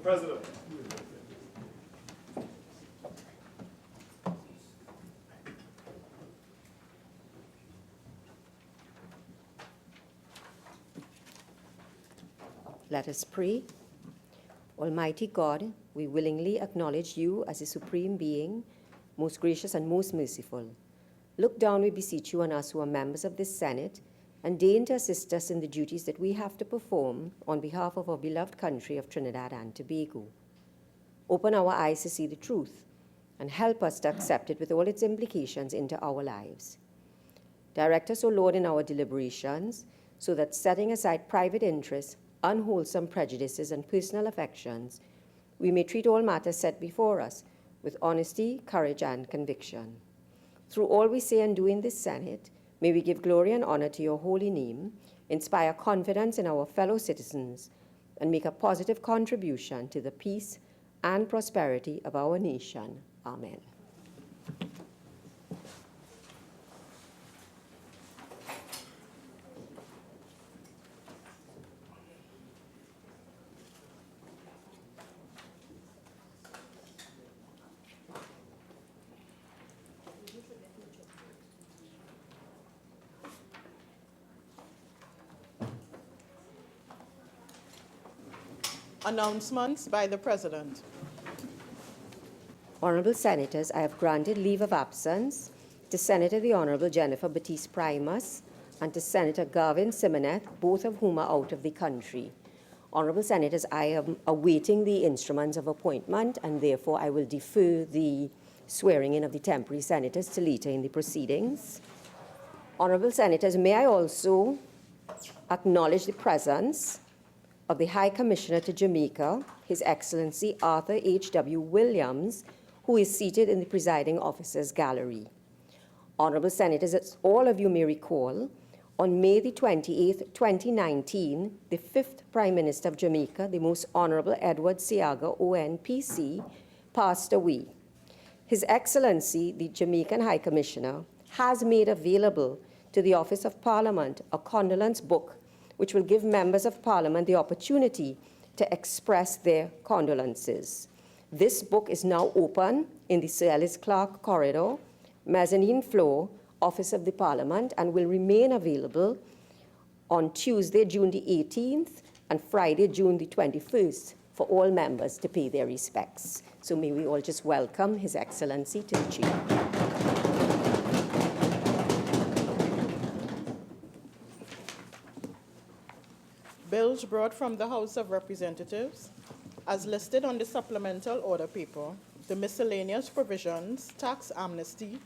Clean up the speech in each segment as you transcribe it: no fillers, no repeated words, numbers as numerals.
President. Let us pray. Almighty God, we willingly acknowledge you as the supreme being, most gracious and most merciful. Look down, we beseech you, on us who are members of this Senate, and deign to assist us in the duties that we have to perform on behalf of our beloved country of Trinidad and Tobago. Open our eyes to see the truth, and help us to accept it with all its implications into our lives. Direct us, O Lord, in our deliberations, so that setting aside private interests, unwholesome prejudices, and personal affections, we may treat all matters set before us with honesty, courage, and conviction. Through all we say and do in this Senate, may we give glory and honor to your holy name, inspire confidence in our fellow citizens, and make a positive contribution to the peace and prosperity of our nation. Amen. Announcements by the President. Honorable Senators, I have granted leave of absence to Senator the Honorable Jennifer Batiste Primus and to Senator Garvin Simoneth, both of whom are out of the country. Honorable Senators, I am awaiting the instruments of appointment, and therefore I will defer the swearing in of the temporary senators to later in the proceedings. Honorable Senators, may I also acknowledge the presence of the High Commissioner to Jamaica, His Excellency Arthur H.W. Williams, who is seated in the presiding officer's gallery. Honorable Senators, as all of you may recall, on May the 28th, 2019, the 5th Prime Minister of Jamaica, the Most Honorable Edward Seaga, ONPC, passed away. His Excellency, the Jamaican High Commissioner, has made available to the Office of Parliament a condolence book which will give members of Parliament the opportunity to express their condolences. This book is now open in the Sir Ellis Clark Corridor, mezzanine floor, Office of the Parliament, and will remain available on Tuesday, June the 18th, and Friday, June the 21st, for all members to pay their respects. So may we all just welcome His Excellency to the chair. Bills brought from the House of Representatives, as listed on the supplemental order paper, the miscellaneous provisions, tax amnesty,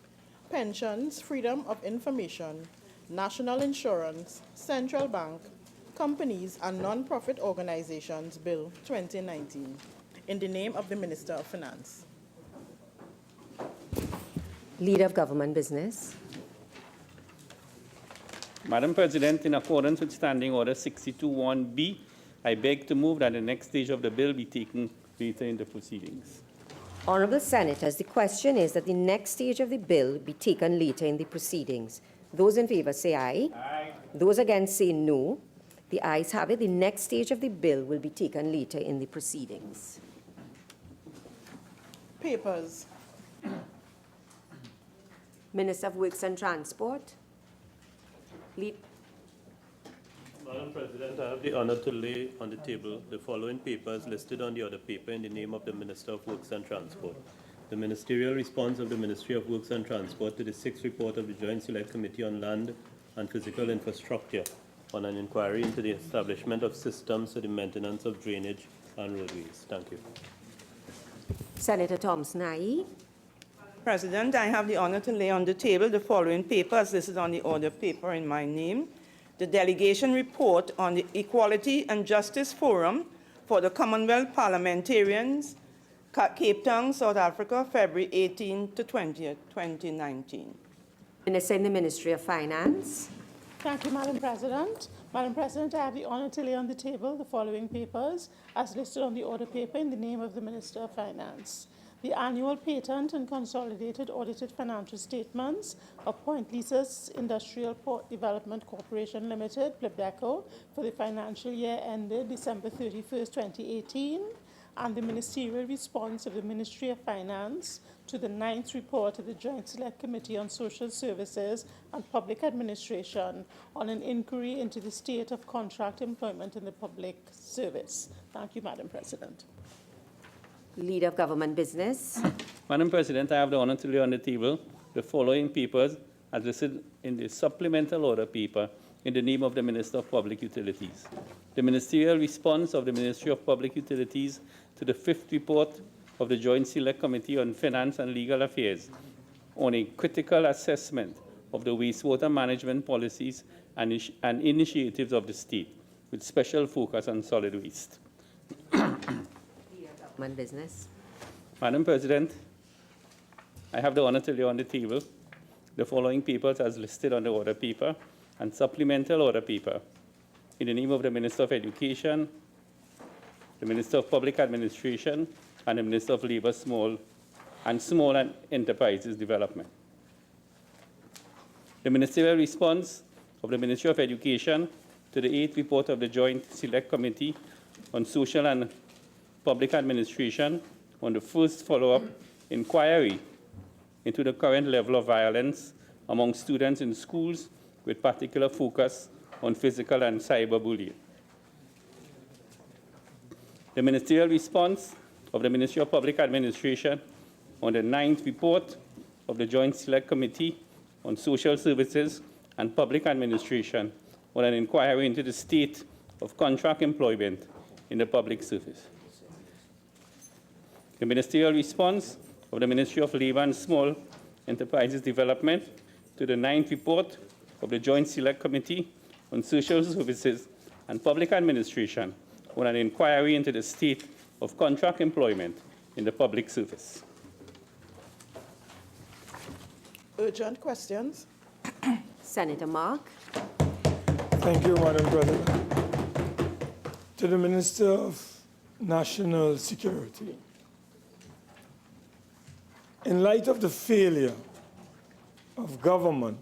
pensions, freedom of information, national insurance, central bank, companies and non-profit organizations Bill 2019. In the name of the Minister of Finance. Leader of Government Business. Madam President, in accordance with Standing Order 621B, I beg to move that the next stage of the bill be taken later in the proceedings. Honourable Senators, the question is that the next stage of the bill be taken later in the proceedings. Those in favour say aye. Aye. Those against say no. The ayes have it. The next stage of the bill will be taken later in the proceedings. Papers. Minister of Works and Transport. Madam President, I have the honor to lay on the table the following papers listed on the order paper in the name of the Minister of Works and Transport. The ministerial response of the Ministry of Works and Transport to the 6th report of the Joint Select Committee on Land and Physical Infrastructure on an inquiry into the establishment of systems for the maintenance of drainage and roadways. Thank you. Senator Thompson-Aye. President, I have the honor to lay on the table the following papers listed on the order paper in my name. The delegation report on the Equality and Justice Forum for the Commonwealth Parliamentarians, Cape Town, South Africa, February 18 to 20th, 2019. Minister in the Ministry of Finance. Thank you, Madam President. Madam President, I have the honor to lay on the table the following papers as listed on the order paper in the name of the Minister of Finance. The annual patent and consolidated audited financial statements of Point Lisas Industrial Port Development Corporation Limited, PLIBDECO, for the financial year ended December 31st, 2018. and the ministerial response of the Ministry of Finance to the 9th report of the Joint Select Committee on Social Services and Public Administration on an inquiry into the state of contract employment in the public service. Thank you, Madam President. Leader of Government Business. Madam President, I have the honor to lay on the table the following papers as listed in the supplemental order paper in the name of the Minister of Public Utilities. The ministerial response of the Ministry of Public Utilities to the 5th report of the Joint Select Committee on Finance and Legal Affairs on a critical assessment of the wastewater management policies and initiatives of the state, with special focus on solid waste. Government Business. Madam President, I have the honor to lay on the table the following papers as listed on the order paper and supplemental order paper in the name of the Minister of Education, the Minister of Public Administration, and the Minister of Labour, Small and Enterprises Development. The ministerial response of the Ministry of Education to the 8th report of the Joint Select Committee on Social and Public Administration on the first follow-up inquiry into the current level of violence among students in schools, with particular focus on physical and cyberbullying. The ministerial response of the Ministry of Public Administration on the 9th report of the Joint Select Committee on Social Services and Public Administration on an inquiry into the state of contract employment in the public service. The ministerial response of the Ministry of Labour and Small Enterprises Development to the 9th report of the Joint Select Committee on Social Services and Public Administration on an inquiry into the state of contract employment in the public service. Urgent questions. Senator Mark. Thank you, Madam President. To the Minister of National Security, in light of the failure of government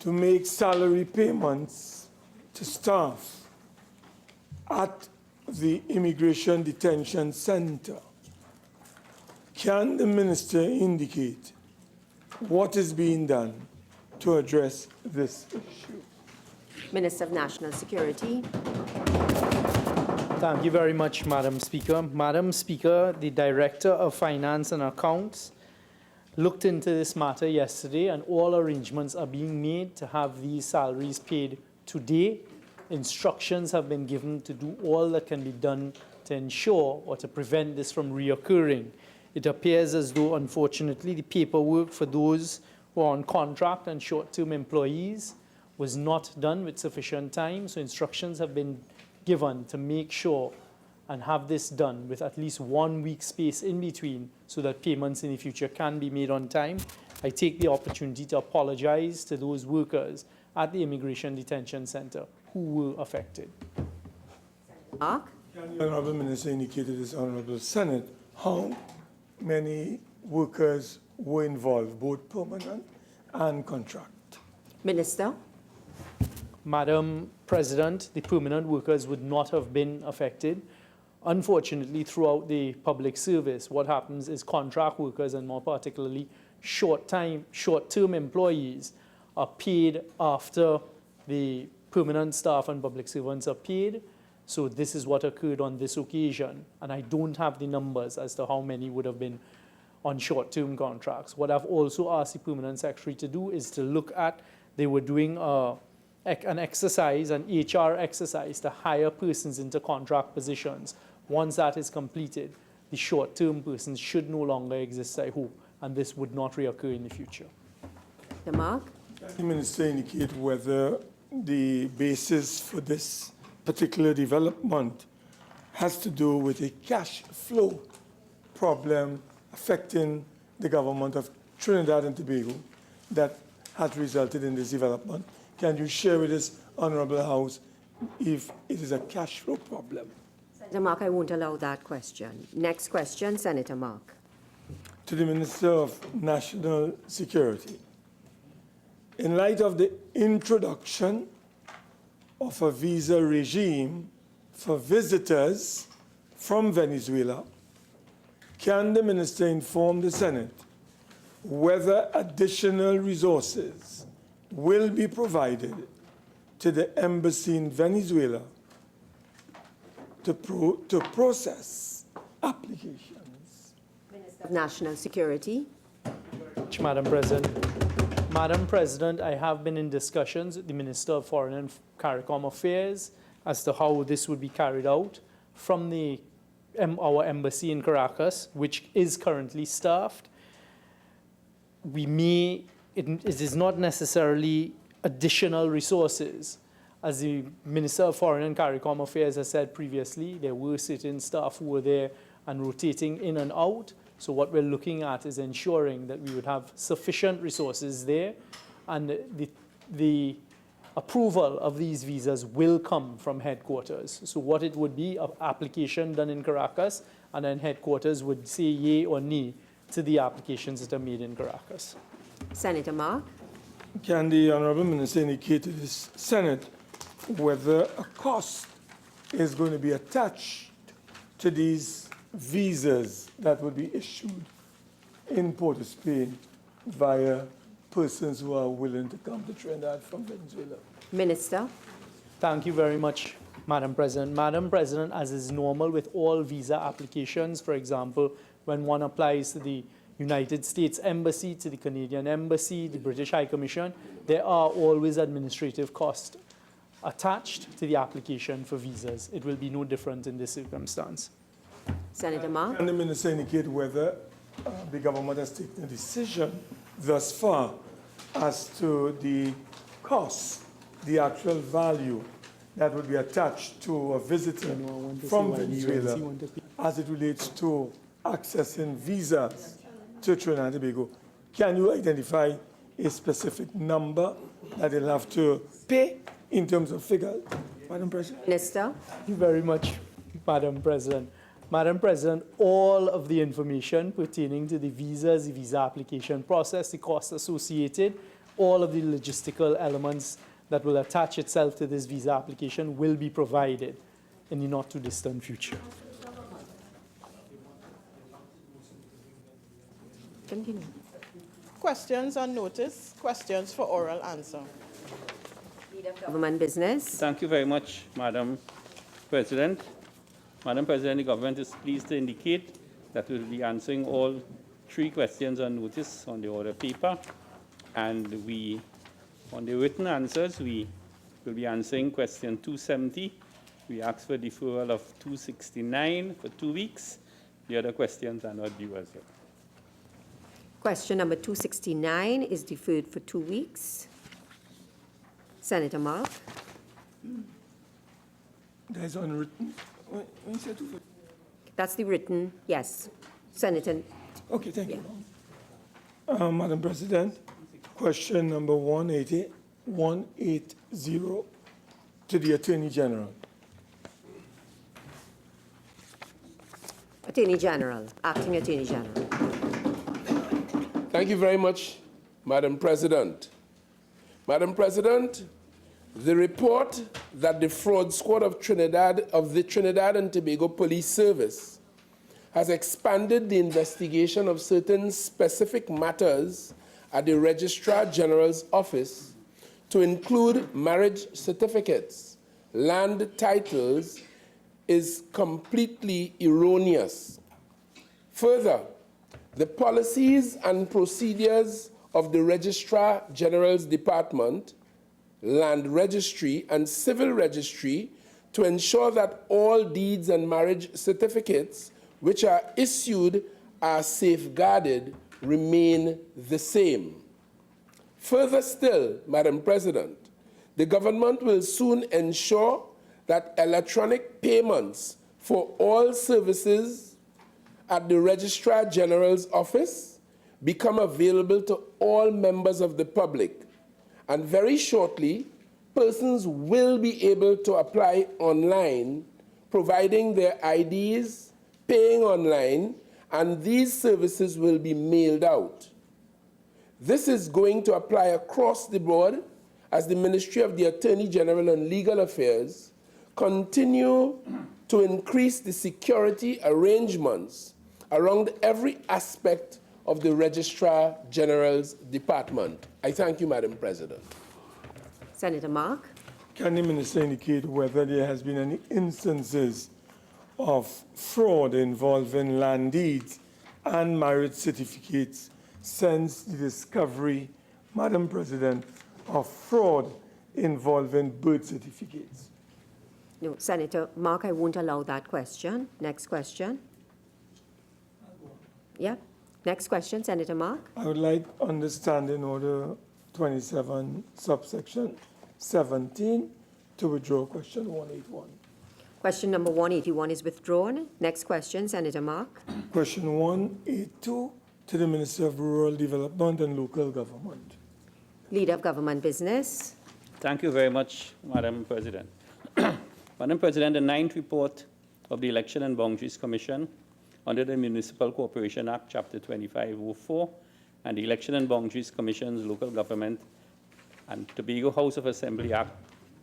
to make salary payments to staff at the Immigration Detention Center, can the Minister indicate what is being done to address this issue? Minister of National Security. Thank you very much, Madam Speaker. Madam Speaker, the Director of Finance and Accounts looked into this matter yesterday, and all arrangements are being made to have these salaries paid today. Instructions have been given to do all that can be done to ensure or to prevent this from reoccurring. It appears as though, unfortunately, the paperwork for those who are on contract and short-term employees was not done with sufficient time, so instructions have been given to make sure and have this done with at least 1 week space in between so that payments in the future can be made on time. I take the opportunity to apologize to those workers at the Immigration Detention Center who were affected. Mark. Can the Honourable Minister indicate to this Honourable Senate how many workers were involved, both permanent and contract? Minister. Madam President, the permanent workers would not have been affected. Unfortunately, throughout the public service, what happens is contract workers, and more particularly short-term employees, are paid after the permanent staff and public servants are paid. So this is what occurred on this occasion, and I don't have the numbers as to how many would have been on short-term contracts. What I've also asked the Permanent Secretary to do is to look at, they were doing an exercise, an HR exercise to hire persons into contract positions. Once that is completed, the short-term persons should no longer exist, I hope, and this would not reoccur in the future. The Mark. Can the Minister indicate whether the basis for this particular development has to do with a cash flow problem affecting the government of Trinidad and Tobago that has resulted in this development? Can you share with this Honourable House if it is a cash flow problem? Senator Mark, I won't allow that question. Next question, Senator Mark. To the Minister of National Security, in light of the introduction of a visa regime for visitors from Venezuela, can the Minister inform the Senate whether additional resources will be provided to the embassy in Venezuela to process applications? Minister of National Security. Madam President. Madam President, I have been in discussions with the Minister of Foreign and CARICOM Affairs as to how this would be carried out from our embassy in Caracas, which is currently staffed. It is not necessarily additional resources. As the Minister of Foreign and CARICOM Affairs has said previously, there were certain staff who were there and rotating in and out. So what we're looking at is ensuring that we would have sufficient resources there, and the approval of these visas will come from headquarters. So what it would be, an application done in Caracas, and then headquarters would say yea or nay to the applications that are made in Caracas. Senator Mark. Can the Honourable Minister indicate to the Senate whether a cost is going to be attached to these visas that would be issued in Port of Spain via persons who are willing to come to Trinidad from Venezuela? Minister. Thank you very much, Madam President. Madam President, as is normal with all visa applications, for example, when one applies to the United States Embassy, to the Canadian Embassy, the British High Commission, there are always administrative costs attached to the application for visas. It will be no different in this circumstance. Senator Mark. Can the Minister indicate whether the government has taken a decision thus far as to the cost, the actual value that would be attached to a visitor from Venezuela as it relates to accessing visas to Trinidad and Tobago? Can you identify a specific number that they'll have to pay in terms of figures, Madam President? Minister. Thank you very much, Madam President. Madam President, all of the information pertaining to the visas, the visa application process, the costs associated, all of the logistical elements that will attach itself to this visa application will be provided in the not too distant future. Continue. Questions on notice, questions for oral answer. Leader of Government Business. Thank you very much, Madam President. Madam President, the government is pleased to indicate that we'll be answering all 3 questions on notice on the order paper. And on the written answers, we will be answering question 270. We ask for deferral of 269 for 2 weeks. The other questions are not due as well. Question number 269 is deferred for 2 weeks. Senator Mark. That is unwritten. When you say That's the written, yes. Senator. okay, thank you. Madam President, question number 180 to the Attorney General. Attorney General, Acting Attorney General. Thank you very much, Madam President. Madam President, the report that the fraud squad of the Trinidad and Tobago Police Service has expanded the investigation of certain specific matters at the Registrar General's office to include marriage certificates, land titles, is completely erroneous. Further, the policies and procedures of the Registrar General's Department, Land Registry, and Civil Registry to ensure that all deeds and marriage certificates which are issued are safeguarded remain the same. Further still, Madam President, the government will soon ensure that electronic payments for all services at the Registrar General's office become available to all members of the public. And very shortly, persons will be able to apply online, providing their IDs, paying online, and these services will be mailed out. This is going to apply across the board as the Ministry of the Attorney General and Legal Affairs continue to increase the security arrangements around every aspect of the Registrar General's department? I thank you, Madam President. Senator Mark. Can the minister indicate whether there has been any instances of fraud involving land deeds and marriage certificates since the discovery, Madam President, of fraud involving birth certificates? No, Senator Mark, I won't allow that question. Next question. Yeah. Next question, Senator Mark. I would like understanding order 27, subsection 17, to withdraw question 181. Question number 181 is withdrawn. Next question, Senator Mark. Question 182 to the Minister of Rural Development and Local Government. Leader of Government Business. Thank you very much, Madam President. Madam President, the 9th report of the Election and Boundaries Commission under the Municipal Corporation Act, Chapter 2504, and the Election and Boundaries Commission's Local Government and Tobago House of Assembly Act,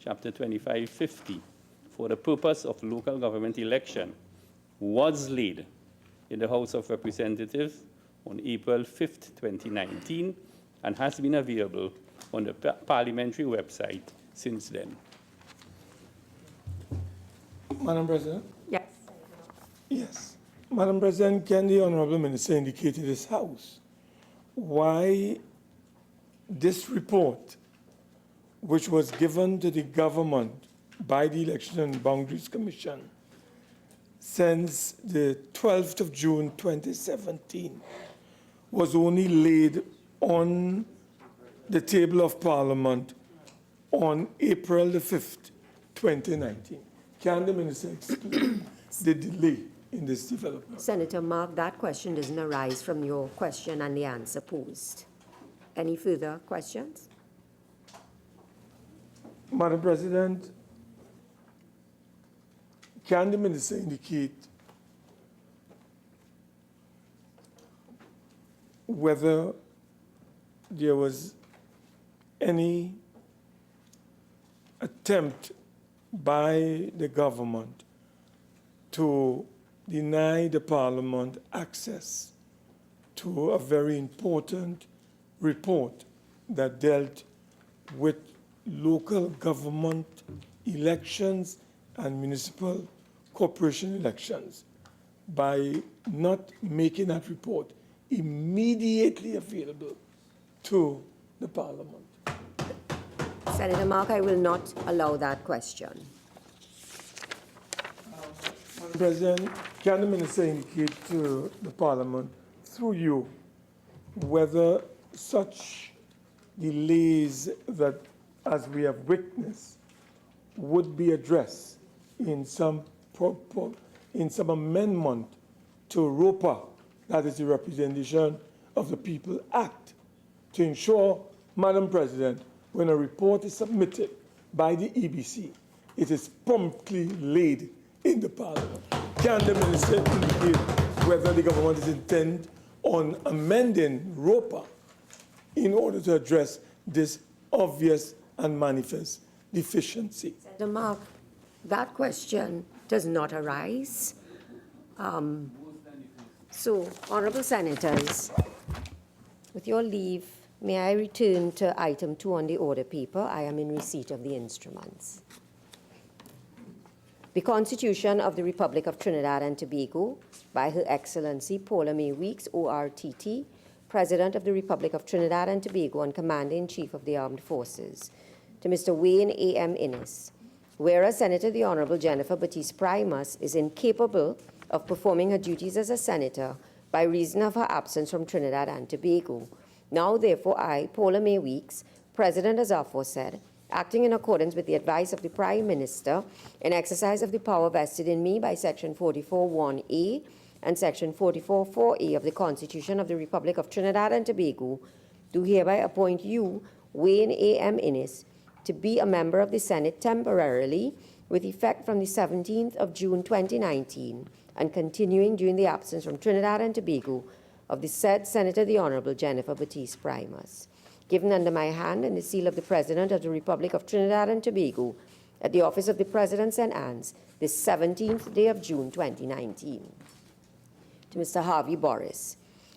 Chapter 2550, for the purpose of local government election, was laid in the House of Representatives on April 5th, 2019, and has been available on the parliamentary website since then. Madam President? Yes. Yes. Madam President, can the Honourable Minister indicate to this House why this report, which was given to the government by the Election and Boundaries Commission since the 12th of June 2017, was only laid on the table of Parliament on April the 5th, 2019? Can the Minister explain the delay in this development? Senator Mark, that question doesn't arise from your question and the answer posed. Any further questions? Madam President, can the Minister indicate whether there was any attempt by the government to deny the Parliament access to a very important report that dealt with local government elections and municipal corporation elections by not making that report immediately available to the Parliament? Senator Mark, I will not allow that question. Madam President, can the Minister indicate to the Parliament, through you, whether such delays that, as we have witnessed, would be addressed in some amendment to ROPA, that is the Representation of the People Act, to ensure, Madam President, when a report is submitted by the EBC, it is promptly laid in the Parliament? Can the Minister indicate whether the government is intent on amending ROPA in order to address this obvious and manifest deficiency? Senator Mark, that question does not arise. So, honourable senators, with your leave, may I return to item 2 on the order paper? I am in receipt of the instruments. The Constitution of the Republic of Trinidad and Tobago, by Her Excellency Paula May Weeks, ORTT, President of the Republic of Trinidad and Tobago and Commander-in-Chief of the Armed Forces, to Mr. Wayne A.M. Innes. Whereas Senator the Honourable Jennifer Baptiste Primus is incapable of performing her duties as a senator by reason of her absence from Trinidad and Tobago. Now, therefore, I, Paula May Weeks, President as aforesaid, acting in accordance with the advice of the Prime Minister, in exercise of the power vested in me by Section 44(1)(a) and Section 44(4)(a) of the Constitution of the Republic of Trinidad and Tobago, do hereby appoint you, Wayne A.M. Innes, to be a member of the Senate temporarily, with effect from the 17th of June 2019, and continuing during the absence from Trinidad and Tobago of the said Senator the Honourable Jennifer Baptiste Primus. Given under my hand and the seal of the President of the Republic of Trinidad and Tobago, at the office of the President St. Anne's this 17th day of June 2019. To Mr. Harvey Boris,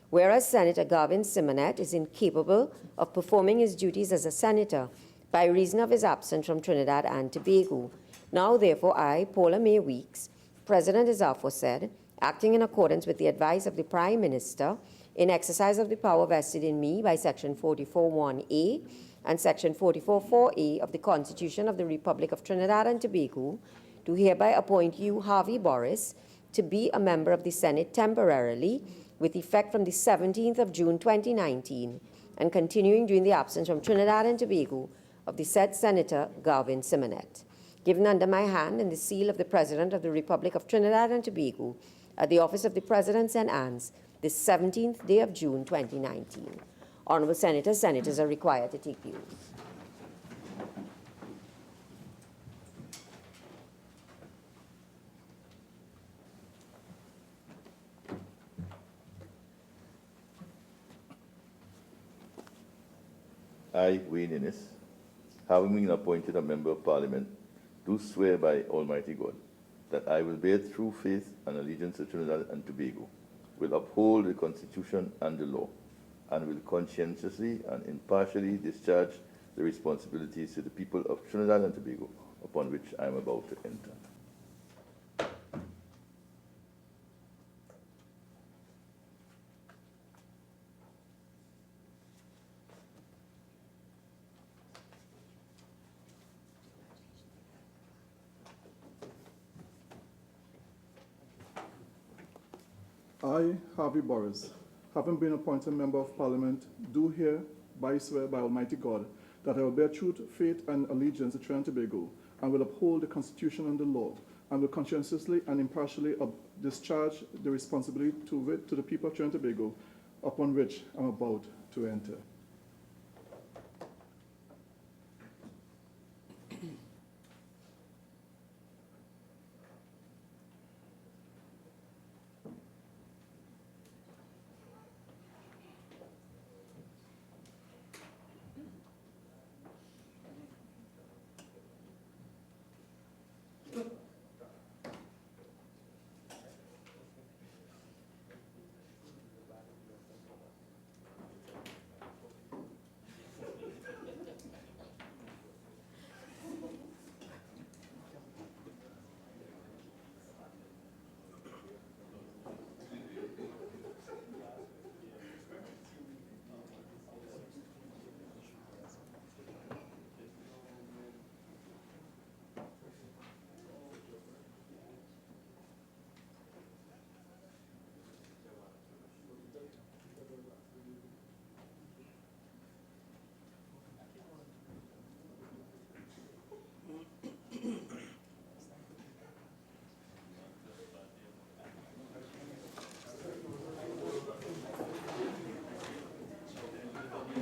whereas Senator Garvin Simonet is incapable of performing his duties as a senator by reason of his absence from Trinidad and Tobago, now therefore I, Paula May Weeks, President as aforesaid, acting in accordance with the advice of the Prime Minister, in exercise of the power vested in me by Section 44(1)(a) and Section 44(4)(a) of the Constitution of the Republic of Trinidad and Tobago, do hereby appoint you, Harvey Boris, to be a member of the Senate temporarily, with effect from the 17th of June 2019, and continuing during the absence from Trinidad and Tobago of the said Senator Garvin Simonet. Given under my hand and the seal of the President of the Republic of Trinidad and Tobago at the office of the President St. Anne's this 17th day of June 2019. Honourable Senators, senators are required to take the oath. I, Wayne Innes, having been appointed a Member of Parliament, do swear by Almighty God that I will bear true faith and allegiance to Trinidad and Tobago, will uphold the Constitution and the law, and will conscientiously and impartially discharge the responsibilities to the people of Trinidad and Tobago upon which I am about to enter. I, Harvey Boris, having been appointed Member of Parliament, do hereby swear by Almighty God that I will bear true faith and allegiance to Trinidad and Tobago, and will uphold the Constitution and the law, and will conscientiously and impartially discharge the responsibility to the people of Trinidad and Tobago upon which I am about to enter.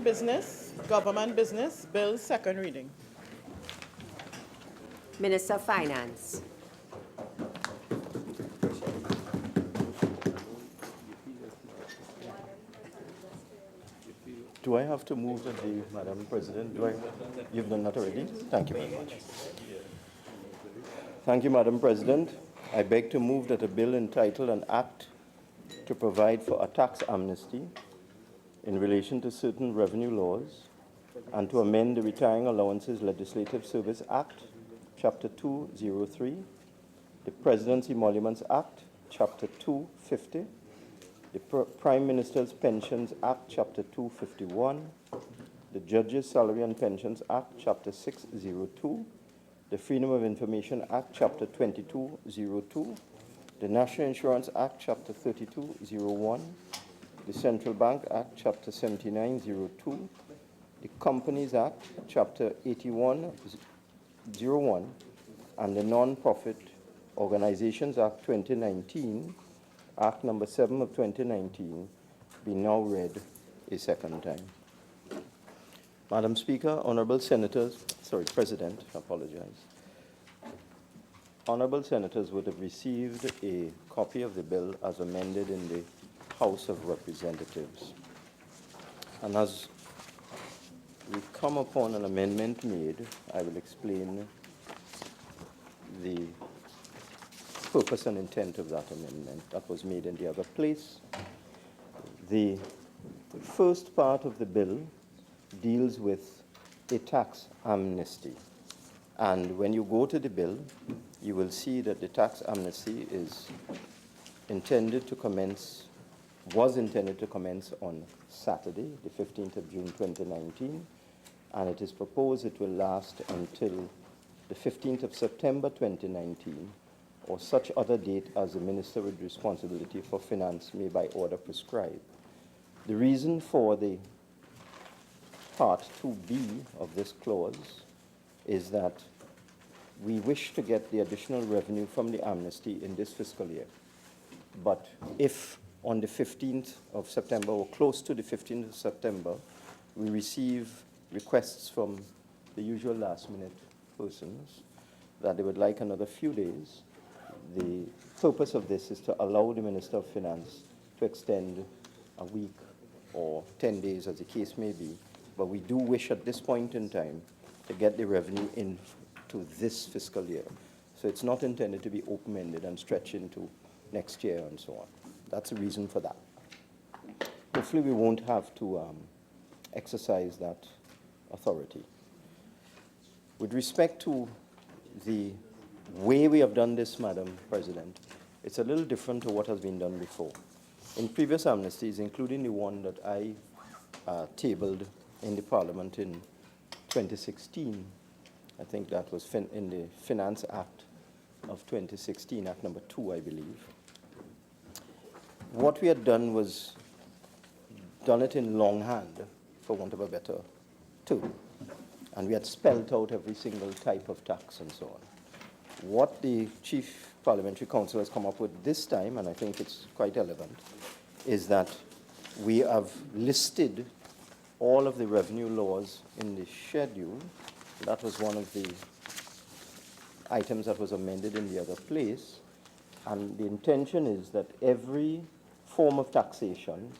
Business, government business, bills, second reading. Minister of Finance. Do I have to move the day, Madam President? You've done that already? Thank you very much. Thank you, Madam President. I beg to move that a bill entitled An Act to Provide for a Tax Amnesty in relation to certain revenue laws and to amend the Retiring Allowances Legislative Service Act, Chapter 203, the President's Emoluments Act, Chapter 250, the Prime Minister's Pensions Act, Chapter 251, the Judges' Salary and Pensions Act, Chapter 602, the Freedom of Information Act, Chapter 2202, the National Insurance Act, Chapter 3201, the Central Bank Act, Chapter 7902, the Companies Act, Chapter 8101, and the Non-Profit Organizations Act 2019, Act Number 7 of 2019, be now read a second time. Madam Speaker, Honorable Senators, President, I apologize. Honorable Senators would have received a copy of the bill as amended in the House of Representatives. And as we come upon an amendment made, I will explain purpose and intent of that amendment that was made in the other place. The first part of the bill deals with a tax amnesty. And when you go to the bill, you will see that the tax amnesty is intended to commence, was intended to commence on Saturday, the 15th of June 2019, and it is proposed it will last until the 15th of September 2019, or such other date as the Minister with responsibility for finance may by order prescribe. The reason for the Part 2B of this clause is that we wish to get the additional revenue from the amnesty in this fiscal year. But if on the 15th of September or close to the 15th of September, we receive requests from the usual last-minute persons that they would like another few days, the purpose of this is to allow the Minister of Finance to extend a week or 10 days, as the case may be. But we do wish at this point in time to get the revenue into this fiscal year. So it's not intended to be open-ended and stretch into next year and so on. That's the reason for that. Hopefully we won't have to exercise that authority. With respect to the way we have done this, Madam President, it's a little different to what has been done before. In previous amnesties, including the one that I tabled in the Parliament in 2016, I think that was in the Finance Act of 2016, Act number 2, I believe. What we had done was done it in longhand, for want of a better term. And we had spelled out every single type of tax and so on. What the Chief Parliamentary Counsel has come up with this time, and I think it's quite relevant, is that we have listed all of the revenue laws in the schedule. That was one of the items that was amended in the other place. And the intention is that every form of taxation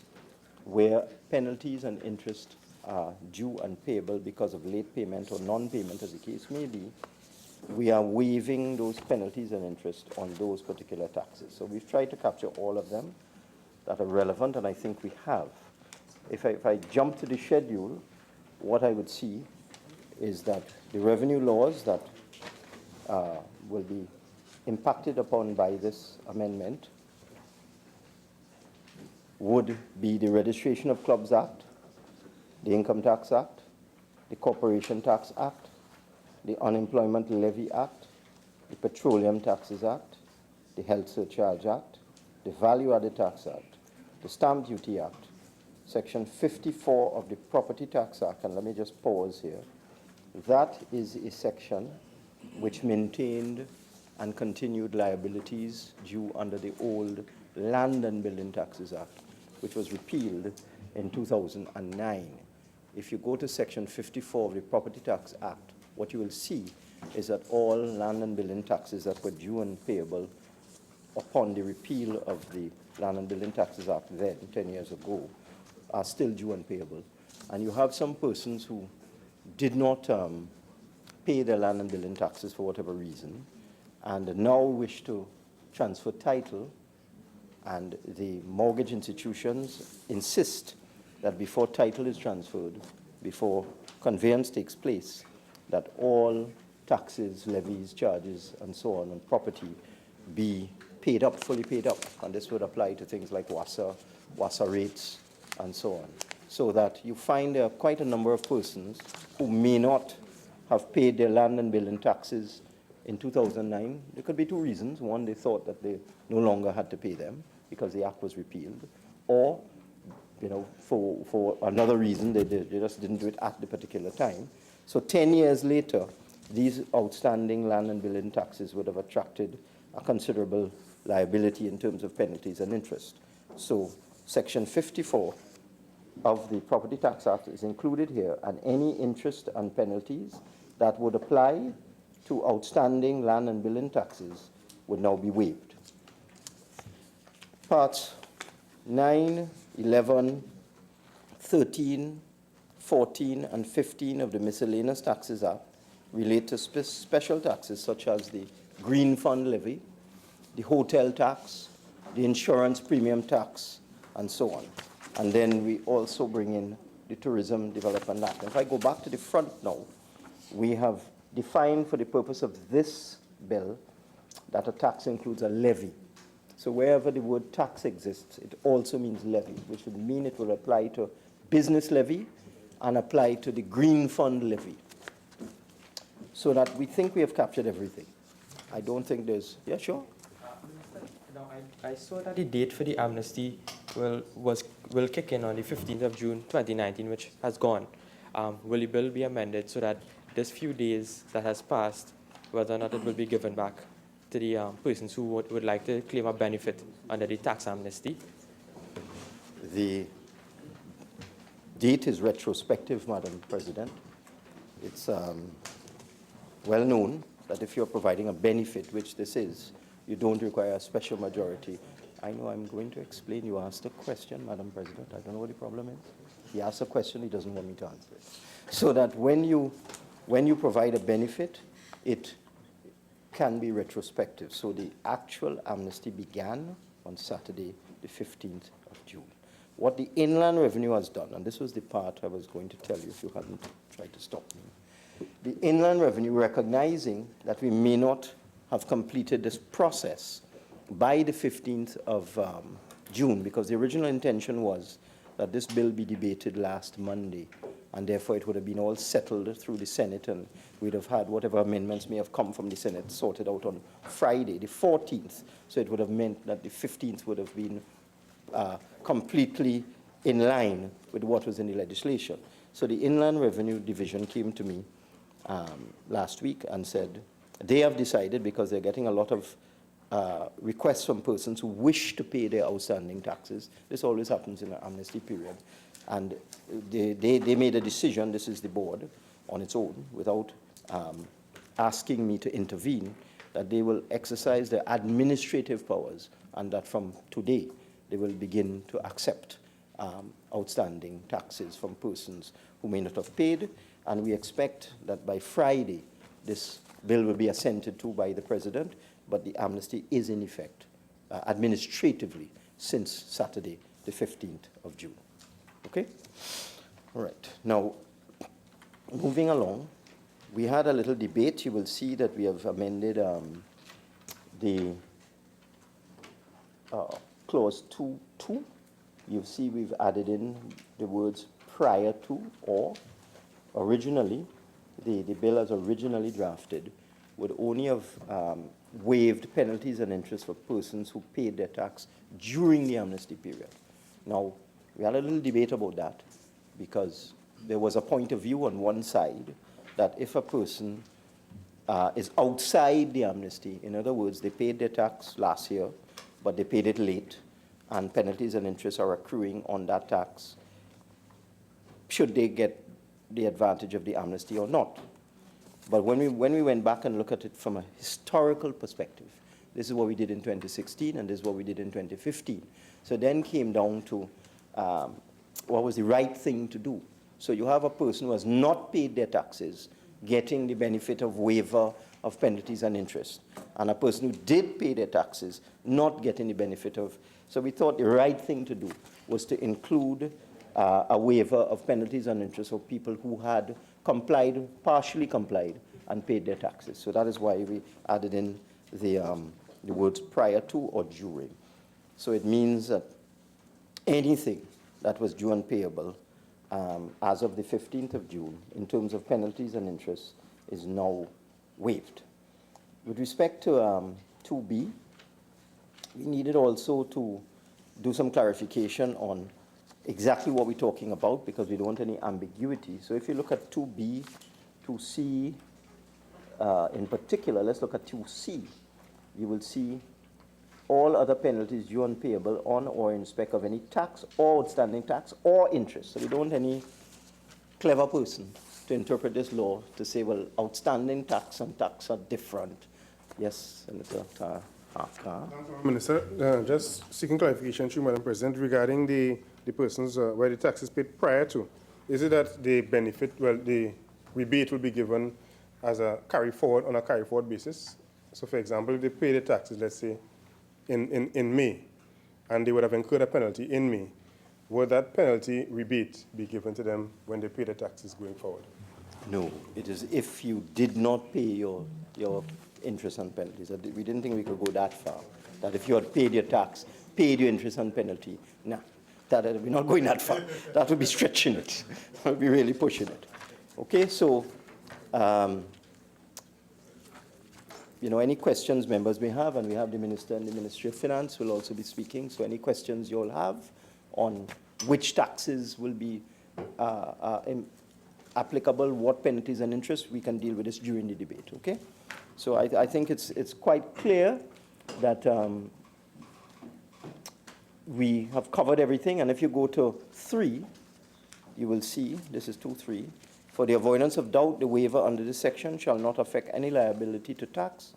where penalties and interest are due and payable because of late payment or non-payment, as the case may be, we are waiving those penalties and interest on those particular taxes. So we've tried to capture all of them that are relevant, and I think we have. If I jump to the schedule, what I would see is that the revenue laws that will be impacted upon by this amendment would be the Registration of Clubs Act, the Income Tax Act, the Corporation Tax Act, the Unemployment Levy Act, the Petroleum Taxes Act, the Health Surcharge Act, the Value Added Tax Act, the Stamp Duty Act, Section 54 of the Property Tax Act, and let me just pause here. That is a section which maintained and continued liabilities due under the old Land and Building Taxes Act, which was repealed in 2009. If you go to Section 54 of the Property Tax Act, what you will see is that all land and building taxes that were due and payable upon the repeal of the Land and Building Taxes Act then, 10 years ago, are still due and payable. And you have some persons who did not pay their land and building taxes for whatever reason, and now wish to transfer title, and the mortgage institutions insist that before title is transferred, before conveyance takes place, that all taxes, levies, charges, and so on property be paid up, fully paid up. And this would apply to things like WASA rates, and so on. So that you find there are quite a number of persons who may not have paid their land and building taxes in 2009. There could be two reasons. One, they thought that they no longer had to pay them because the act was repealed, or for another reason, they just didn't do it at the particular time. So 10 years later, these outstanding land and building taxes would have attracted a considerable liability in terms of penalties and interest. So Section 54 of the Property Tax Act is included here, and any interest and penalties that would apply to outstanding land and building taxes would now be waived. Parts 9, 11, 13, 14, and 15 of the Miscellaneous Taxes Act relate to special taxes such as the Green Fund Levy, the hotel tax, the insurance premium tax, and so on. And then we also bring in the Tourism Development Act. If I go back to the front now, we have defined for the purpose of this bill that a tax includes a levy. So wherever the word tax exists, it also means levy, which would mean it will apply to business levy and apply to the green fund levy. So that we think we have captured everything. I don't think there's, yeah, sure. Now, I saw that the date for the amnesty will kick in on the 15th of June 2019, which has gone. Will the bill be amended so that this few days that has passed, whether or not it will be given back to the persons who would like to claim a benefit under the tax amnesty? The date is retrospective, Madam President. It's well known that if you're providing a benefit, which this is, you don't require a special majority. I know I'm going to explain. You asked a question, Madam President. I don't know what the problem is. He asked a question, he doesn't want me to answer it. So that when you provide a benefit, it can be retrospective. So the actual amnesty began on Saturday, the 15th of June. What the Inland Revenue has done, and this was the part I was going to tell you if you hadn't tried to stop me. The Inland Revenue, recognizing that we may not have completed this process by the 15th of June, because the original intention was that this bill be debated last Monday, and therefore it would have been all settled through the Senate, and we'd have had whatever amendments may have come from the Senate sorted out on Friday, the 14th. So it would have meant that the 15th would have been completely in line with what was in the legislation. So the Inland Revenue Division came to me last week and said they have decided, because they're getting a lot of requests from persons who wish to pay their outstanding taxes. This always happens in an amnesty period. And they made a decision, this is the board, on its own, without asking me to intervene, that they will exercise their administrative powers, and that from today they will begin to accept outstanding taxes from persons who may not have paid. And we expect that by Friday, this bill will be assented to by the President, but the amnesty is in effect administratively since Saturday, the 15th of June. Okay? All right. Now, moving along, we had a little debate. You will see that we have amended the clause 2.2. You see we've added in the words prior to or. Originally, the bill as originally drafted would only have waived penalties and interest for persons who paid their tax during the amnesty period. Now, we had a little debate about that because there was a point of view on one side that if a person is outside the amnesty, in other words, they paid their tax last year, but they paid it late, and penalties and interest are accruing on that tax, should they get the advantage of the amnesty or not? But when we went back and looked at it from a historical perspective, this is what we did in 2016 and this is what we did in 2015. So then came down to what was the right thing to do. So you have a person who has not paid their taxes getting the benefit of waiver of penalties and interest, and a person who did pay their taxes not getting the benefit of. So we thought the right thing to do was to include a waiver of penalties and interest for people who had complied, partially complied, and paid their taxes. So that is why we added in the words prior to or during. So it means that anything that was due and payable as of the 15th of June in terms of penalties and interest is now waived. With respect to 2B, we needed also to do some clarification on exactly what we're talking about because we don't want any ambiguity. So if you look at 2B, 2C in particular, let's look at 2C. You will see all other penalties due and payable on or in respect of any tax or outstanding tax or interest. So we don't want any clever person to interpret this law to say, well, outstanding tax and tax are different. Yes, Senator Harker. Minister, just seeking clarification to Madam President regarding the persons where the tax is paid prior to. Is it that the benefit, well, the rebate will be given as a carry forward on a carry forward basis? So, for example, if they pay the taxes, let's say, in May, and they would have incurred a penalty in May, would that penalty rebate be given to them when they pay the taxes going forward? No, it is if you did not pay your interest and penalties. We didn't think we could go that far, that if you had paid your tax, paid your interest and penalty, no, we're not going that far. That would be stretching it. That would be really pushing it. Okay, so, any questions members may have, and we have the Minister and the Ministry of Finance will also be speaking, so any questions you all have on which taxes will be applicable, what penalties and interest, we can deal with this during the debate, okay? So I think it's quite clear that we have covered everything, and if you go to 3, you will see, this is 2.3, for the avoidance of doubt, the waiver under this section shall not affect any liability to tax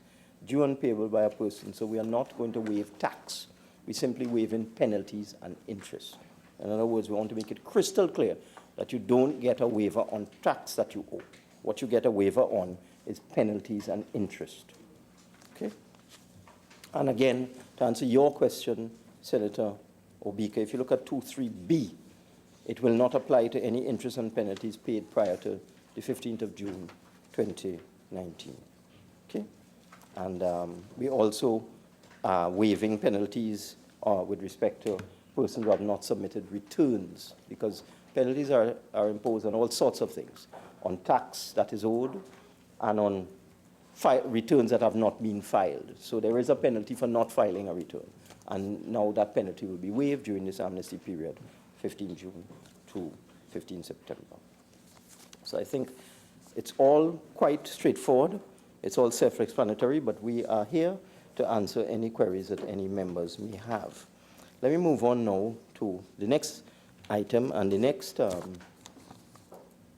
due and payable by a person. So we are not going to waive tax. We simply waive in penalties and interest. In other words, we want to make it crystal clear that you don't get a waiver on tax that you owe. What you get a waiver on is penalties and interest. Okay? And again, to answer your question, Senator Obika, if you look at 2.3b, it will not apply to any interest and penalties paid prior to the 15th of June, 2019. Okay? And we also are waiving penalties with respect to persons who have not submitted returns, because penalties are imposed on all sorts of things, on tax that is owed and on returns that have not been filed. So there is a penalty for not filing a return. And now that penalty will be waived during this amnesty period, 15 June to 15 September. So I think it's all quite straightforward. It's all self-explanatory, but we are here to answer any queries that any members may have. Let me move on now to the next item, and the next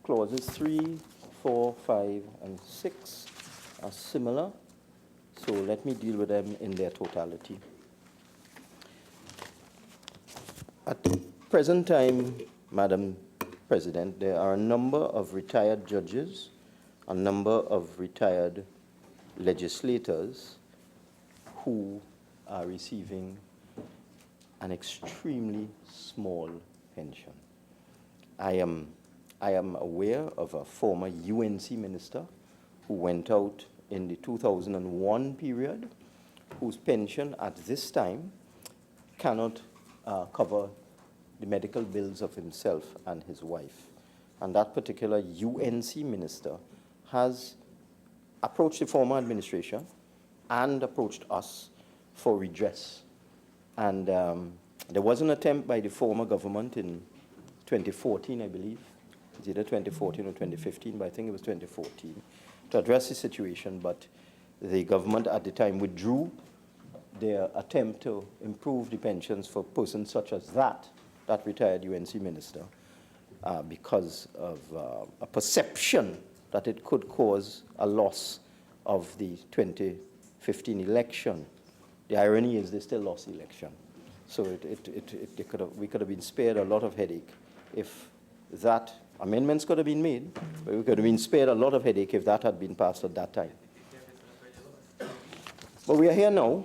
clauses 3, 4, 5, and 6 are similar. So let me deal with them in their totality. At the present time, Madam President, there are a number of retired judges, a number of retired legislators who are receiving an extremely small pension. I am aware of a former UNC minister who went out in the 2001 period, whose pension at this time cannot cover the medical bills of himself and his wife. And that particular UNC minister has approached the former administration and approached us for redress. And there was an attempt by the former government in 2014, I believe. It's either 2014 or 2015, but I think it was 2014, to address the situation, but the government at the time withdrew their attempt to improve the pensions for persons such as that retired UNC minister, because of a perception that it could cause a loss of the 2015 election. The irony is they still lost the election. So we could have been spared a lot of headache if that amendments could have been made, but we could have been spared a lot of headache if that had been passed at that time. But we are here now.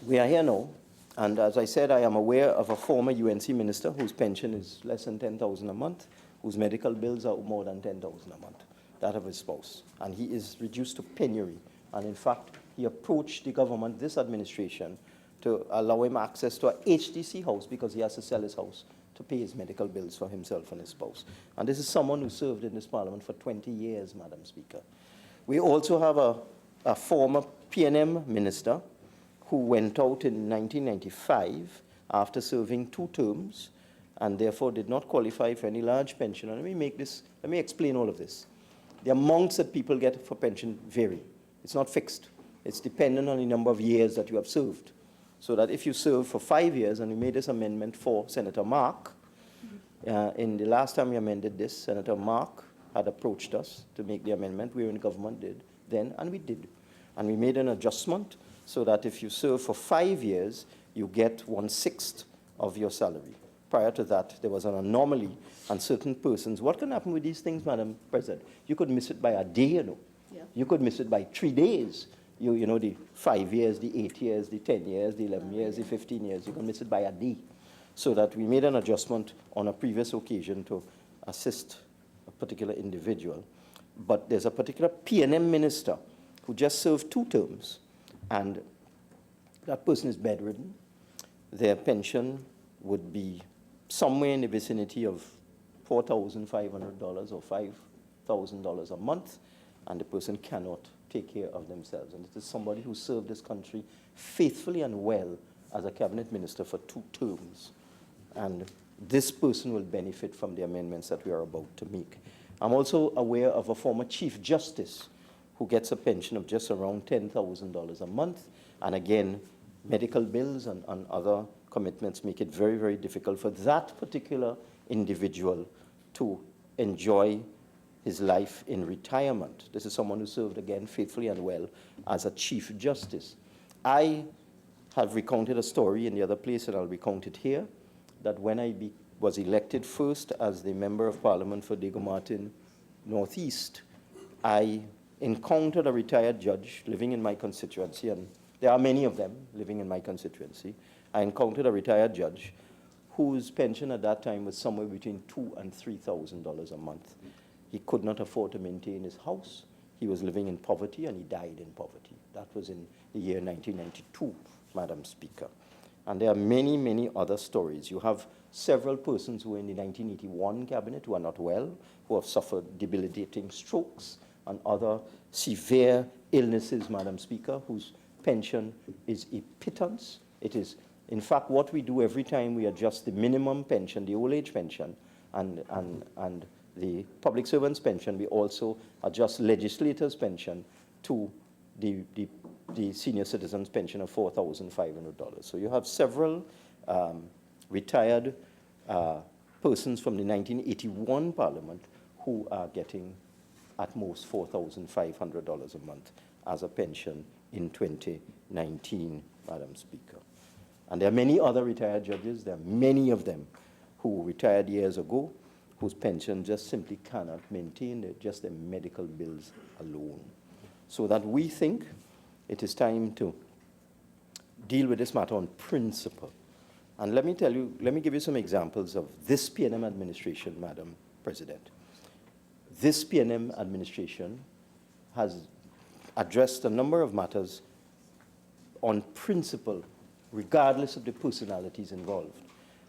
We are here now. And as I said, I am aware of a former UNC minister whose pension is less than $10,000 a month, whose medical bills are more than $10,000 a month, that of his spouse. And he is reduced to penury. And in fact, he approached the government, this administration, to allow him access to a HDC house because he has to sell his house to pay his medical bills for himself and his spouse. And this is someone who served in this parliament for 20 years, Madam Speaker. We also have a former PNM minister who went out in 1995 after serving 2 terms and therefore did not qualify for any large pension. And let me explain all of this. The amounts that people get for pension vary. It's not fixed. It's dependent on the number of years that you have served. So that if you serve for 5 years, and we made this amendment for Senator Mark, in the last time we amended this, Senator Mark had approached us to make the amendment. We were in government did then, and we did. And we made an adjustment so that if you serve for 5 years, you get 1/6 of your salary. Prior to that, there was an anomaly, and certain persons, what can happen with these things, Madam President? You could miss it by a day, you know. Yeah. You could miss it by 3 days. you know, the 5 years, the 8 years, the 10 years, the 11 years, the 15 years. You can miss it by a day. So that we made an adjustment on a previous occasion to assist a particular individual. But there's a particular P&M minister who just served 2 terms, and that person is bedridden. Their pension would be somewhere in the vicinity of $4,500 or $5,000 a month, and the person cannot take care of themselves. And it is somebody who served this country faithfully and well as a cabinet minister for 2 terms. And this person will benefit from the amendments that we are about to make. I'm also aware of a former Chief Justice who gets a pension of just around $10,000 a month. And again, medical bills and other commitments make it very, very difficult for that particular individual to enjoy his life in retirement. This is someone who served, again, faithfully and well as a Chief Justice. I have recounted a story in the other place, and I'll recount it here, that when I was elected first as the Member of Parliament for Diego Martin Northeast, I encountered a retired judge living in my constituency, and there are many of them living in my constituency. I encountered a retired judge whose pension at that time was somewhere between $2,000 and $3,000 a month. He could not afford to maintain his house. He was living in poverty, and he died in poverty. That was in the year 1992, Madam Speaker. And there are many, many other stories. You have several persons who were in the 1981 cabinet who are not well, who have suffered debilitating strokes and other severe illnesses, Madam Speaker, whose pension is a pittance. It is, in fact, what we do every time we adjust the minimum pension, the old age pension, and the public servants' pension, we also adjust legislators' pension to the senior citizens' pension of $4,500. So you have several retired persons from the 1981 Parliament who are getting at most $4,500 a month as a pension in 2019, Madam Speaker. And there are many other retired judges. There are many of them who retired years ago, whose pension just simply cannot maintain just their medical bills alone. So that we think it is time to deal with this matter on principle. And let me give you some examples of this P&M administration, Madam President. This P&M administration has addressed a number of matters on principle, regardless of the personalities involved.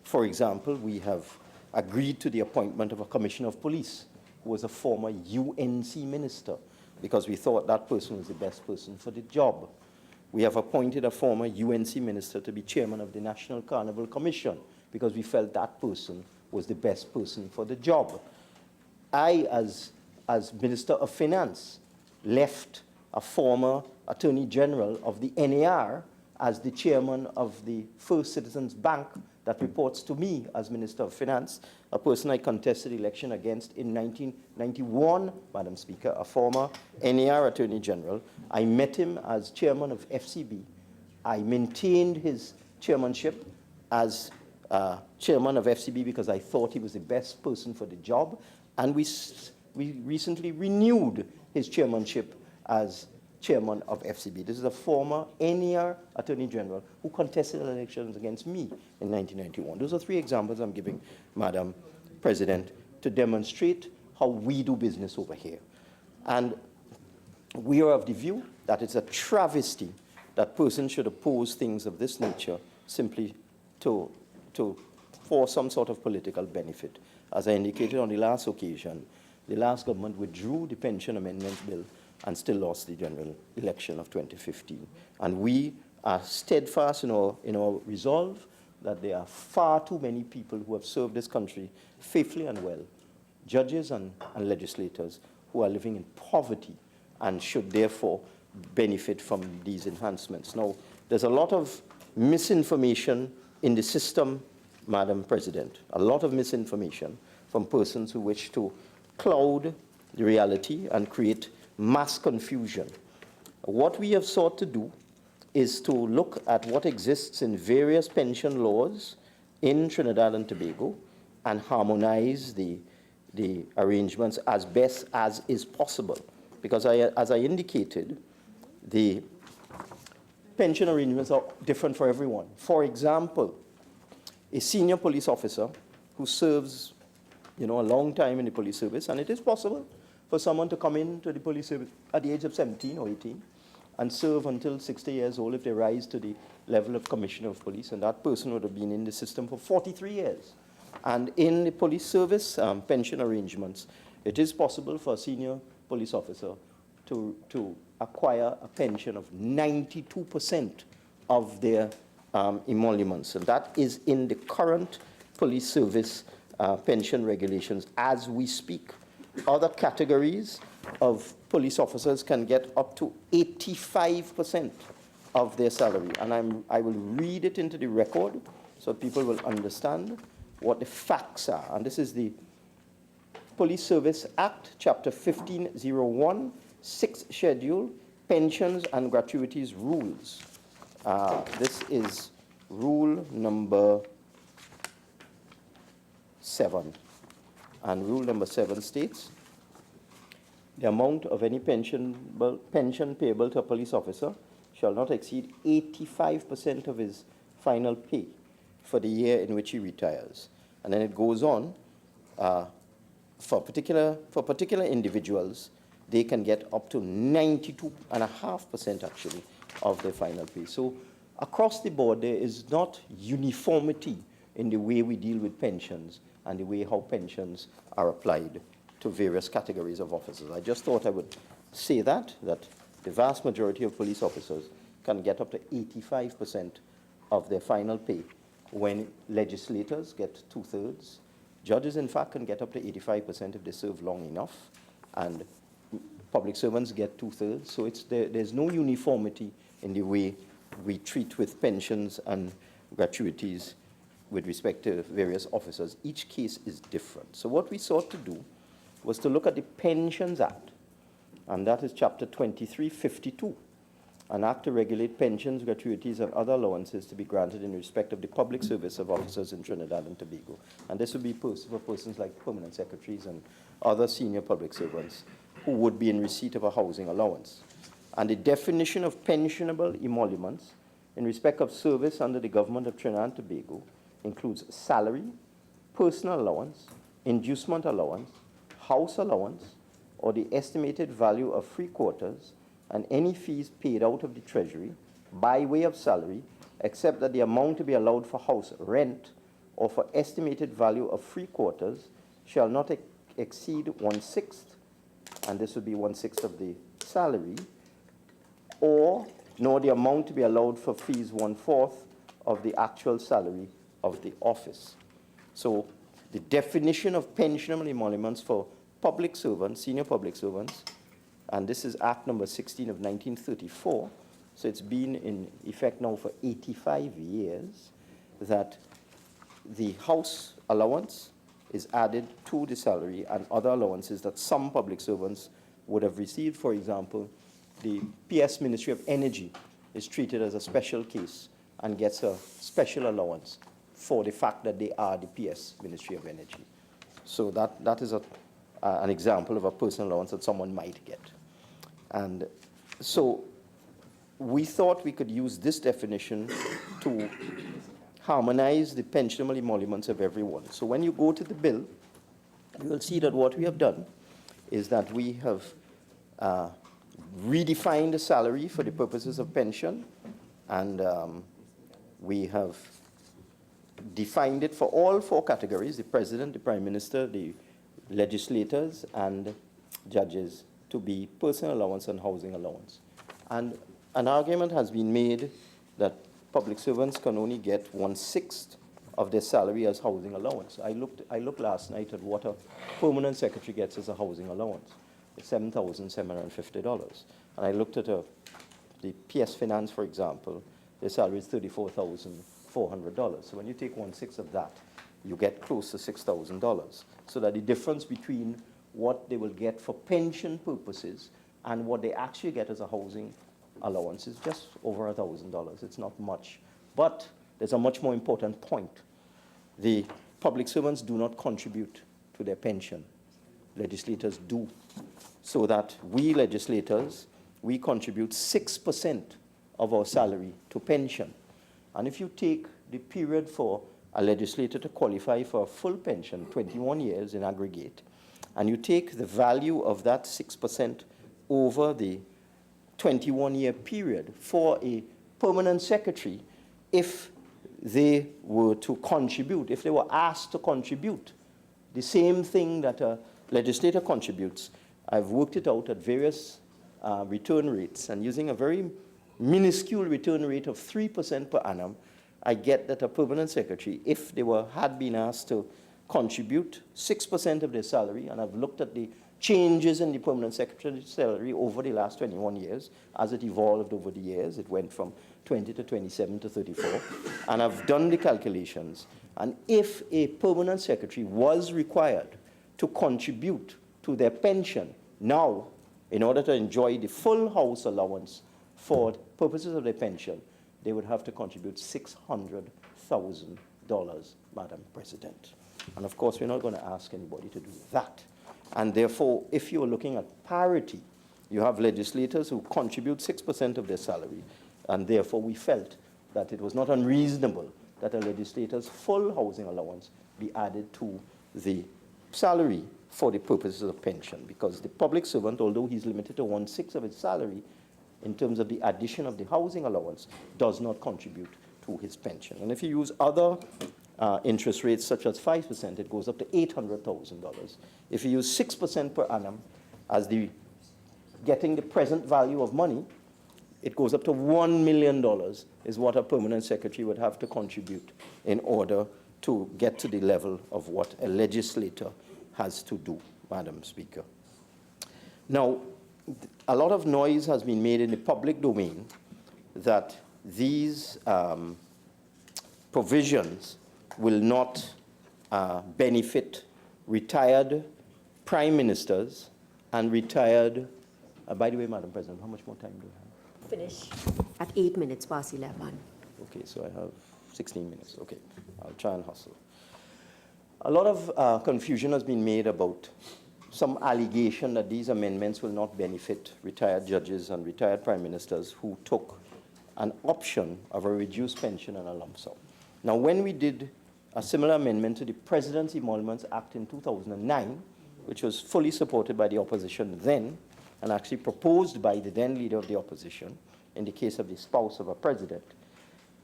For example, we have agreed to the appointment of a commissioner of police who was a former UNC minister, because we thought that person was the best person for the job. We have appointed a former UNC minister to be chairman of the National Carnival Commission, because we felt that person was the best person for the job. I, as Minister of Finance, left a former Attorney General of the NAR as the chairman of the First Citizens Bank that reports to me as Minister of Finance, a person I contested election against in 1991, Madam Speaker, a former NAR Attorney General. I met him as chairman of FCB. I maintained his chairmanship as chairman of FCB because I thought he was the best person for the job. And we recently renewed his chairmanship as chairman of FCB. This is a former NAR Attorney General who contested elections against me in 1991. Those are 3 examples I'm giving, Madam President, to demonstrate how we do business over here. And we are of the view that it's a travesty that persons should oppose things of this nature simply for some sort of political benefit. As I indicated on the last occasion, the last government withdrew the pension amendment bill and still lost the general election of 2015. And we are steadfast in our resolve that there are far too many people who have served this country faithfully and well, judges and legislators, who are living in poverty and should therefore benefit from these enhancements. Now, there's a lot of misinformation in the system, Madam President, a lot of misinformation from persons who wish to cloud the reality and create mass confusion. What we have sought to do is to look at what exists in various pension laws in Trinidad and Tobago and harmonize the arrangements as best as is possible. Because as I indicated, the pension arrangements are different for everyone. For example, a senior police officer who serves, a long time in the police service, and it is possible for someone to come into the police service at the age of 17 or 18 and serve until 60 years old if they rise to the level of commissioner of police, and that person would have been in the system for 43 years. And in the police service pension arrangements, it is possible for a senior police officer to acquire a pension of 92% of their emoluments, and that is in the current police service pension regulations as we speak. Other categories of police officers can get up to 85% of their salary, and I will read it into the record so people will understand what the facts are. And this is the Police Service Act, Chapter 1501, 6th Schedule, Pensions and Gratuities Rules. This is rule number 7. And rule number 7 states, the amount of any pension payable to a police officer shall not exceed 85% of his final pay for the year in which he retires. And then it goes on, for particular individuals, they can get up to 92.5% actually of their final pay. So across the board, there is not uniformity in the way we deal with pensions and the way how pensions are applied to various categories of officers. I just thought I would say that the vast majority of police officers can get up to 85% of their final pay, when legislators get 2/3. Judges, in fact, can get up to 85% if they serve long enough, and public servants get 2/3. So there's no uniformity in the way we treat with pensions and gratuities with respect to various officers. Each case is different. So what we sought to do was to look at the Pensions Act, and that is Chapter 2352, an act to regulate pensions, gratuities, and other allowances to be granted in respect of the public service of officers in Trinidad and Tobago. And this would be for persons like permanent secretaries and other senior public servants who would be in receipt of a housing allowance. And the definition of pensionable emoluments in respect of service under the government of Trinidad and Tobago includes salary, personal allowance, inducement allowance, house allowance, or the estimated value of free quarters, and any fees paid out of the treasury by way of salary, except that the amount to be allowed for house rent or for estimated value of free quarters shall not exceed 1/6, and this would be 1/6 of the salary, or nor the amount to be allowed for fees 1/4 of the actual salary of the office. So the definition of pensionable emoluments for public servants, senior public servants, and this is Act number 16 of 1934, so it's been in effect now for 85 years, that the house allowance is added to the salary and other allowances that some public servants would have received. For example, the PS Ministry of Energy is treated as a special case and gets a special allowance for the fact that they are the PS Ministry of Energy. So that is an example of a personal allowance that someone might get. And so we thought we could use this definition to harmonize the pensionable emoluments of everyone. So when you go to the bill, you will see that what we have done is that we have redefined the salary for the purposes of pension, and we have defined it for all 4 categories: the president, the prime minister, the legislators, and judges, to be personal allowance and housing allowance. And an argument has been made that public servants can only get 1/6 of their salary as housing allowance. I looked last night at what a permanent secretary gets as a housing allowance. It's $7,750. And I looked at the PS Finance, for example, their salary is $34,400. So when you take 1/6 of that, you get close to $6,000. So that the difference between what they will get for pension purposes and what they actually get as a housing allowance is just over $1,000. It's not much. But there's a much more important point. The public servants do not contribute to their pension. Legislators do. So that we legislators, we contribute 6% of our salary to pension. And if you take the period for a legislator to qualify for a full pension, 21 years in aggregate, and you take the value of that 6% over the 21-year period for a permanent secretary, if they were to contribute, if they were asked to contribute the same thing that a legislator contributes, I've worked it out at various return rates, and using a very minuscule return rate of 3% per annum, I get that a permanent secretary, if they had been asked to contribute 6% of their salary, and I've looked at the changes in the permanent secretary's salary over the last 21 years, as it evolved over the years, it went from 20 to 27 to 34, and I've done the calculations, and if a permanent secretary was required to contribute to their pension now, in order to enjoy the full house allowance for purposes of their pension, they would have to contribute $600,000, Madam President. And of course, we're not going to ask anybody to do that. And therefore, if you're looking at parity, you have legislators who contribute 6% of their salary, and therefore we felt that it was not unreasonable that a legislator's full housing allowance be added to the salary for the purposes of pension, because the public servant, although he's limited to 1/6 of his salary, in terms of the addition of the housing allowance, does not contribute to his pension. And if you use other interest rates, such as 5%, it goes up to $800,000. If you use 6% per annum as getting the present value of money, it goes up to $1 million is what a permanent secretary would have to contribute in order to get to the level of what a legislator has to do, Madam Speaker. Now, a lot of noise has been made in the public domain that these provisions will not benefit retired prime ministers and retired, by the way, Madam President, how much more time do I have? Finish at 8 minutes past 11. Okay, so I have 16 minutes. Okay, I'll try and hustle. A lot of confusion has been made about some allegation that these amendments will not benefit retired judges and retired prime ministers who took an option of a reduced pension and a lump sum. Now, when we did a similar amendment to the President's Emoluments Act in 2009, which was fully supported by the opposition then, and actually proposed by the then leader of the opposition, in the case of the spouse of a president,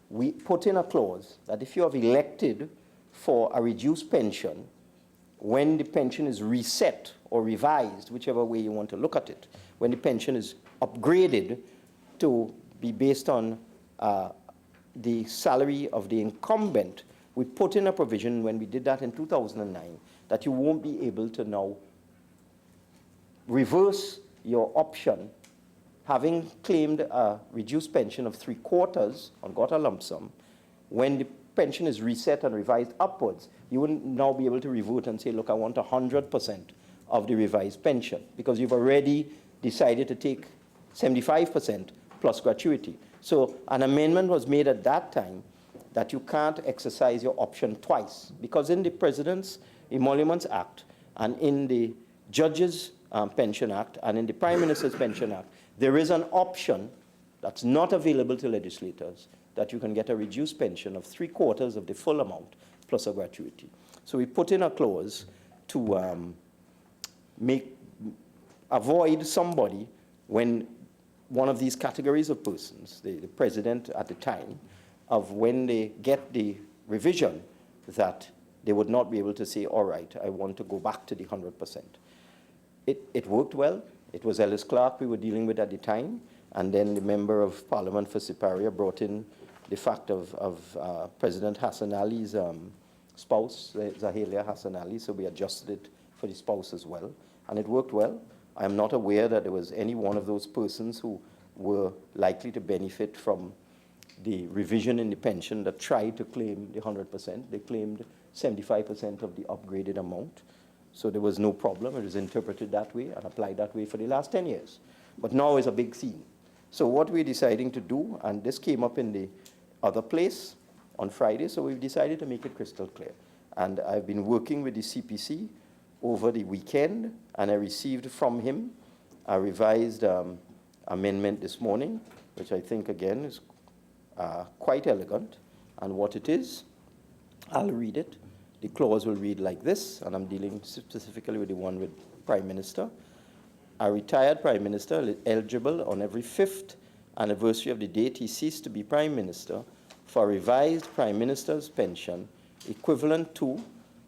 we put in a clause that if you have elected for a reduced pension, when the pension is reset or revised, whichever way you want to look at it, when the pension is upgraded to be based on the salary of the incumbent, we put in a provision when we did that in 2009 that you won't be able to now reverse your option, having claimed a reduced pension of 3/4 and got a lump sum. When the pension is reset and revised upwards, you wouldn't now be able to revert and say, look, I want 100% of the revised pension, because you've already decided to take 75% plus gratuity. So an amendment was made at that time that you can't exercise your option twice, because in the President's Emoluments Act and in the Judges' Pension Act and in the Prime Minister's Pension Act, there is an option that's not available to legislators, that you can get a reduced pension of 3/4 of the full amount plus a gratuity. So we put in a clause to avoid somebody, when one of these categories of persons, the president at the time, of when they get the revision, that they would not be able to say, all right, I want to go back to the 100%. It worked well. It was Ellis Clark we were dealing with at the time, and then the Member of Parliament for Siparia brought in the fact of President Hassan Ali's spouse, Zahelia Hassan Ali, so we adjusted it for the spouse as well, and it worked well. I am not aware that there was any one of those persons who were likely to benefit from the revision in the pension that tried to claim the 100%. They claimed 75% of the upgraded amount. So there was no problem. It was interpreted that way and applied that way for the last 10 years. But now is a big scene. So what we're deciding to do, and this came up in the other place on Friday, so we've decided to make it crystal clear. And I've been working with the CPC over the weekend, and I received from him a revised amendment this morning, which I think, again, is quite elegant. And what it is, I'll read it. The clause will read like this, and I'm dealing specifically with the one with Prime Minister. A retired Prime Minister eligible on every 5th anniversary of the date he ceased to be Prime Minister for a revised Prime Minister's pension equivalent to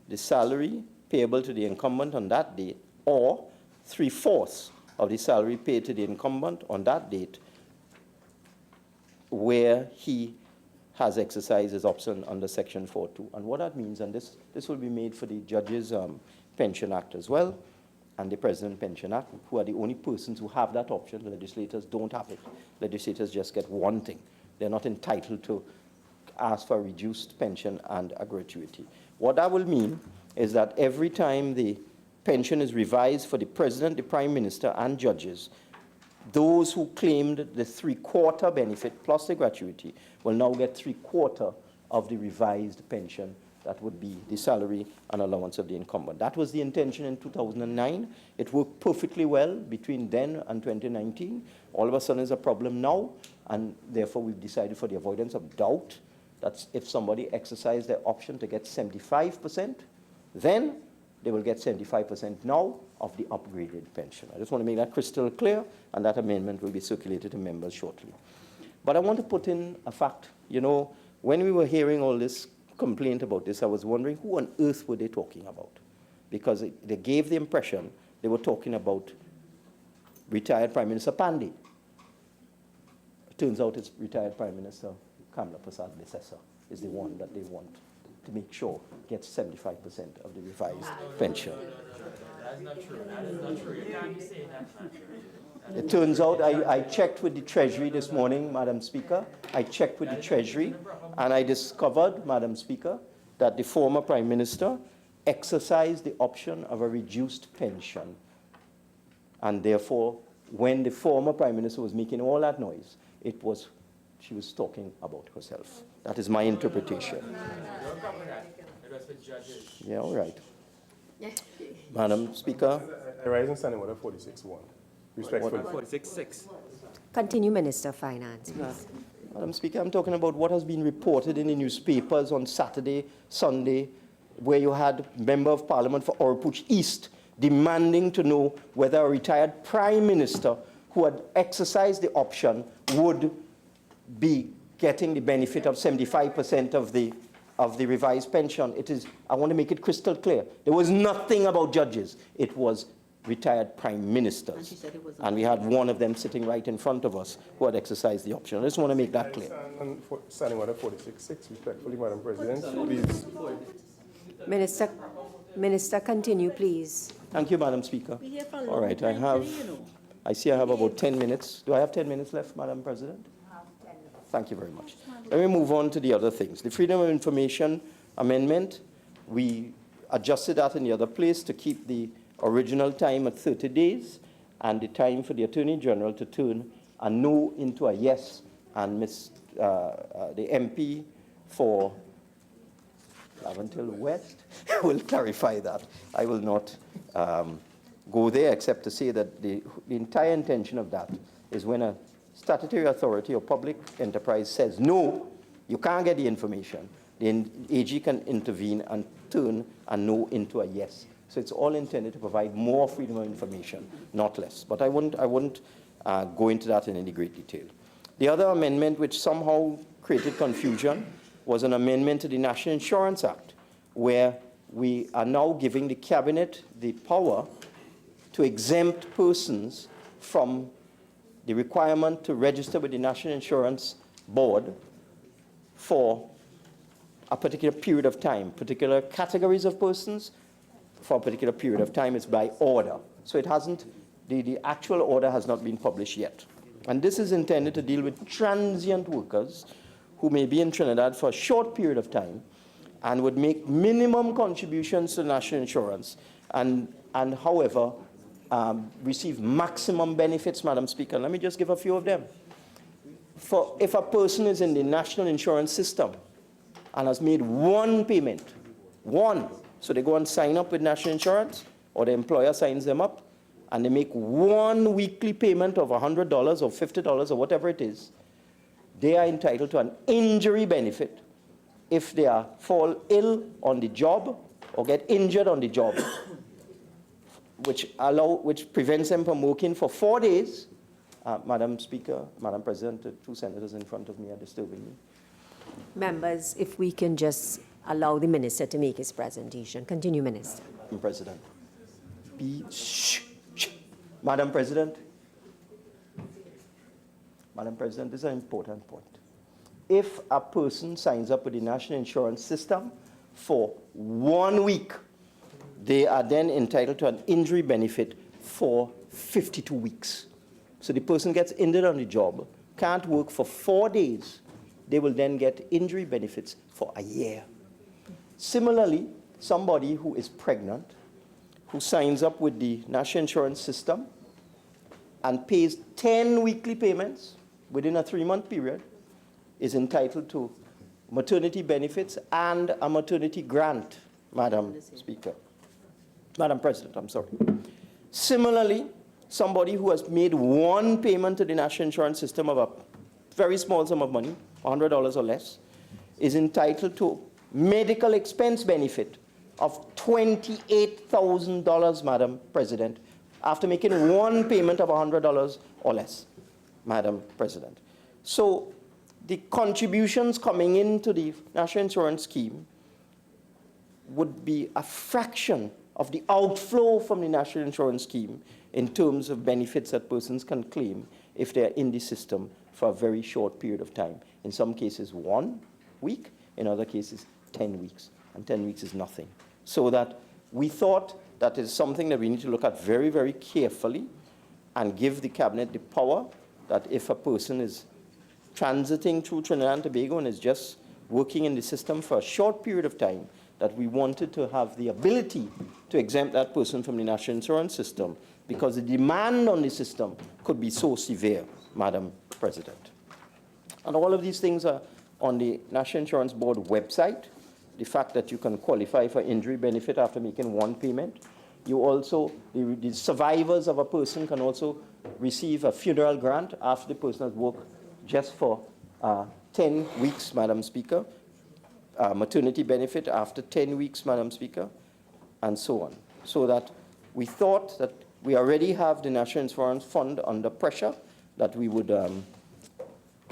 the salary payable to the incumbent on that date, or 3/4 of the salary paid to the incumbent on that date where he has exercised his option under Section 4.2. And what that means, and this will be made for the Judges' Pension Act as well, and the President Pension Act, who are the only persons who have that option. Legislators don't have it. Legislators just get one thing. They're not entitled to ask for a reduced pension and a gratuity. What that will mean is that every time the pension is revised for the President, the Prime Minister, and judges, those who claimed the 3/4 benefit plus the gratuity will now get 3/4 of the revised pension. That would be the salary and allowance of the incumbent. That was the intention in 2009. It worked perfectly well between then and 2019. All of a sudden, there's a problem now, and therefore we've decided, for the avoidance of doubt, that if somebody exercised their option to get 75%, then they will get 75% now of the upgraded pension. I just want to make that crystal clear, and that amendment will be circulated to members shortly. But I want to put in a fact. You know, when we were hearing all this complaint about this, I was wondering who on earth were they talking about? Because they gave the impression they were talking about retired Prime Minister Pandey. It turns out it's retired Prime Minister Kamla Prasad Bissessa is the one that they want to make sure gets 75% of the revised pension. That's not true. That is not true. You can't be saying that's not true. It turns out I checked with the Treasury this morning, Madam Speaker. I checked with the Treasury, and I discovered, Madam Speaker, that the former Prime Minister exercised the option of a reduced pension. And therefore, when the former Prime Minister was making all that noise, she was talking about herself. That is my interpretation. Yeah, all right. Madam Speaker. I rise in standing order 46.1. Respectfully. 46.6. Continue, Minister of Finance, please. Madam Speaker, I'm talking about what has been reported in the newspapers on Saturday, Sunday, where you had Member of Parliament for Oropouche East demanding to know whether a retired Prime Minister who had exercised the option would be getting the benefit of 75% of the revised pension. I want to make it crystal clear. There was nothing about judges. It was retired prime ministers. And we had one of them sitting right in front of us who had exercised the option. I just want to make that clear. Standing order 46.6, respectfully, Madam President, please. Minister, continue, please. Thank you, Madam Speaker. All right, I see I have about 10 minutes. Do I have 10 minutes left, Madam President? Thank you very much. Let me move on to the other things. The Freedom of Information Amendment, we adjusted that in the other place to keep the original time at 30 days and the time for the Attorney General to turn a no into a yes. And the MP for Laventille West will clarify that. I will not go there except to say that the entire intention of that is when a statutory authority or public enterprise says, no, you can't get the information, the AG can intervene and turn a no into a yes. So it's all intended to provide more freedom of information, not less. But I won't go into that in any great detail. The other amendment which somehow created confusion was an amendment to the National Insurance Act, where we are now giving the Cabinet the power to exempt persons from the requirement to register with the National Insurance Board for a particular period of time, particular categories of persons for a particular period of time. It's by order. So it hasn't, the actual order has not been published yet. And this is intended to deal with transient workers who may be in Trinidad for a short period of time and would make minimum contributions to national insurance and however, receive maximum benefits, Madam Speaker. Let me just give a few of them. If a person is in the national insurance system and has made one payment, so they go and sign up with national insurance, or the employer signs them up, and they make one weekly payment of $100 or $50 or whatever it is, they are entitled to an injury benefit if they fall ill on the job or get injured on the job, which prevents them from working for 4 days. Madam Speaker, Madam President, the two senators in front of me are disturbing me. Members, if we can just allow the minister to make his presentation. Continue, Minister. Madam President. Madam President. Madam President, this is an important point. If a person signs up with the national insurance system for 1 week, they are then entitled to an injury benefit for 52 weeks. So the person gets injured on the job, can't work for 4 days, they will then get injury benefits for a year. Similarly, somebody who is pregnant, who signs up with the national insurance system and pays 10 weekly payments within a 3-month period, is entitled to maternity benefits and a maternity grant, Madam Speaker. Madam President, I'm sorry. Similarly, somebody who has made 1 payment to the national insurance system of a very small sum of money, $100 or less, is entitled to medical expense benefit of $28,000, Madam President, after making 1 payment of $100 or less, Madam President. So the contributions coming into the national insurance scheme would be a fraction of the outflow from the national insurance scheme in terms of benefits that persons can claim if they're in the system for a very short period of time. In some cases, 1 week, in other cases, 10 weeks. And 10 weeks is nothing. So that we thought that is something that we need to look at very, very carefully and give the Cabinet the power that if a person is transiting through Trinidad and Tobago and is just working in the system for a short period of time, that we wanted to have the ability to exempt that person from the national insurance system because the demand on the system could be so severe, Madam President. And all of these things are on the National Insurance Board website. The fact that you can qualify for injury benefit after making 1 payment. You also, the survivors of a person can also receive a funeral grant after the person has worked just for 10 weeks, Madam Speaker. Maternity benefit after 10 weeks, Madam Speaker, and so on. So that we thought that we already have the National Insurance Fund under pressure, that we would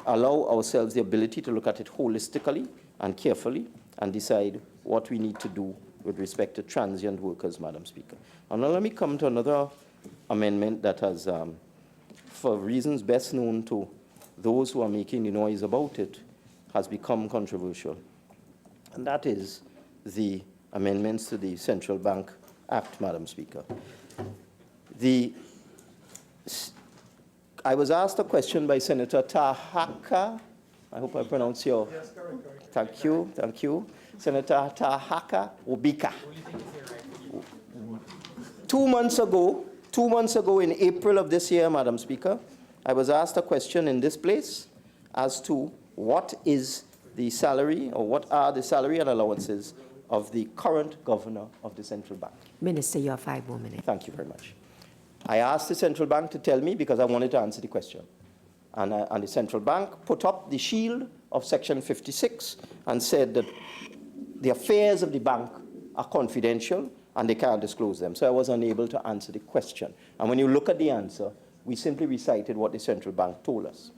allow ourselves the ability to look at it holistically and carefully and decide what we need to do with respect to transient workers, Madam Speaker. And now let me come to another amendment that has, for reasons best known to those who are making the noise about it, has become controversial. And that is the amendments to the Central Bank Act, Madam Speaker. I was asked a question by Senator Tahaka. I hope I pronounced your... Yes, correct. Thank you, thank you. Senator Tahaka Obika. 2 months ago, in April of this year, Madam Speaker, I was asked a question in this place as to what is the salary, or what are the salary and allowances of the current governor of the central bank. Minister, you have 5 more minutes. Thank you very much. I asked the central bank to tell me because I wanted to answer the question. And the central bank put up the shield of Section 56 and said that the affairs of the bank are confidential and they can't disclose them. So I was unable to answer the question. And when you look at the answer, we simply recited what the central bank told us.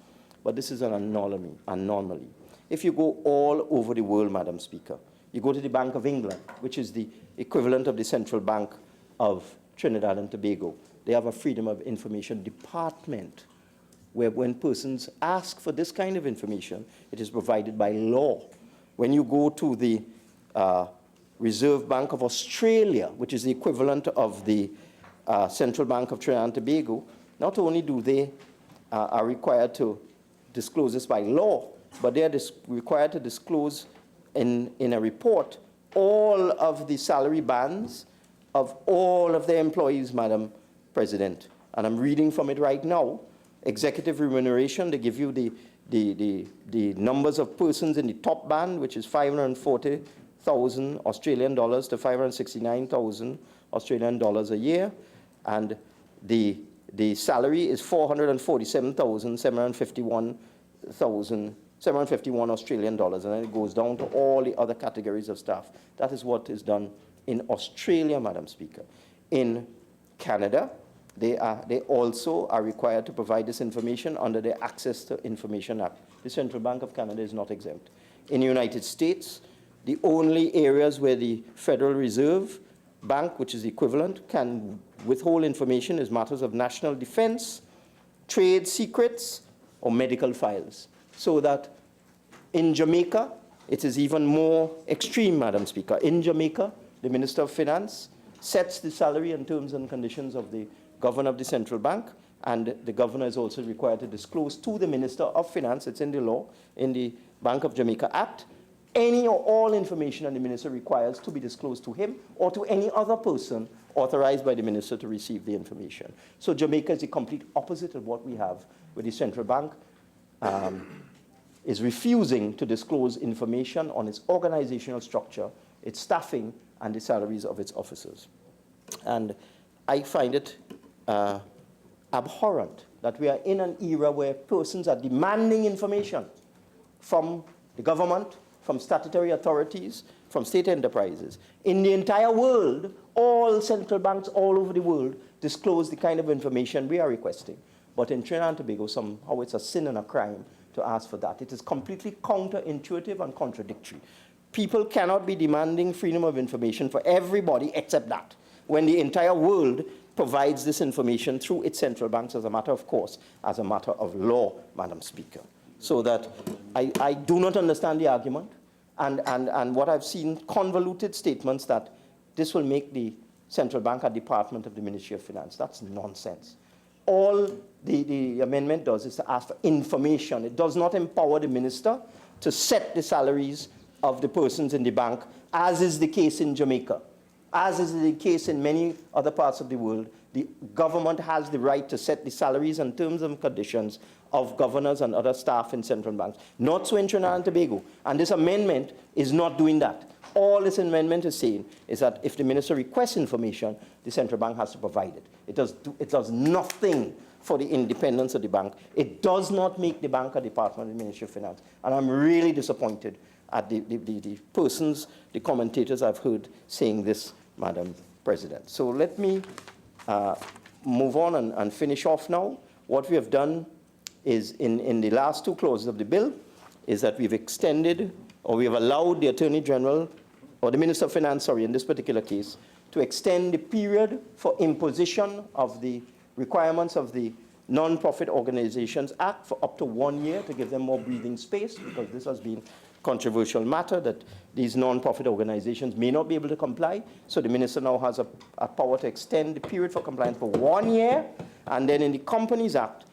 But this is an anomaly. If you go all over the world, Madam Speaker, you go to the Bank of England, which is the equivalent of the Central Bank of Trinidad and Tobago. They have a Freedom of Information Department where when persons ask for this kind of information, it is provided by law. When you go to the Reserve Bank of Australia, which is the equivalent of the Central Bank of Trinidad and Tobago, not only do they are required to disclose this by law, but they are required to disclose in a report all of the salary bands of all of their employees, Madam President. And I'm reading from it right now. Executive remuneration, they give you the numbers of persons in the top band, which is 540,000 Australian dollars to 569,000 Australian dollars a year. And the salary is 447,751 751 Australian dollars, and then it goes down to all the other categories of staff. That is what is done in Australia, Madam Speaker. In Canada, they also are required to provide this information under the Access to Information Act. The Central Bank of Canada is not exempt. In the United States, the only areas where the Federal Reserve Bank, which is equivalent, can withhold information is matters of national defense, trade secrets, or medical files. So that in Jamaica, it is even more extreme, Madam Speaker. In Jamaica, the Minister of Finance sets the salary and terms and conditions of the governor of the central bank, and the governor is also required to disclose to the Minister of Finance, it's in the law, in the Bank of Jamaica Act, any or all information that the minister requires to be disclosed to him or to any other person authorized by the minister to receive the information. So Jamaica is the complete opposite of what we have, where the central bank is refusing to disclose information on its organizational structure, its staffing, and the salaries of its officers. And I find it abhorrent that we are in an era where persons are demanding information from the government, from statutory authorities, from state enterprises. In the entire world, all central banks all over the world disclose the kind of information we are requesting. But in Trinidad and Tobago, somehow it's a sin and a crime to ask for that. It is completely counterintuitive and contradictory. People cannot be demanding freedom of information for everybody except that, when the entire world provides this information through its central banks as a matter of course, as a matter of law, Madam Speaker. So that I do not understand the argument, and what I've seen, convoluted statements that this will make the central bank a department of the Ministry of Finance. That's nonsense. All the amendment does is to ask for information. It does not empower the minister to set the salaries of the persons in the bank, as is the case in Jamaica. As is the case in many other parts of the world, the government has the right to set the salaries and terms and conditions of governors and other staff in central banks. Not so in Trinidad and Tobago. And this amendment is not doing that. All this amendment is saying is that if the minister requests information, the central bank has to provide it. It does nothing for the independence of the bank. It does not make the bank a department of the Ministry of Finance. And I'm really disappointed at the persons, the commentators I've heard saying this, Madam President. So let me move on and finish off now. What we have done is, in the last two clauses of the bill, is that we've extended, or we have allowed the Attorney General, or the Minister of Finance, sorry, in this particular case, to extend the period for imposition of the requirements of the Non-Profit Organizations Act for up to 1 year to give them more breathing space, because this has been controversial matter that these non-profit organizations may not be able to comply. So the minister now has a power to extend the period for compliance for 1 year. And then in the Companies Act,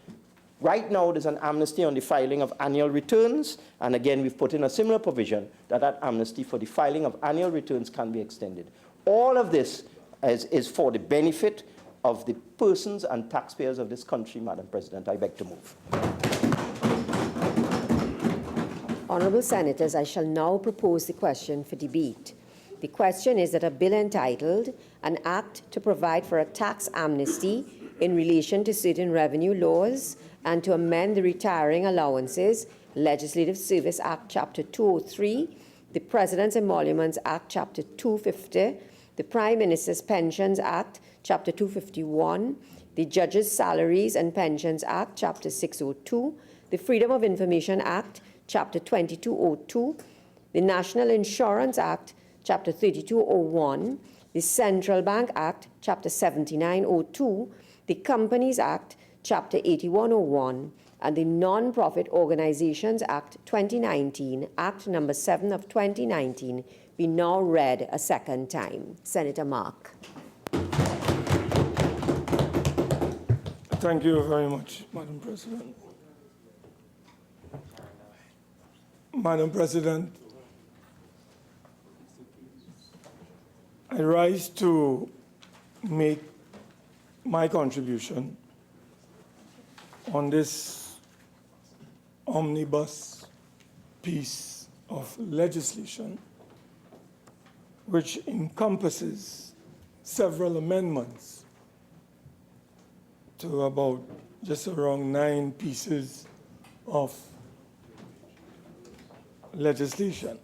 right now there's an amnesty on the filing of annual returns. And again, we've put in a similar provision that amnesty for the filing of annual returns can be extended. All of this is for the benefit of the persons and taxpayers of this country, Madam President. I beg to move. Honourable Senators, I shall now propose the question for debate. The question is that a bill entitled An Act to Provide for a Tax Amnesty in relation to certain revenue laws and to amend the Retiring Allowances Legislative Service Act Chapter 203, the President's Emoluments Act Chapter 250, the Prime Minister's Pensions Act Chapter 251, the Judges' Salaries and Pensions Act Chapter 602, the Freedom of Information Act Chapter 2202, the National Insurance Act, Chapter 3201, the Central Bank Act, Chapter 7902, the Companies Act, Chapter 8101, and the Non-Profit Organizations Act 2019, Act Number 7 of 2019, be now read a second time. Senator Mark. Thank you very much, Madam President. Madam President, I rise to make my contribution on this omnibus piece of legislation, which encompasses several amendments to about just around 9 pieces of legislation.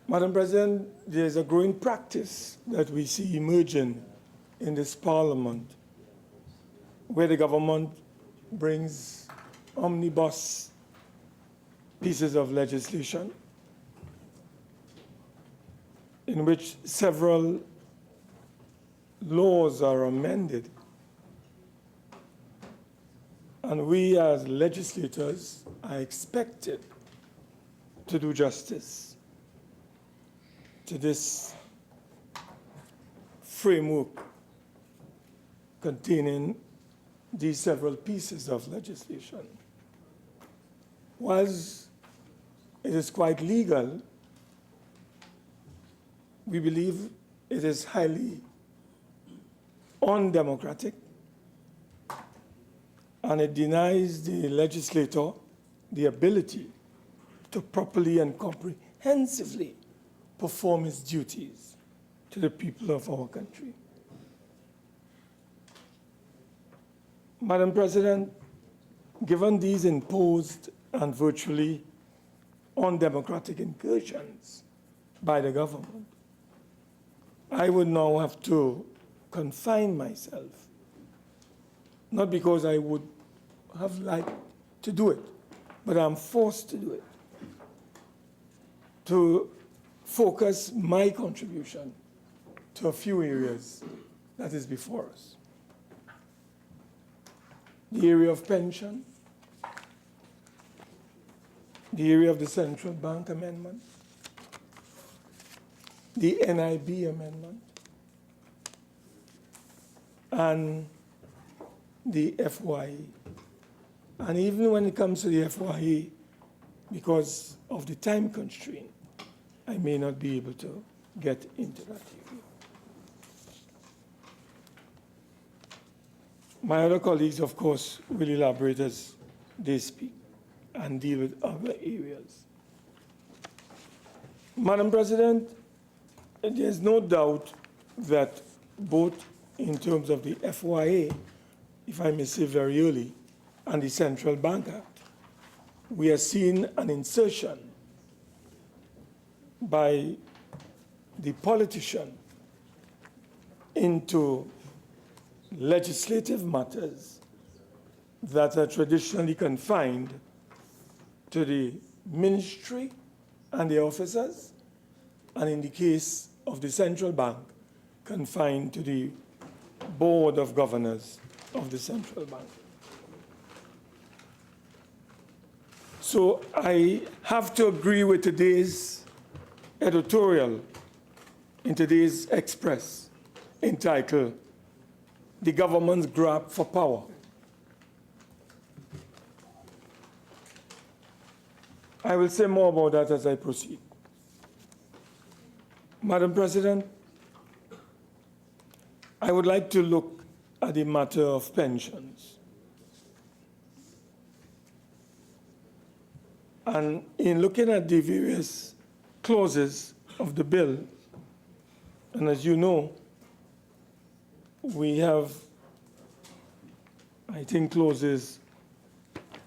Madam President, there's a growing practice that we see emerging in this Parliament where the government brings omnibus pieces of legislation in which several laws are amended. And we as legislators are expected to do justice to this framework containing these several pieces of legislation. Whilst it is quite legal, we believe it is highly undemocratic, and it denies the legislator the ability to properly and comprehensively perform its duties to the people of our country. Madam President, given these imposed and virtually undemocratic incursions by the government, I would now have to confine myself, not because I would have liked to do it, but I'm forced to do it, to focus my contribution to a few areas that is before us. The area of pension, the area of the central bank amendment, the NIB amendment, and the FYE. And even when it comes to the FYE, because of the time constraint, I may not be able to get into that area. My other colleagues, of course, will elaborate as they speak and deal with other areas. Madam President, there's no doubt that both in terms of the FYA, if I may say very early, and the Central Bank Act, we are seeing an insertion by the politician into legislative matters that are traditionally confined to the ministry and the officers, and in the case of the central bank, confined to the board of governors of the central bank. So I have to agree with today's editorial in today's Express entitled "The Government's Grab for Power." I will say more about that as I proceed. Madam President, I would like to look at the matter of pensions. And in looking at the various clauses of the bill, and as you know, we have, I think, clauses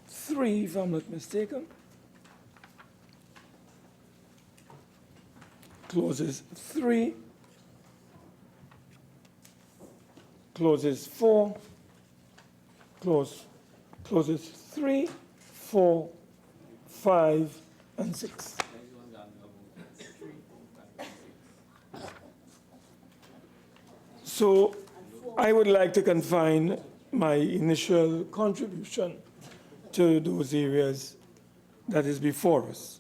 3, if I'm not mistaken. Clauses 3, clauses 4, clauses 3, 4, 5, and 6. So I would like to confine my initial contribution to those areas that is before us.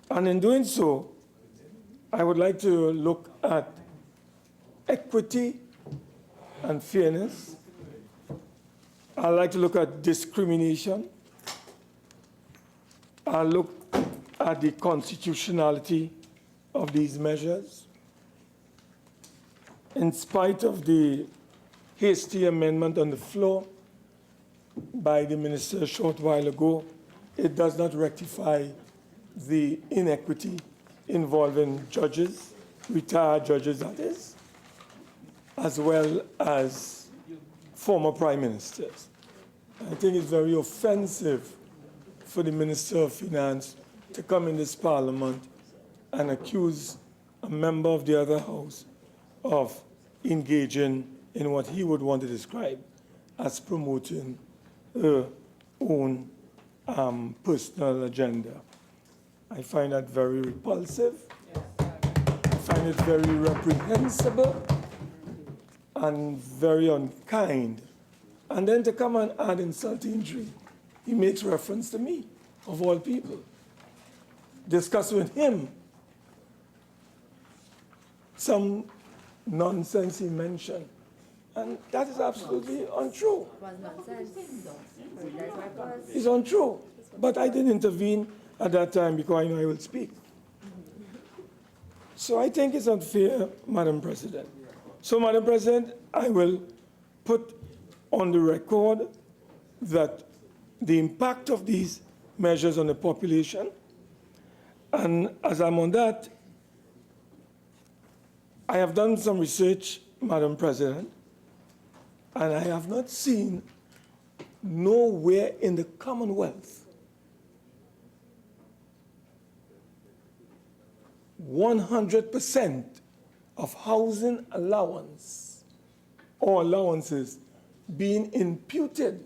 And in doing so, I would like to look at equity and fairness. I'd like to look at discrimination. I'll look at the constitutionality of these measures. In spite of the hasty amendment on the floor by the minister a short while ago, it does not rectify the inequity involving judges, retired judges that is, as well as former prime ministers. I think it's very offensive for the Minister of Finance to come in this Parliament and accuse a member of the other House of engaging in what he would want to describe as promoting her own personal agenda. I find that very repulsive. I find it very reprehensible and very unkind. And then to come and add insult to injury, he makes reference to me, of all people. Discuss with him some nonsense he mentioned. And that is absolutely untrue. It's untrue. But I didn't intervene at that time because I know I will speak. So I think it's unfair, Madam President. So, Madam President, I will put on the record that the impact of these measures on the population, and as I'm on that, I have done some research, Madam President, and I have not seen nowhere in the Commonwealth 100% of housing allowance or allowances being imputed,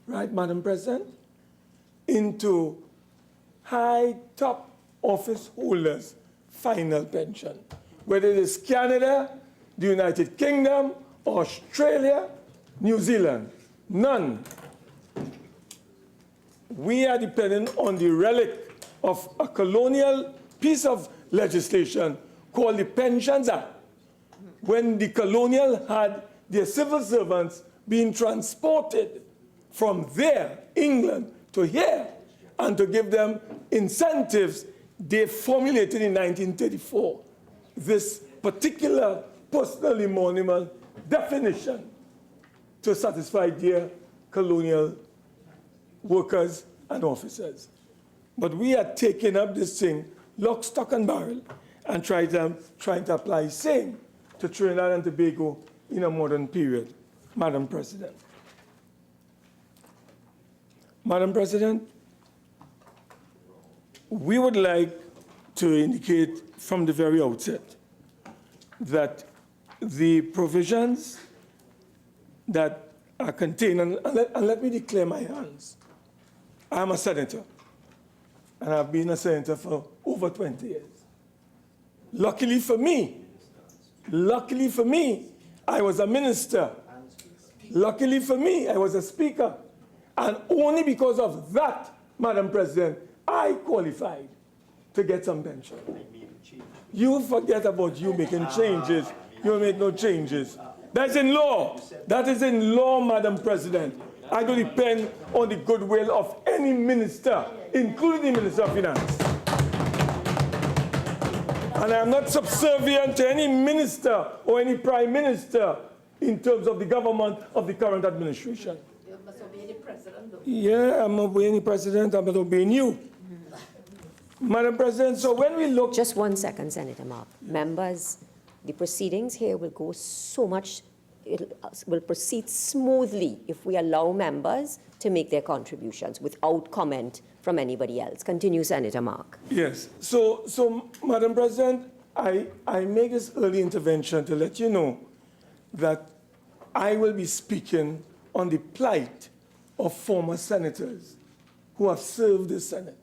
right, Madam President, into high top office holders' final pension, whether it is Canada, the United Kingdom, Australia, New Zealand. None. We are dependent on the relic of a colonial piece of legislation called the Pensions Act, when the colonial had their civil servants being transported from there, England, to here, and to give them incentives they formulated in 1934. This particular personal emolument definition to satisfy their colonial workers and officers. But we are taking up this thing lock, stock, and barrel and trying to apply same to Trinidad and Tobago in a modern period, Madam President. Madam President, we would like to indicate from the very outset that the provisions that are contained, and let me declare my hands. I'm a senator, and I've been a senator for over 20 years. Luckily for me, I was a minister. Luckily for me, I was a speaker. And only because of that, Madam President, I qualified to get some pension. You forget about you making changes. You make no changes. That's in law. That is in law, Madam President. I don't depend on the goodwill of any minister, including the Minister of Finance. And I am not subservient to any minister or any prime minister in terms of the government of the current administration. You must obey the president, though. Yeah, I'm obeying the president. I'm not obeying you. Madam President, so when we look... Just 1 second, Senator Mark. Members, the proceedings here will go so much, it will proceed smoothly if we allow members to make their contributions without comment from anybody else. Continue, Senator Mark. Yes. So Madam President, I make this early intervention to let you know that I will be speaking on the plight of former senators who have served the Senate.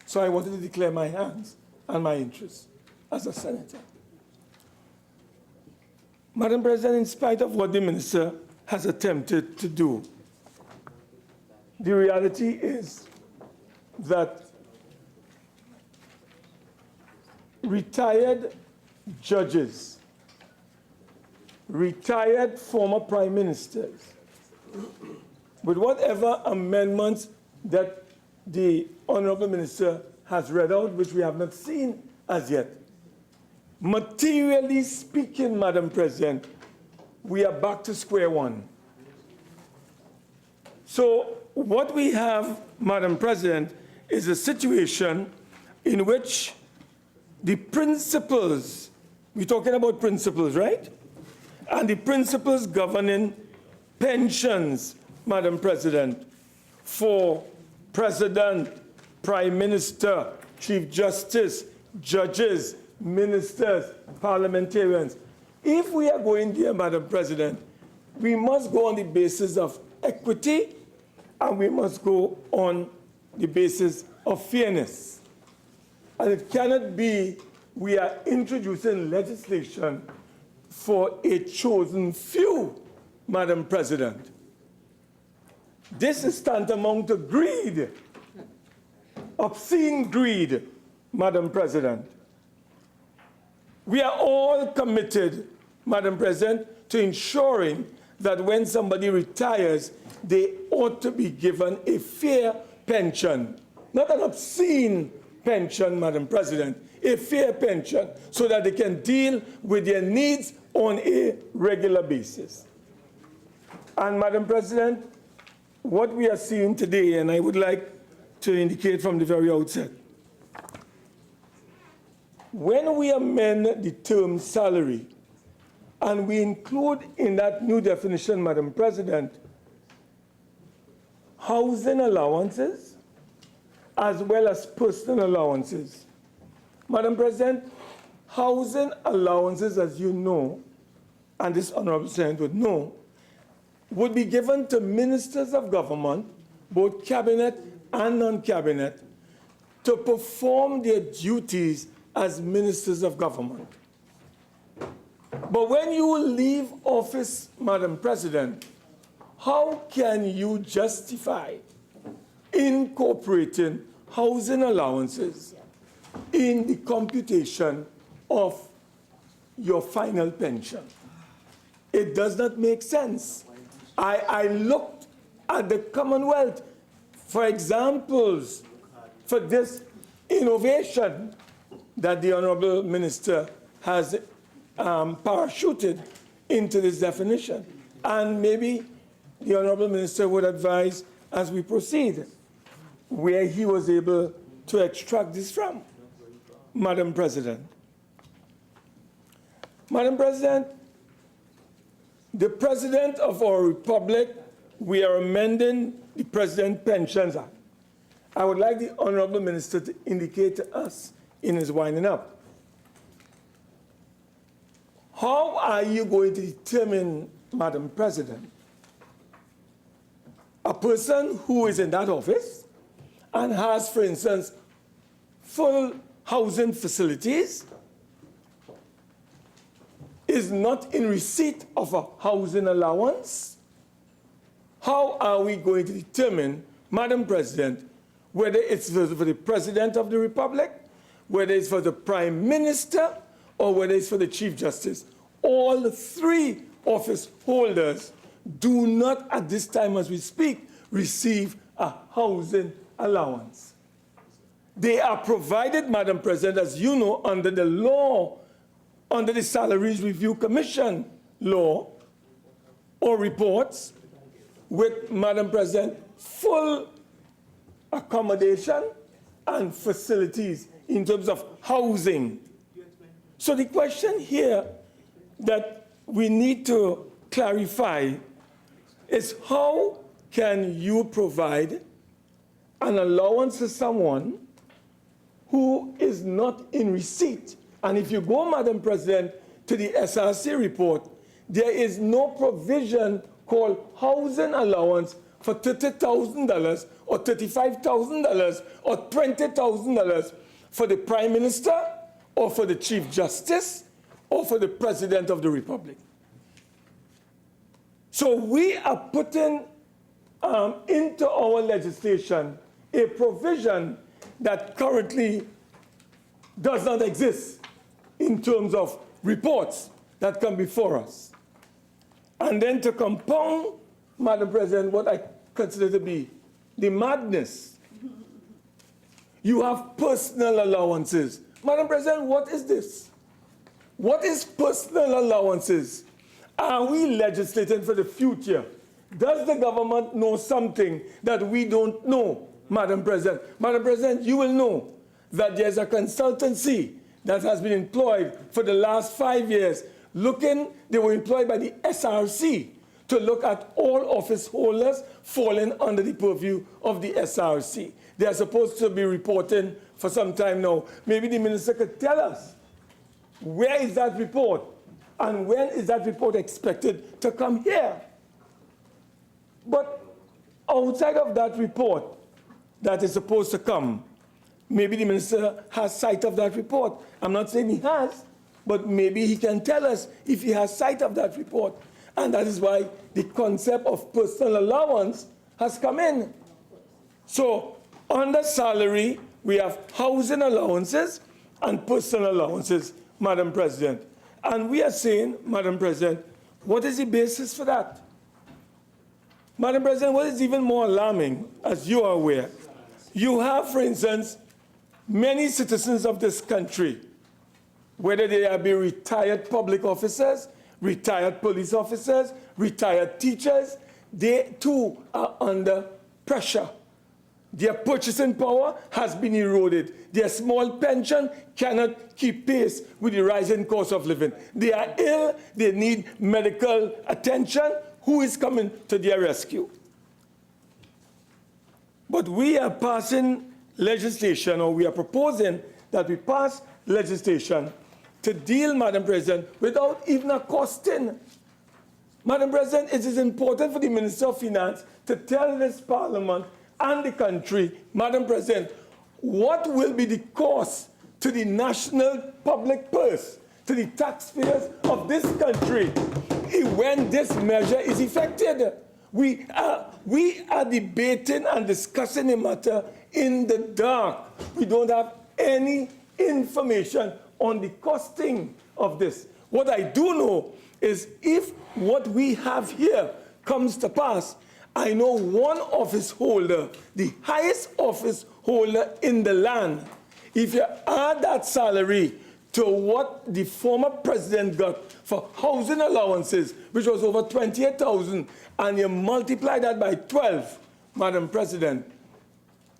So I wanted to declare my hands and my interests as a senator. Madam President, in spite of what the minister has attempted to do, the reality is that retired judges, retired former prime ministers, with whatever amendments that the Honorable Minister has read out, which we have not seen as yet, materially speaking, Madam President, we are back to square one. So what we have, Madam President, is a situation in which the principles, we're talking about principles, right? And the principles governing pensions, Madam President, for President, Prime Minister, Chief Justice, judges, ministers, parliamentarians. If we are going there, Madam President, we must go on the basis of equity and we must go on the basis of fairness. And it cannot be we are introducing legislation for a chosen few, Madam President. This is tantamount to greed, obscene greed, Madam President. We are all committed, Madam President, to ensuring that when somebody retires, they ought to be given a fair pension, not an obscene pension, Madam President, a fair pension, so that they can deal with their needs on a regular basis. And Madam President, what we are seeing today, and I would like to indicate from the very outset, when we amend the term salary, and we include in that new definition, Madam President, housing allowances as well as personal allowances. Madam President, housing allowances, as you know, and this Honorable Senator would know, would be given to ministers of government, both cabinet and non-cabinet, to perform their duties as ministers of government. But when you leave office, Madam President, how can you justify incorporating housing allowances in the computation of your final pension? It does not make sense. I looked at the Commonwealth for examples for this innovation that the Honourable Minister has parachuted into this definition. And maybe the Honourable Minister would advise as we proceed where he was able to extract this from. Madam President. Madam President, the President of our Republic, we are amending the President Pensions Act. I would like the Honourable Minister to indicate to us in his winding up, how are you going to determine, Madam President, a person who is in that office and has, for instance, full housing facilities, is not in receipt of a housing allowance? How are we going to determine, Madam President, whether it's for the President of the Republic, whether it's for the Prime Minister, or whether it's for the Chief Justice? All three office holders do not, at this time as we speak, receive a housing allowance. They are provided, Madam President, as you know, under the law, under the Salaries Review Commission law or reports, with, Madam President, full accommodation and facilities in terms of housing. So the question here that we need to clarify is how can you provide an allowance to someone who is not in receipt? And if you go, Madam President, to the SRC report, there is no provision called housing allowance for $30,000 or $35,000 or $20,000 for the Prime Minister or for the Chief Justice or for the President of the Republic. So we are putting into our legislation a provision that currently does not exist in terms of reports that come before us. And then to compound, Madam President, what I consider to be the madness, you have personal allowances. Madam President, what is this? What is personal allowances? Are we legislating for the future? Does the government know something that we don't know, Madam President? Madam President, you will know that there's a consultancy that has been employed for the last 5 years. They were employed by the SRC to look at all office holders falling under the purview of the SRC. They are supposed to be reporting for some time now. Maybe the minister could tell us, where is that report? And when is that report expected to come here? But outside of that report that is supposed to come, maybe the minister has sight of that report. I'm not saying he has, but maybe he can tell us if he has sight of that report. And that is why the concept of personal allowance has come in. So under salary, we have housing allowances and personal allowances, Madam President. And we are saying, Madam President, what is the basis for that? Madam President, what is even more alarming, as you are aware, you have, for instance, many citizens of this country, whether they be retired public officers, retired police officers, retired teachers, they too are under pressure. Their purchasing power has been eroded. Their small pension cannot keep pace with the rising cost of living. They are ill, they need medical attention. Who is coming to their rescue? But we are passing legislation, or we are proposing that we pass legislation to deal, Madam President, without even a costing. Madam President, it is important for the Minister of Finance to tell this Parliament and the country, Madam President, what will be the cost to the national public purse, to the taxpayers of this country, when this measure is effected. We are debating and discussing the matter in the dark. We don't have any information on the costing of this. What I do know is if what we have here comes to pass, I know one office holder, the highest office holder in the land, if you add that salary to what the former president got for housing allowances, which was over 28,000, and you multiply that by 12, Madam President,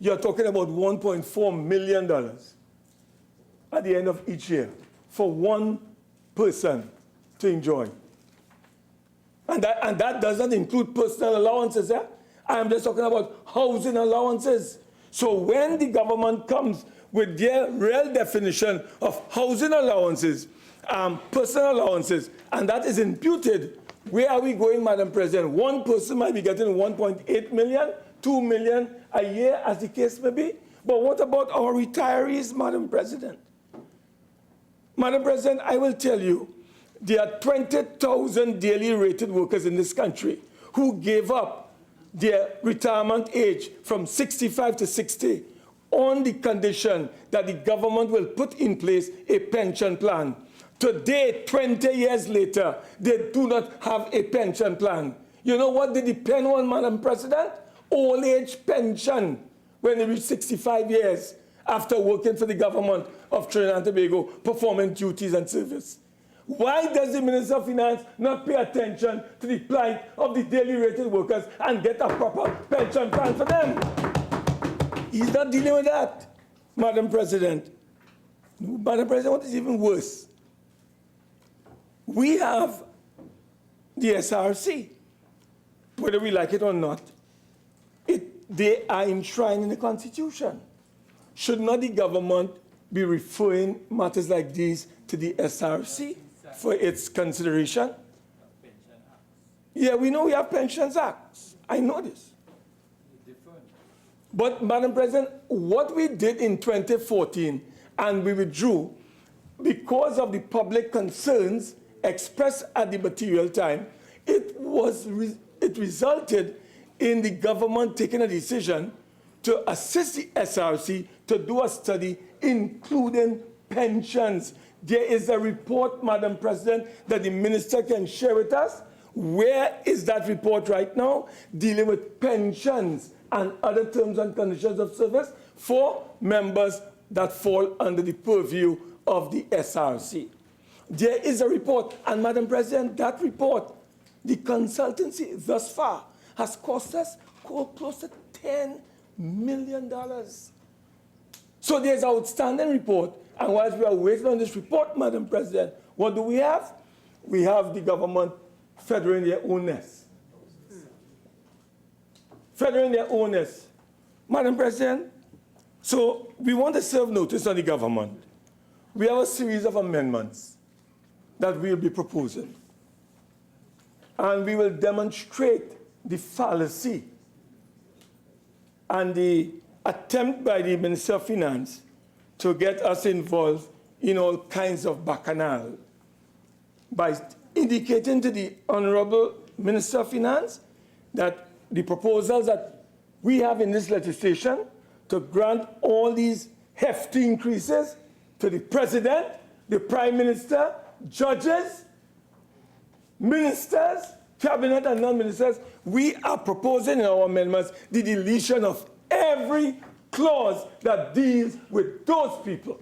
you're talking about $1.4 million at the end of each year for one person to enjoy. And that doesn't include personal allowances. Eh? I'm just talking about housing allowances. So when the government comes with their real definition of housing allowances, personal allowances, and that is imputed, where are we going, Madam President? One person might be getting 1.8 million, 2 million a year, as the case may be. But what about our retirees, Madam President? Madam President, I will tell you, there are 20,000 daily rated workers in this country who gave up their retirement age from 65 to 60 on the condition that the government will put in place a pension plan. Today, 20 years later, they do not have a pension plan. You know what they depend on, Madam President? Old age pension when they reach 65 years after working for the government of Trinidad and Tobago, performing duties and service. Why does the Minister of Finance not pay attention to the plight of the daily rated workers and get a proper pension plan for them? He's not dealing with that, Madam President. Madam President, what is even worse? We have the SRC, whether we like it or not. They are enshrined in the Constitution. Should not the government be referring matters like these to the SRC for its consideration? Yeah, we know we have Pensions Acts. I know this. But, Madam President, what we did in 2014, and we withdrew because of the public concerns expressed at the material time, it resulted in the government taking a decision to assist the SRC to do a study including pensions. There is a report, Madam President, that the minister can share with us. Where is that report right now dealing with pensions and other terms and conditions of service for members that fall under the purview of the SRC? There is a report, and Madam President, that report, the consultancy thus far has cost us close to $10 million. So there's an outstanding report, and whilst we are waiting on this report, Madam President, what do we have? We have the government feathering their own nest. federal in their owners. Madam President, so we want to serve notice on the government. We have a series of amendments that we'll be proposing. And we will demonstrate the fallacy and the attempt by the Minister of Finance to get us involved in all kinds of bacchanal by indicating to the Honorable Minister of Finance that the proposals that we have in this legislation to grant all these hefty increases to the President, the Prime Minister, judges, ministers, cabinet and non-ministers, we are proposing in our amendments the deletion of every clause that deals with those people.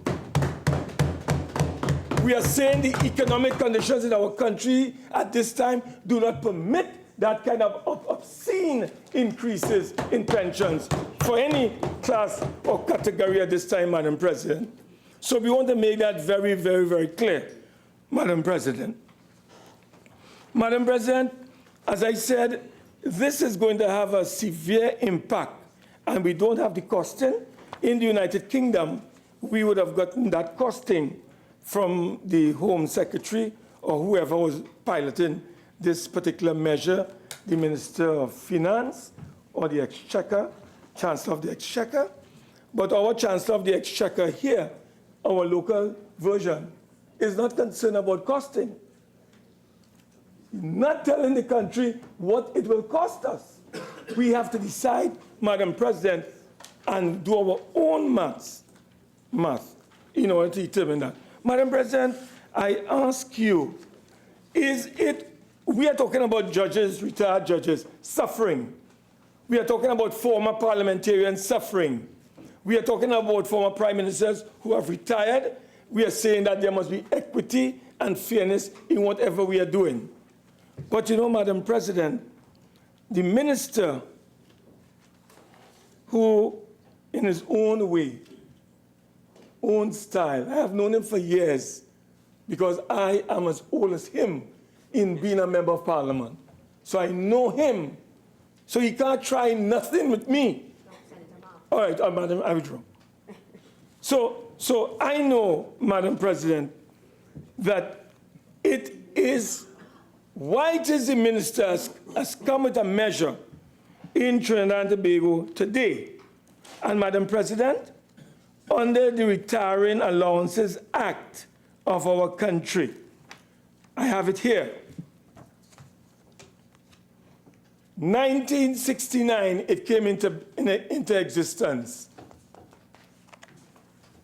We are saying the economic conditions in our country at this time do not permit that kind of obscene increases in pensions for any class or category at this time, Madam President. So we want to make that very, very, very clear, Madam President. Madam President, as I said, this is going to have a severe impact, and we don't have the costing. In the United Kingdom, we would have gotten that costing from the Home Secretary or whoever was piloting this particular measure, the Minister of Finance or the Exchequer, Chancellor of the Exchequer. But our Chancellor of the Exchequer here, our local version, is not concerned about costing. Not telling the country what it will cost us. We have to decide, Madam President, and do our own math in order to determine that. Madam President, I ask you, we are talking about judges, retired judges, suffering. We are talking about former parliamentarians suffering. We are talking about former prime ministers who have retired. We are saying that there must be equity and fairness in whatever we are doing. But you know, Madam President, the minister who, in his own way, own style, I have known him for years because I am as old as him in being a member of parliament. So I know him. So he can't try nothing with me. All right, Madam, I withdraw. So I know, Madam President, that it is, why it is the minister has come with a measure in Trinidad and Tobago today. And Madam President, under the Retiring Allowances Act of our country, I have it here. 1969, it came into existence.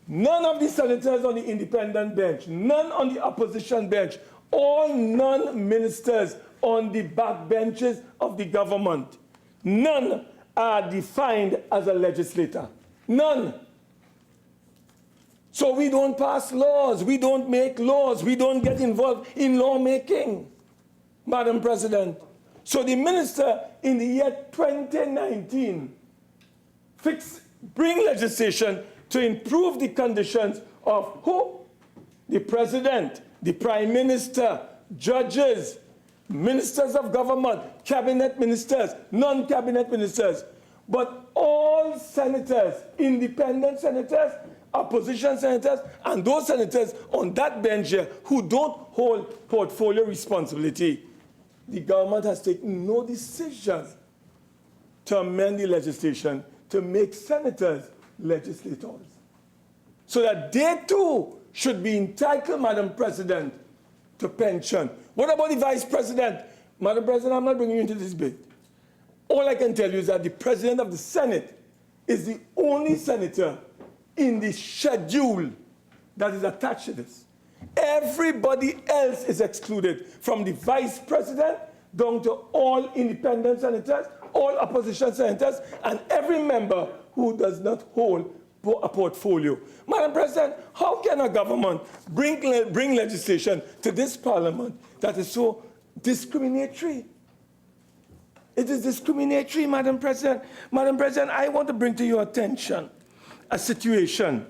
None of the senators on the independent bench, none on the opposition bench, all non-ministers on the backbenches of the government, none are defined as a legislator. None. So we don't pass laws, we don't make laws, we don't get involved in lawmaking, Madam President. So the minister in the year 2019 bring legislation to improve the conditions of who? The president, the prime minister, judges, ministers of government, cabinet ministers, non-cabinet ministers. But all senators, independent senators, opposition senators, and those senators on that bench here who don't hold portfolio responsibility, the government has taken no decision to amend the legislation to make senators legislators, so that they too should be entitled, Madam President, to pension. What about the Vice President? Madam President, I'm not bringing you into this debate. All I can tell you is that the President of the Senate is the only senator in the schedule that is attached to this. Everybody else is excluded, from the Vice President down to all independent senators, all opposition senators, and every member who does not hold a portfolio. Madam President, how can a government bring legislation to this parliament that is so discriminatory? It is discriminatory, Madam President. Madam President, I want to bring to your attention a situation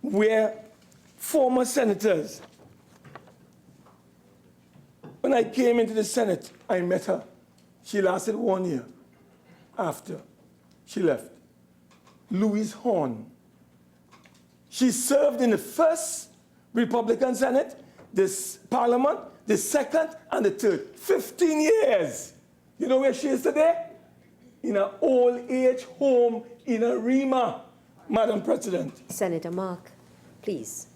where former senators, when I came into the Senate, I met her. She lasted 1 year. after she left, Louise Horn. She served in the first Republican Senate, this Parliament, the second and the third. 15 years. You know where she is today? In an old age home in Arima, Madam President. Senator Mark, please.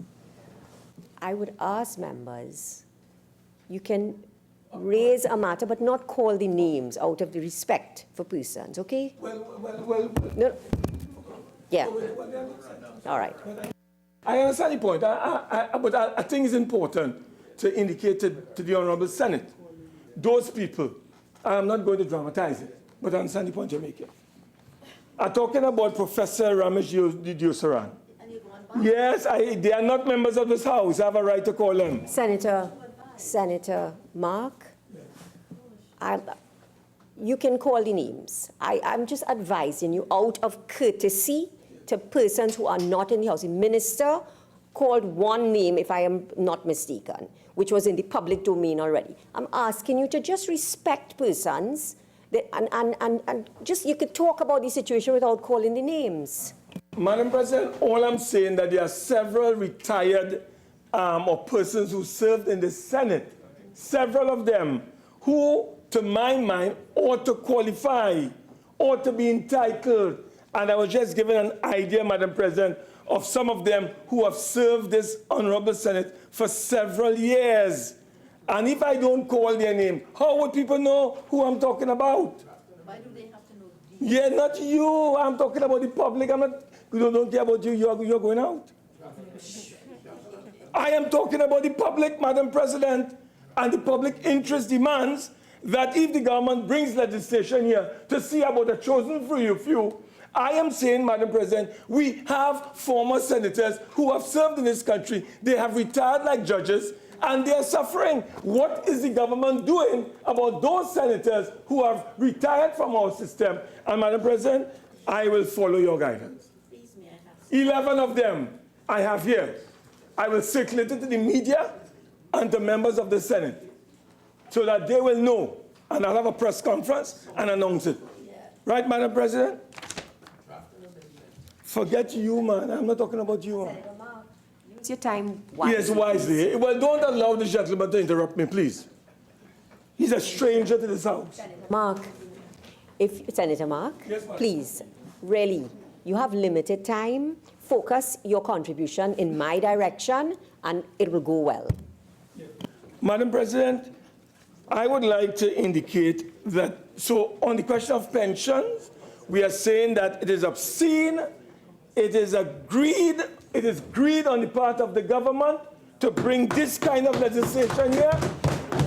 I would ask members, you can raise a matter but not call the names out of the respect for persons, okay? Well. No. Yeah. All right. I understand the point, but I think it's important to indicate to the Honorable Senate, those people, I'm not going to dramatize it, but I understand the point you're making. I'm talking about Professor Ramesh Diosaran. Yes, they are not members of this House. I have a right to call them. Senator Mark, you can call the names. I'm just advising you out of courtesy to persons who are not in the House. The minister called one name, if I am not mistaken, which was in the public domain already. I'm asking you to just respect persons and just, you could talk about the situation without calling the names. Madam President, all I'm saying that there are several retired or persons who served in the Senate, several of them, who, to my mind, ought to qualify, ought to be entitled. And I was just giving an idea, Madam President, of some of them who have served this Honorable Senate for several years. And if I don't call their name, how would people know who I'm talking about? Why do they have to know? Yeah, not you. I'm talking about the public. We don't care about you. You're going out. I am talking about the public, Madam President, and the public interest demands that if the government brings legislation here to see about a chosen few, I am saying, Madam President, we have former senators who have served in this country. They have retired like judges, and they are suffering. What is the government doing about those senators who have retired from our system? And, Madam President, I will follow your guidance. 11 of them I have here. I will circulate it to the media and to members of the Senate so that they will know. And I'll have a press conference and announce it. Right, Madam President? Forget you, man. I'm not talking about you. Use your time wisely. Yes, wisely. Well, don't allow this gentleman to interrupt me, please. He's a stranger to this House. Senator Mark, yes, please, really, you have limited time. Focus your contribution in my direction, and it will go well. Madam President, I would like to indicate that, so on the question of pensions, we are saying that it is obscene, it is greed on the part of the government to bring this kind of legislation here.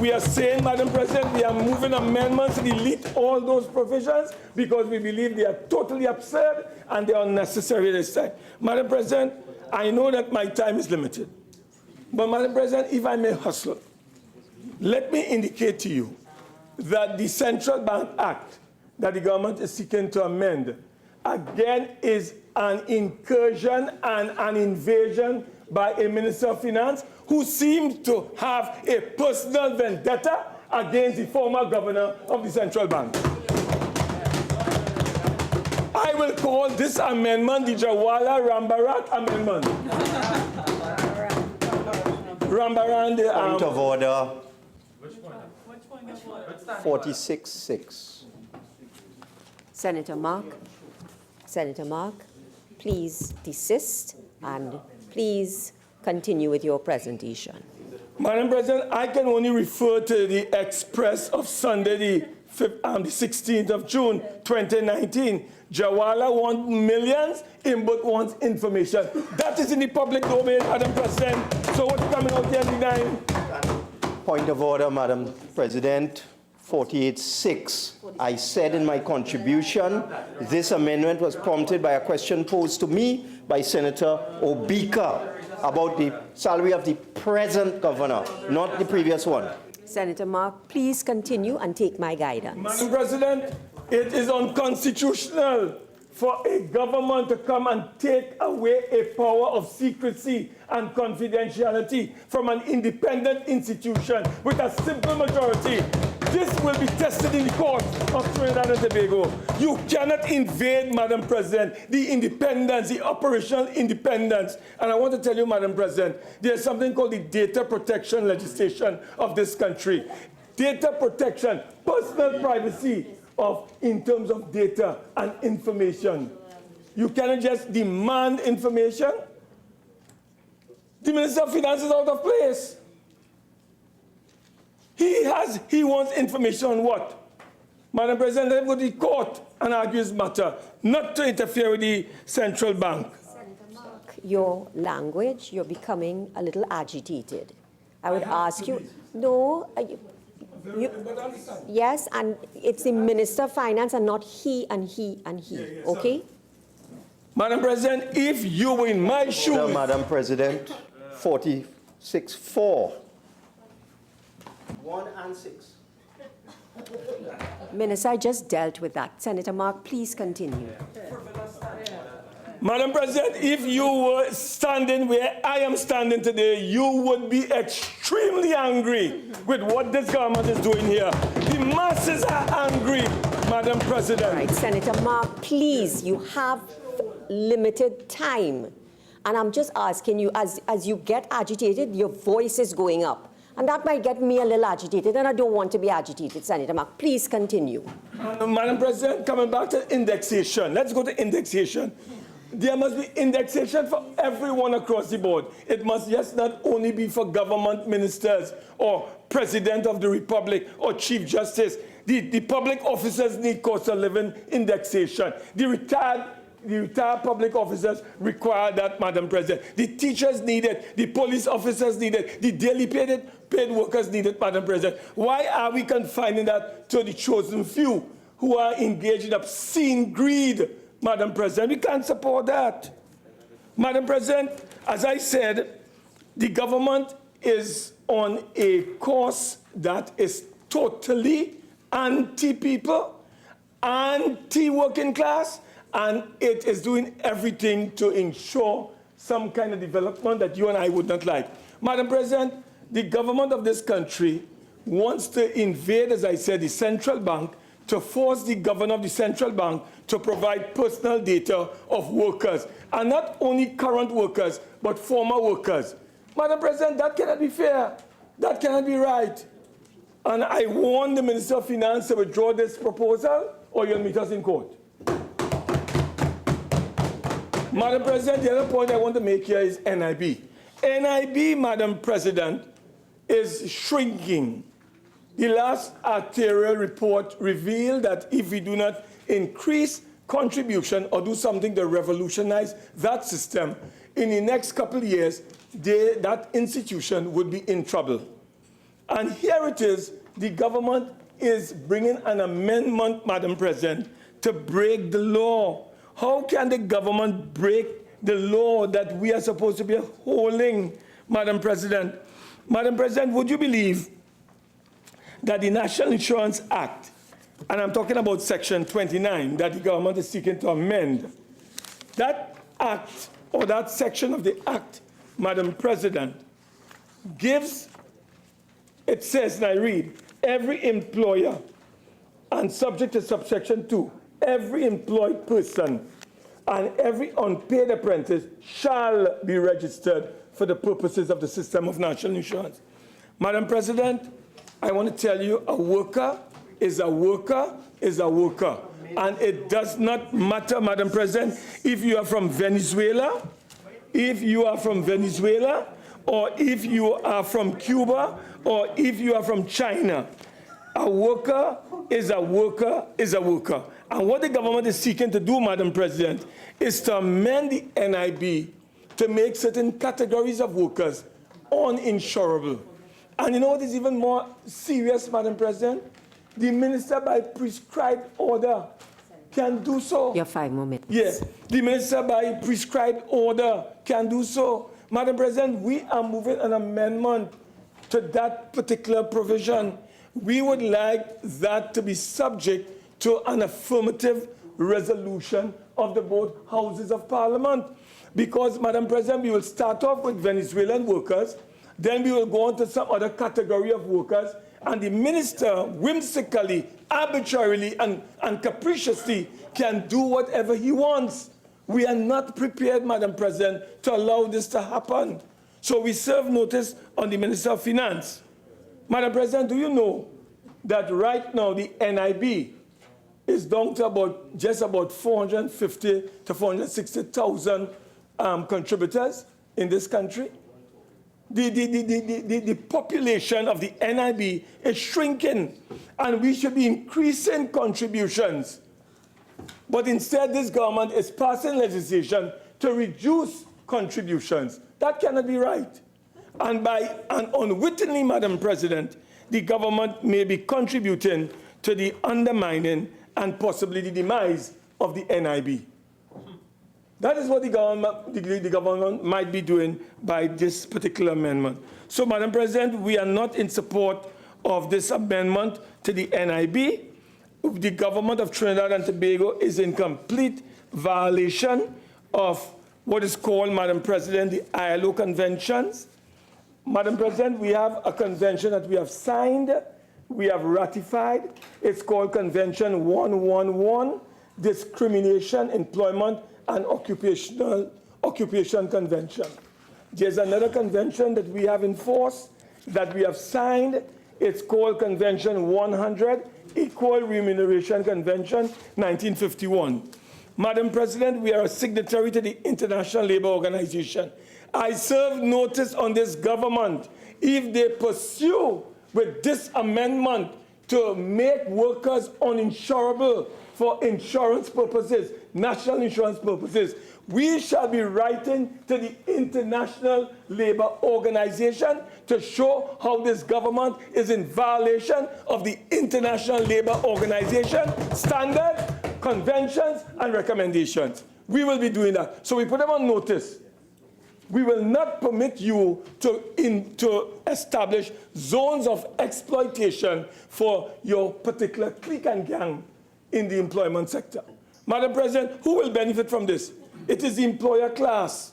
We are saying, Madam President, we are moving amendments to delete all those provisions because we believe they are totally absurd and they are unnecessary this time. Madam President, I know that my time is limited. But, Madam President, if I may hustle, let me indicate to you that the Central Bank Act that the government is seeking to amend, again, is an incursion and an invasion by a Minister of Finance who seems to have a personal vendetta against the former governor of the central bank. I will call this amendment the Jawala Rambarat Amendment. Rambaran, Point of order. 46-6. Senator Mark, please desist and please continue with your presentation. Madam President, I can only refer to the Express of Sunday, the 16th of June, 2019. Jawala wants millions, Imbert wants information. That is in the public domain, Madam President. So what's coming out here denying? Point of order, Madam President. 48-6. I said in my contribution, this amendment was prompted by a question posed to me by Senator Obika about the salary of the present governor, not the previous one. Senator Mark, please continue and take my guidance. Madam President, it is unconstitutional for a government to come and take away a power of secrecy and confidentiality from an independent institution with a simple majority. This will be tested in the court of Trinidad and Tobago. You cannot invade, Madam President, the independence, the operational independence. And I want to tell you, Madam President, there's something called the data protection legislation of this country. Data protection, personal privacy in terms of data and information. You cannot just demand information. The Minister of Finance is out of place. He wants information on what? Madam President, let him go to the court and argue his matter, not to interfere with the central bank. Senator Mark, your language, you're becoming a little agitated. I would ask you, no, yes, and it's the Minister of Finance and not he and he and he, okay? Madam President, if you were in my shoes... Madam President, 46-4. 1 and 6. Minister, I just dealt with that. Senator Mark, please continue. Madam President, if you were standing where I am standing today, you would be extremely angry with what this government is doing here. The masses are angry, Madam President. Right, Senator Mark, please, you have limited time. And I'm just asking you, as you get agitated, your voice is going up. And that might get me a little agitated, and I don't want to be agitated, Senator Mark. Please continue. Madam President, coming back to indexation. Let's go to indexation. There must be indexation for everyone across the board. It must just not only be for government ministers or President of the Republic or Chief Justice. The public officers need cost of living indexation. The retired public officers require that, Madam President. The teachers need it. The police officers need it. The daily paid workers need it, Madam President. Why are we confining that to the chosen few who are engaged in obscene greed, Madam President? We can't support that. Madam President, as I said, the government is on a course that is totally anti-people, anti-working class, and it is doing everything to ensure some kind of development that you and I would not like. Madam President, the government of this country wants to invade, as I said, the central bank, to force the governor of the central bank to provide personal data of workers, and not only current workers, but former workers. Madam President, that cannot be fair. That cannot be right. And I warn the Minister of Finance to withdraw this proposal, or you'll meet us in court. Madam President, the other point I want to make here is NIB. NIB, Madam President, is shrinking. The last actuarial report revealed that if we do not increase contribution or do something to revolutionize that system, in the next couple of years, that institution would be in trouble. And here it is, the government is bringing an amendment, Madam President, to break the law. How can the government break the law that we are supposed to be upholding, Madam President? Madam President, would you believe that the National Insurance Act, and I'm talking about Section 29, that the government is seeking to amend, that act, or that section of the act, Madam President, gives, it says, and I read, every employer, and subject to subsection 2, every employed person and every unpaid apprentice shall be registered for the purposes of the system of national insurance. Madam President, I want to tell you, a worker is a worker is a worker. And it does not matter, Madam President, if you are from Venezuela, if you are from Venezuela, or if you are from Cuba, or if you are from China. A worker is a worker is a worker. And what the government is seeking to do, Madam President, is to amend the NIB to make certain categories of workers uninsurable. And you know what is even more serious, Madam President? The minister, by prescribed order, can do so. You have 5 more minutes. Yes, the minister, by prescribed order, can do so. Madam President, we are moving an amendment to that particular provision. We would like that to be subject to an affirmative resolution of the both houses of Parliament. Because, Madam President, we will start off with Venezuelan workers, then we will go on to some other category of workers, and the minister whimsically, arbitrarily, and capriciously can do whatever he wants. We are not prepared, Madam President, to allow this to happen. So we serve notice on the Minister of Finance. Madam President, do you know that right now the NIB is down to just about 450 to 460,000 contributors in this country? The population of the NIB is shrinking, and we should be increasing contributions. But instead, this government is passing legislation to reduce contributions. That cannot be right. And unwittingly, Madam President, the government may be contributing to the undermining and possibly the demise of the NIB. That is what the government might be doing by this particular amendment. So, Madam President, we are not in support of this amendment to the NIB. The government of Trinidad and Tobago is in complete violation of what is called, Madam President, the ILO conventions. Madam President, we have a convention that we have signed, we have ratified. It's called Convention 111, Discrimination, Employment, and Occupation Convention. There's another convention that we have enforced, that we have signed. It's called Convention 100, Equal Remuneration Convention, 1951. Madam President, we are a signatory to the International Labour Organization. I serve notice on this government if they pursue with this amendment to make workers uninsurable for insurance purposes, national insurance purposes, we shall be writing to the International Labour Organization to show how this government is in violation of the International Labour Organization standards, conventions, and recommendations. We will be doing that. So we put them on notice. We will not permit you to establish zones of exploitation for your particular clique and gang in the employment sector. Madam President, who will benefit from this? It is the employer class.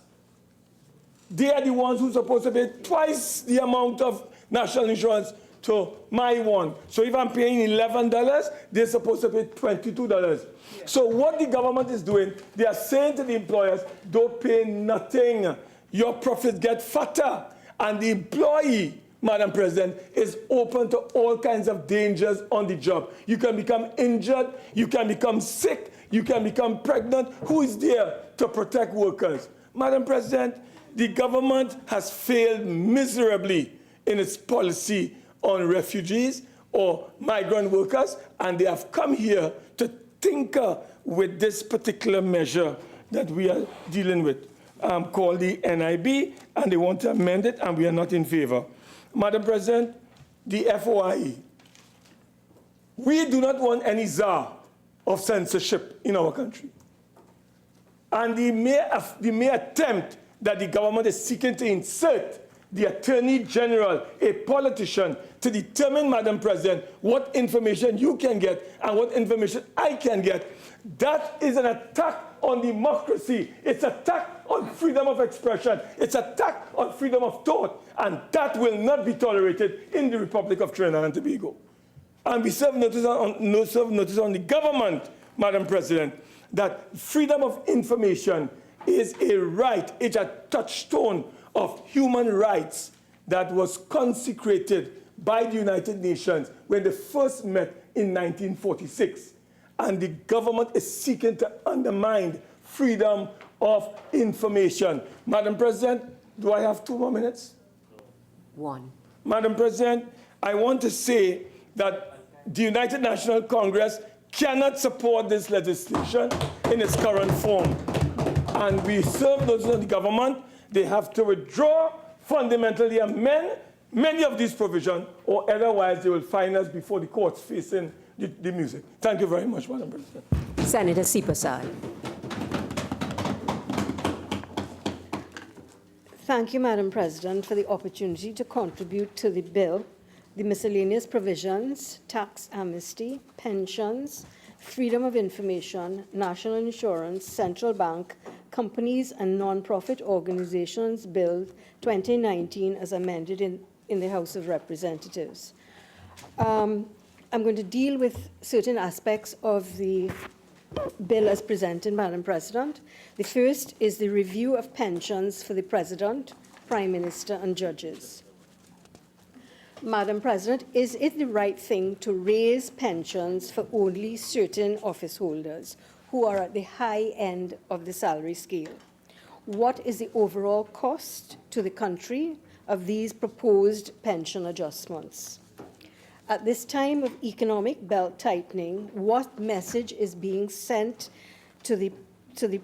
They are the ones who are supposed to pay twice the amount of national insurance to my one. So if I'm paying $11, they're supposed to pay $22. So what the government is doing, they are saying to the employers, don't pay nothing. Your profits get fatter. And the employee, Madam President, is open to all kinds of dangers on the job. You can become injured, you can become sick, you can become pregnant. Who is there to protect workers? Madam President, the government has failed miserably in its policy on refugees or migrant workers, and they have come here to tinker with this particular measure that we are dealing with, called the NIB, and they want to amend it, and we are not in favor. Madam President, the FOIE. We do not want any czar of censorship in our country. And the mere attempt that the government is seeking to insert the Attorney General, a politician, to determine, Madam President, what information you can get and what information I can get, that is an attack on democracy. It's an attack on freedom of expression. It's an attack on freedom of thought. And that will not be tolerated in the Republic of Trinidad and Tobago. And we serve notice on the government, Madam President, that freedom of information is a right, it's a touchstone of human rights that was consecrated by the United Nations when they first met in 1946. And the government is seeking to undermine freedom of information. Madam President, do I have 2 more minutes? 1. Madam President, I want to say that the United National Congress cannot support this legislation in its current form. And we serve those in the government. They have to withdraw, fundamentally amend many of these provisions, or otherwise they will find us before the courts facing the music. Thank you very much, Madam President. Senator Seepersad. Thank you, Madam President, for the opportunity to contribute to the bill, the miscellaneous provisions, tax amnesty, pensions, freedom of information, national insurance, central bank, companies and non-profit organizations bill 2019 as amended in the House of Representatives. I'm going to deal with certain aspects of the bill as presented, Madam President. The first is the review of pensions for the President, Prime Minister, and judges. Madam President, is it the right thing to raise pensions for only certain office holders who are at the high end of the salary scale? What is the overall cost to the country of these proposed pension adjustments? At this time of economic belt-tightening, what message is being sent to the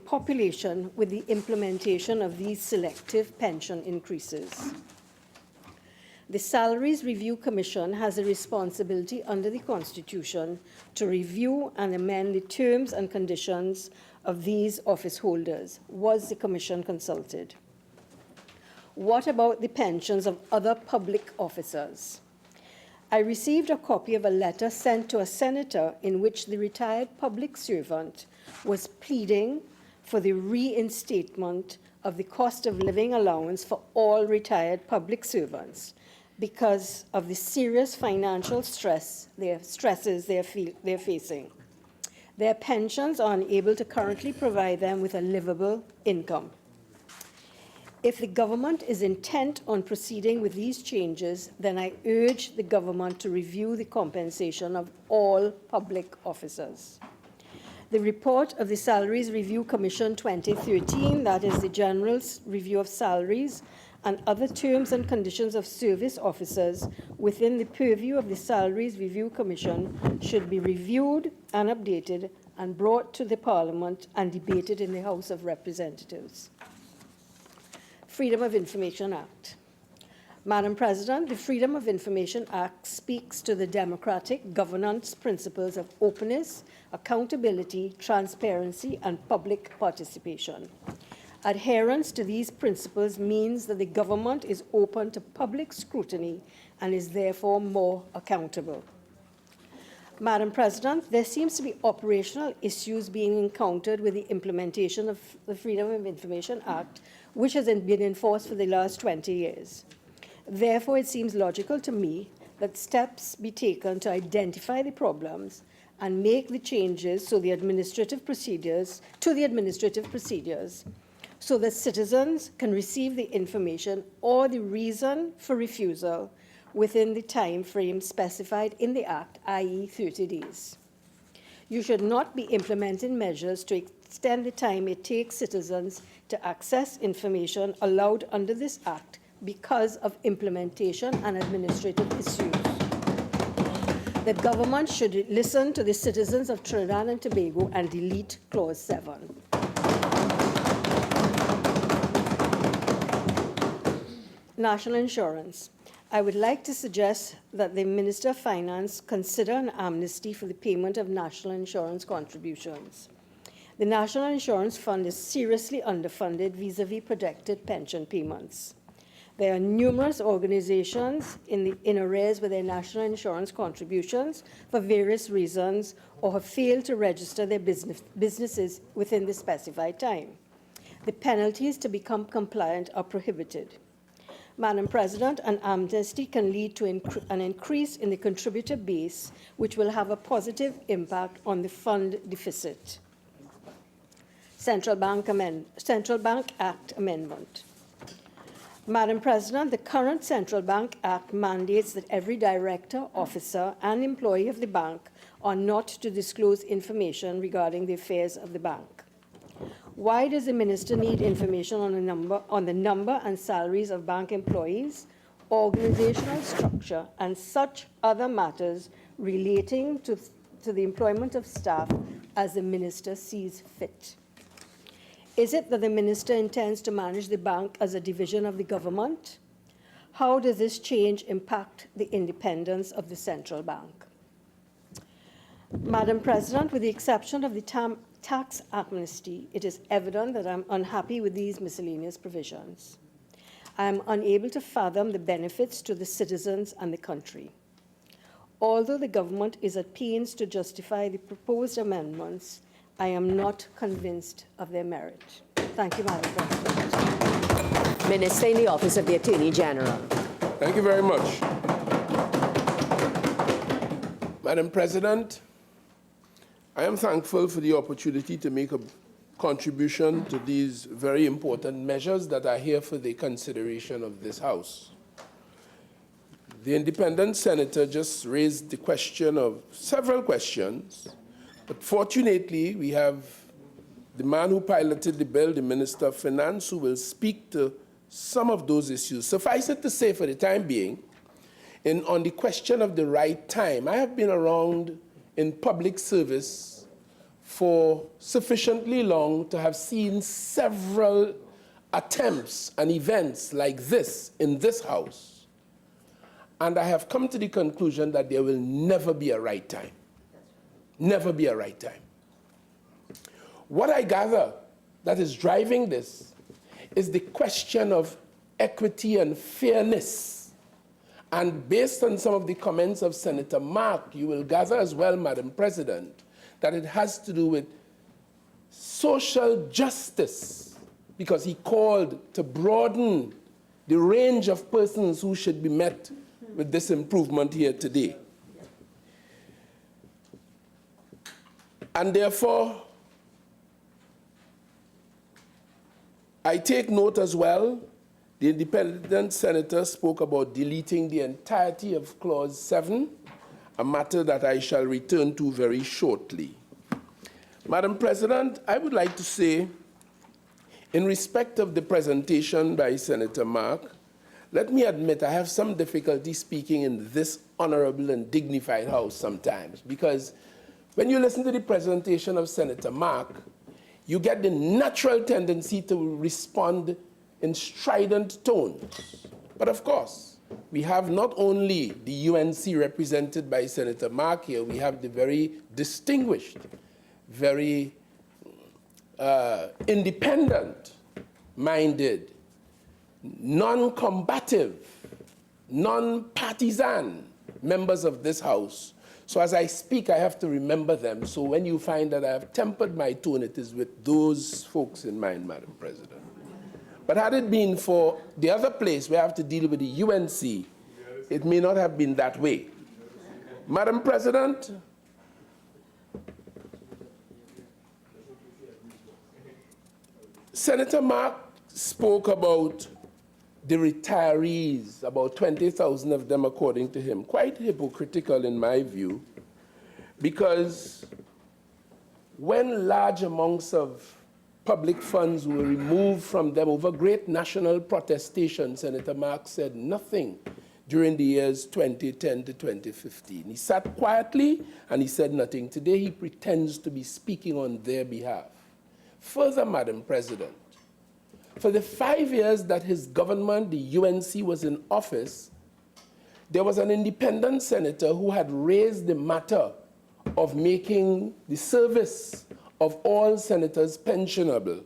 population with the implementation of these selective pension increases? The Salaries Review Commission has a responsibility under the Constitution to review and amend the terms and conditions of these office holders. Was the Commission consulted? What about the pensions of other public officers? I received a copy of a letter sent to a senator in which the retired public servant was pleading for the reinstatement of the cost of living allowance for all retired public servants because of the serious financial stresses they're facing. Their pensions are unable to currently provide them with a livable income. If the government is intent on proceeding with these changes, then I urge the government to review the compensation of all public officers. The report of the Salaries Review Commission 2013, that is the General Review of Salaries and other terms and conditions of service officers within the purview of the Salaries Review Commission, should be reviewed and updated and brought to the Parliament and debated in the House of Representatives. Freedom of Information Act. Madam President, the Freedom of Information Act speaks to the democratic governance principles of openness, accountability, transparency, and public participation. Adherence to these principles means that the government is open to public scrutiny and is therefore more accountable. Madam President, there seems to be operational issues being encountered with the implementation of the Freedom of Information Act, which has been enforced for the last 20 years. Therefore, it seems logical to me that steps be taken to identify the problems and make the changes to the administrative procedures, so that citizens can receive the information or the reason for refusal within the time frame specified in the Act, i.e. 30 days. You should not be implementing measures to extend the time it takes citizens to access information allowed under this Act because of implementation and administrative issues. The government should listen to the citizens of Trinidad and Tobago and delete Clause 7. National insurance. I would like to suggest that the Minister of Finance consider an amnesty for the payment of national insurance contributions. The National Insurance Fund is seriously underfunded vis-à-vis projected pension payments. There are numerous organizations in arrears with their national insurance contributions for various reasons or have failed to register their businesses within the specified time. The penalties to become compliant are prohibited. Madam President, an amnesty can lead to an increase in the contributor base, which will have a positive impact on the fund deficit. Central Bank Act Amendment. Madam President, the current Central Bank Act mandates that every director, officer, and employee of the bank are not to disclose information regarding the affairs of the bank. Why does the minister need information on the number and salaries of bank employees, organizational structure, and such other matters relating to the employment of staff as the minister sees fit? Is it that the minister intends to manage the bank as a division of the government? How does this change impact the independence of the central bank? Madam President, with the exception of the tax amnesty, it is evident that I'm unhappy with these miscellaneous provisions. I am unable to fathom the benefits to the citizens and the country. Although the government is at pains to justify the proposed amendments, I am not convinced of their merit. Thank you, Madam President. Minister in the Office of the Attorney General. Thank you very much. Madam President, I am thankful for the opportunity to make a contribution to these very important measures that are here for the consideration of this House. The independent senator just raised the question of several questions, but fortunately we have the man who piloted the bill, the Minister of Finance, who will speak to some of those issues. Suffice it to say, for the time being, on the question of the right time, I have been around in public service for sufficiently long to have seen several attempts and events like this in this House. And I have come to the conclusion that there will never be a right time. Never be a right time. What I gather that is driving this is the question of equity and fairness. And based on some of the comments of Senator Mark, you will gather as well, Madam President, that it has to do with social justice, because he called to broaden the range of persons who should be met with this improvement here today. And therefore, I take note as well, the independent senator spoke about deleting the entirety of Clause 7, a matter that I shall return to very shortly. Madam President, I would like to say, in respect of the presentation by Senator Mark, let me admit I have some difficulty speaking in this honorable and dignified House sometimes, because when you listen to the presentation of Senator Mark, you get the natural tendency to respond in strident tones. But of course, we have not only the UNC represented by Senator Mark here, we have the very distinguished, very independent-minded, non-combative, non-partisan members of this House. So as I speak, I have to remember them. So when you find that I have tempered my tone, it is with those folks in mind, Madam President. But had it been for the other place where I have to deal with the UNC, it may not have been that way. Madam President, Senator Mark spoke about the retirees, about 20,000 of them according to him. Quite hypocritical in my view, because when large amounts of public funds were removed from them over great national protestation, Senator Mark said nothing during the years 2010 to 2015. He sat quietly and he said nothing. Today he pretends to be speaking on their behalf. Further, Madam President, for the 5 years that his government, the UNC, was in office, there was an independent senator who had raised the matter of making the service of all senators pensionable.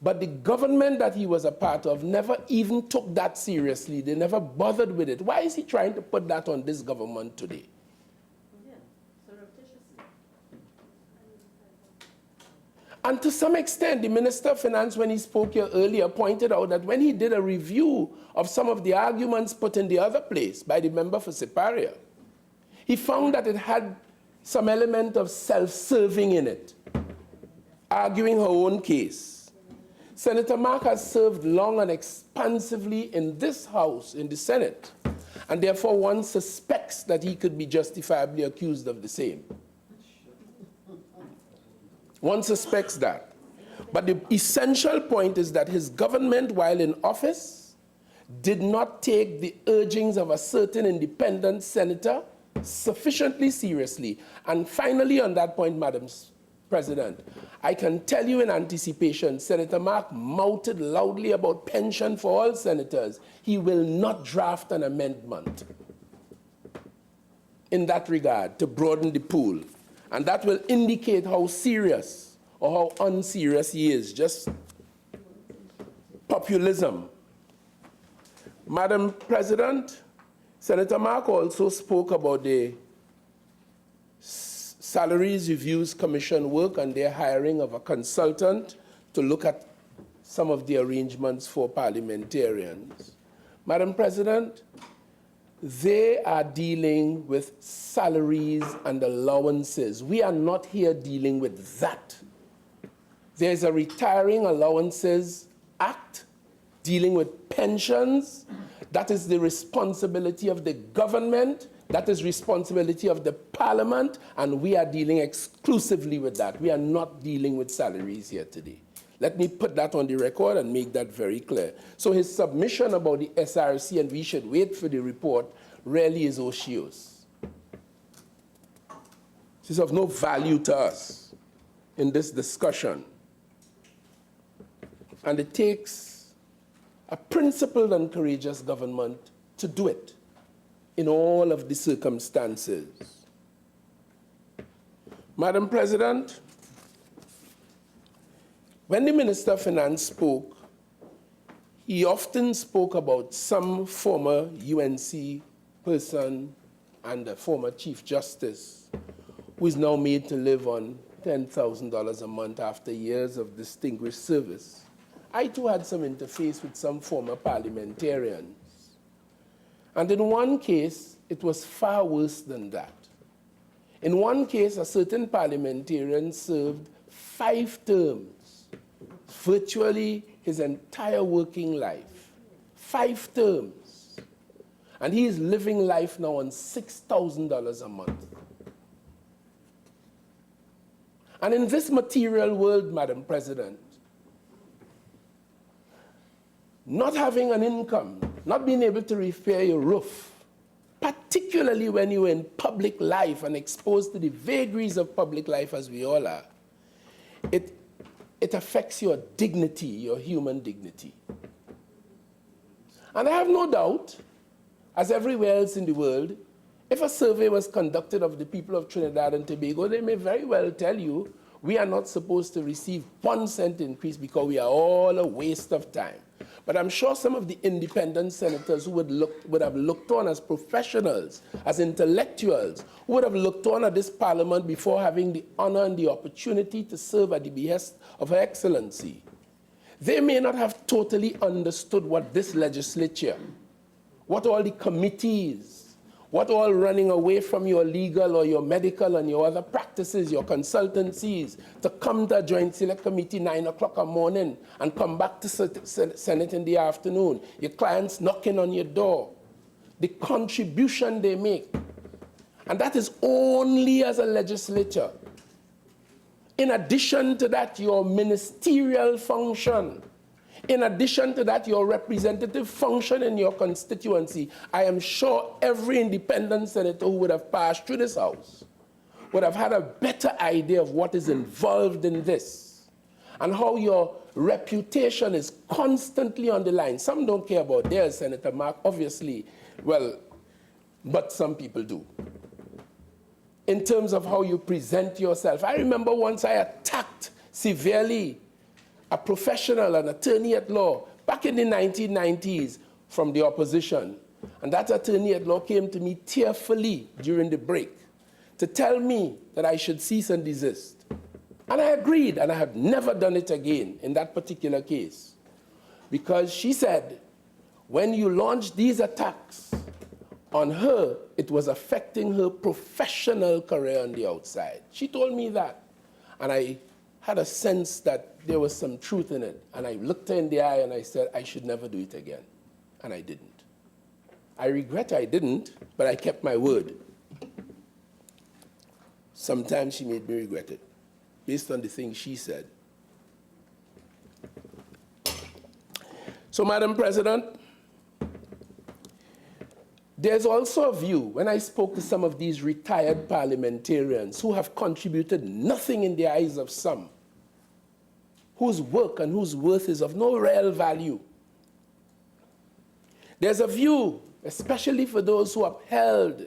But the government that he was a part of never even took that seriously. They never bothered with it. Why is he trying to put that on this government today? And to some extent, the Minister of Finance, when he spoke here earlier, pointed out that when he did a review of some of the arguments put in the other place by the member for Siparia, he found that it had some element of self-serving in it, arguing her own case. Senator Mark has served long and expansively in this House, in the Senate, and therefore one suspects that he could be justifiably accused of the same. One suspects that. But the essential point is that his government, while in office, did not take the urgings of a certain independent senator sufficiently seriously. And finally, on that point, Madam President, I can tell you in anticipation, Senator Mark mouthed loudly about pension for all senators. He will not draft an amendment in that regard to broaden the pool. And that will indicate how serious or how unserious he is, just populism. Madam President, Senator Mark also spoke about the Salaries Reviews Commission work and their hiring of a consultant to look at some of the arrangements for parliamentarians. Madam President, they are dealing with salaries and allowances. We are not here dealing with that. There's a Retiring Allowances Act dealing with pensions. That is the responsibility of the government. That is responsibility of the parliament, and we are dealing exclusively with that. We are not dealing with salaries here today. Let me put that on the record and make that very clear. So his submission about the SRC and we should wait for the report really is otious. This is of no value to us in this discussion. And it takes a principled and courageous government to do it in all of the circumstances. Madam President, when the Minister of Finance spoke, he often spoke about some former UNC person and a former Chief Justice who is now made to live on $10,000 a month after years of distinguished service. I too had some interface with some former parliamentarians. And in one case, it was far worse than that. In one case, a certain parliamentarian served 5 terms, virtually his entire working life. 5 terms. And he is living life now on $6,000 a month. And in this material world, Madam President, not having an income, not being able to repair your roof, particularly when you're in public life and exposed to the vagaries of public life as we all are, it affects your dignity, your human dignity. And I have no doubt, as everywhere else in the world, if a survey was conducted of the people of Trinidad and Tobago, they may very well tell you we are not supposed to receive 1 cent increase because we are all a waste of time. But I'm sure some of the independent senators who would have looked on as professionals, as intellectuals, who would have looked on at this parliament before having the honor and the opportunity to serve at the behest of Her Excellency, they may not have totally understood what this legislature, what all the committees, what all running away from your legal or your medical and your other practices, your consultancies, to come to a joint select committee 9 o'clock a morning and come back to Senate in the afternoon, your clients knocking on your door, the contribution they make. And that is only as a legislature. In addition to that, your ministerial function. In addition to that, your representative function in your constituency. I am sure every independent senator who would have passed through this House would have had a better idea of what is involved in this and how your reputation is constantly on the line. Some don't care about theirs, Senator Mark, obviously, well, but some people do. In terms of how you present yourself. I remember once I attacked severely a professional, an attorney at law, back in the 1990s from the opposition. And that attorney at law came to me tearfully during the break to tell me that I should cease and desist. And I agreed, and I have never done it again in that particular case. Because she said, when you launched these attacks on her, it was affecting her professional career on the outside. She told me that. And I had a sense that there was some truth in it. And I looked her in the eye and I said, I should never do it again. And I didn't. I regret I didn't, but I kept my word. Sometimes she made me regret it, based on the things she said. So, Madam President, there's also a view, when I spoke to some of these retired parliamentarians who have contributed nothing in the eyes of some, whose work and whose worth is of no real value. There's a view, especially for those who upheld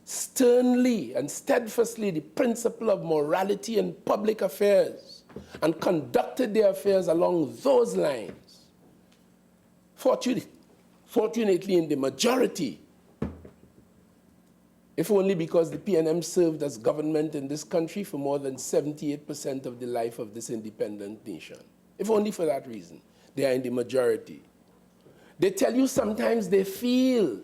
sternly and steadfastly the principle of morality in public affairs and conducted their affairs along those lines. Fortunately, in the majority, if only because the PNM served as government in this country for more than 78% of the life of this independent nation. If only for that reason, they are in the majority. They tell you sometimes they feel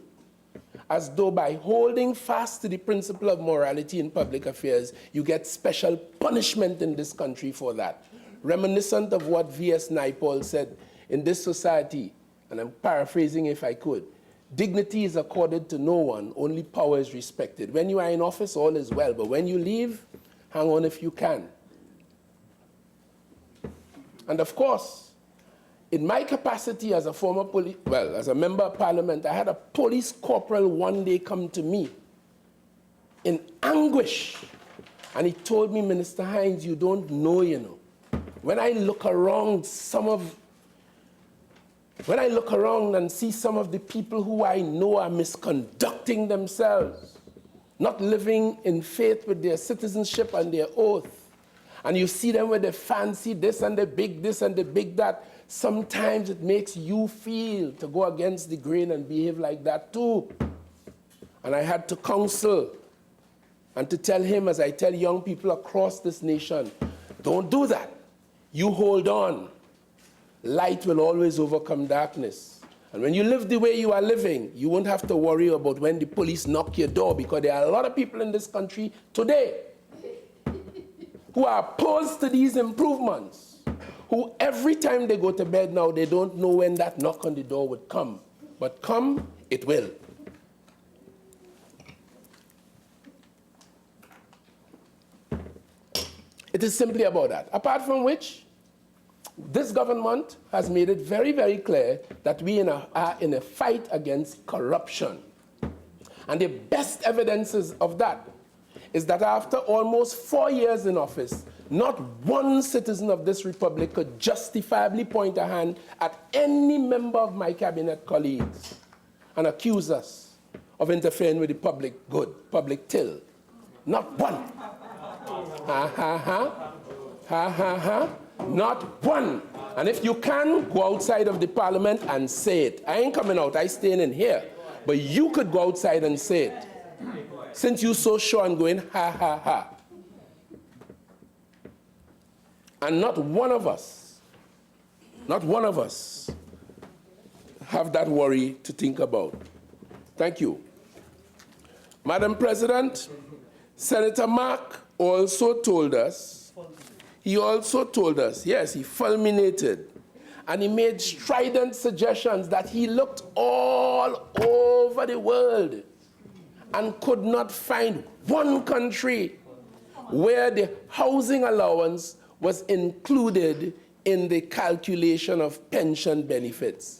as though by holding fast to the principle of morality in public affairs, you get special punishment in this country for that. Reminiscent of what V.S. Naipaul said, in this society, and I'm paraphrasing if I could, dignity is accorded to no one, only power is respected. When you are in office, all is well, but when you leave, hang on if you can. And of course, in my capacity as a former as a member of parliament, I had a police corporal one day come to me in anguish. And he told me, Minister Hinds, you don't know, you know. When I look around and see some of the people who I know are misconducting themselves, not living in faith with their citizenship and their oath, and you see them with the fancy this and the big this and the big that, sometimes it makes you feel to go against the grain and behave like that too. And I had to counsel and to tell him, as I tell young people across this nation, don't do that. You hold on. Light will always overcome darkness. And when you live the way you are living, you won't have to worry about when the police knock your door, because there are a lot of people in this country today who are opposed to these improvements, who every time they go to bed now, they don't know when that knock on the door would come. But come, it will. It is simply about that. Apart from which, this government has made it very, very clear that we are in a fight against corruption. And the best evidences of that is that after almost 4 years in office, not one citizen of this republic could justifiably point a hand at any member of my cabinet colleagues and accuse us of interfering with the public good, public till. Not one. Ha, ha, ha. Ha, ha, ha. Not one. And if you can, go outside of the parliament and say it. I ain't coming out, I staying in here. But you could go outside and say it. Since you're so sure and going, ha, ha, ha. And not one of us have that worry to think about. Thank you. Madam President, Senator Mark also told us, yes, he fulminated, and he made strident suggestions that he looked all over the world and could not find one country where the housing allowance was included in the calculation of pension benefits.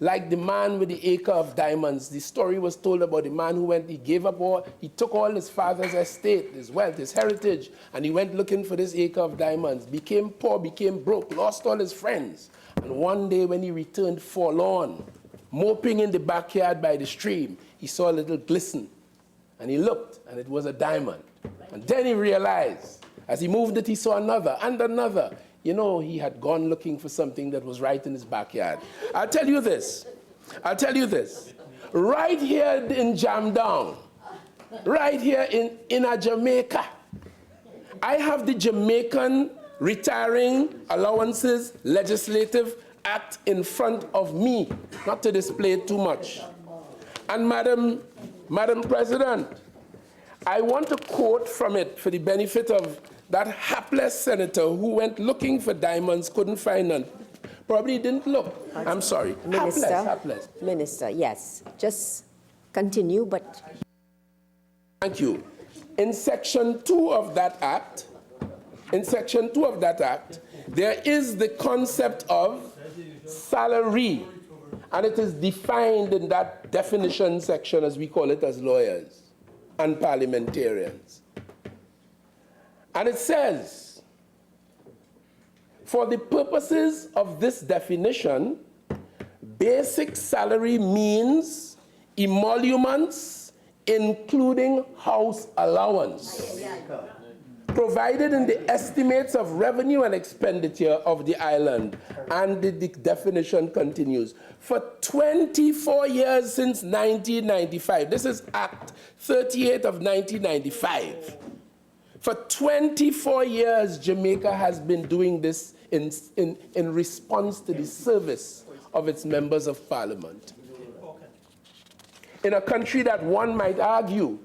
Like the man with the acre of diamonds, the story was told about the man who went, he took all his father's estate, his wealth, his heritage, and he went looking for this acre of diamonds, became poor, became broke, lost all his friends. And one day when he returned forlorn, moping in the backyard by the stream, he saw a little glisten. And he looked, and it was a diamond. And then he realized, as he moved it, he saw another and another. You know, he had gone looking for something that was right in his backyard. I'll tell you this. Right here in Jamdown, right here in Jamaica, I have the Jamaican Retiring Allowances Legislative Act in front of me, not to display it too much. And Madam President, I want to quote from it for the benefit of that hapless senator who went looking for diamonds, couldn't find none. Probably didn't look. I'm sorry. Hapless. Minister, yes. Just continue, but... Thank you. In Section 2 of that Act, there is the concept of salary, and it is defined in that definition section, as we call it as lawyers and parliamentarians. And it says, for the purposes of this definition, basic salary means emoluments, including house allowance, provided in the estimates of revenue and expenditure of the island. And the definition continues. For 24 years since 1995, this is Act 38 of 1995. For 24 years, Jamaica has been doing this in response to the service of its members of parliament. in a country that one might argue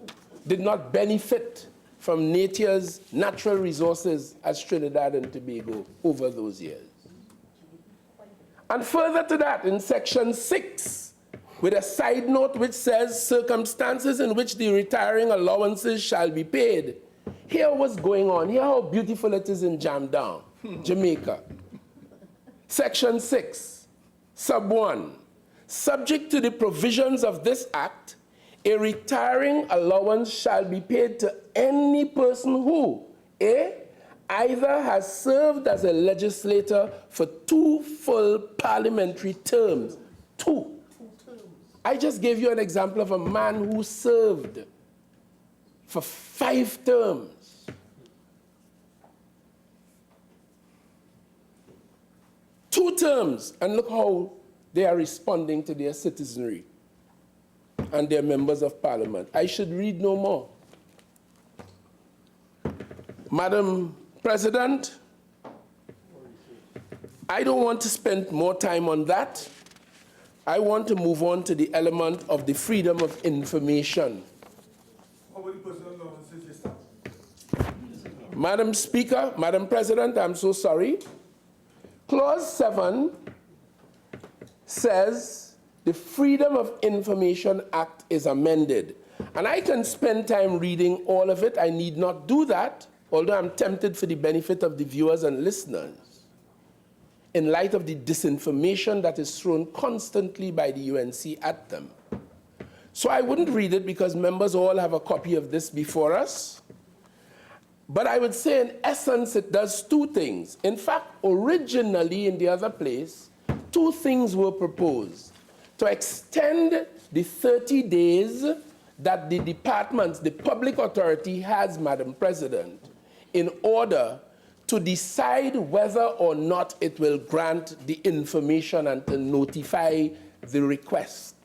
did not benefit from nature's natural resources as Trinidad and Tobago over those years. And further to that, in section 6, with a side note which says circumstances in which the retiring allowances shall be paid. Here what's going on. Here how beautiful it is in Jamdown, Jamaica. Section 6, sub 1. Subject to the provisions of this act, a retiring allowance shall be paid to any person who, A, either has served as a legislator for 2 full parliamentary terms. 2. I just gave you an example of a man who served for 5 terms. 2 terms, and look how they are responding to their citizenry and their members of parliament. I should read no more. Madam President, I don't want to spend more time on that. I want to move on to the element of the freedom of information. Madam Speaker, Madam President, I'm so sorry. Clause 7 says the Freedom of Information Act is amended. And I can spend time reading all of it. I need not do that, although I'm tempted for the benefit of the viewers and listeners, in light of the disinformation that is thrown constantly by the UNC at them. So I wouldn't read it because members all have a copy of this before us. But I would say in essence it does 2 things. In fact, originally in the other place, 2 things were proposed. To extend the 30 days that the department, the public authority has, Madam President, in order to decide whether or not it will grant the information and to notify the request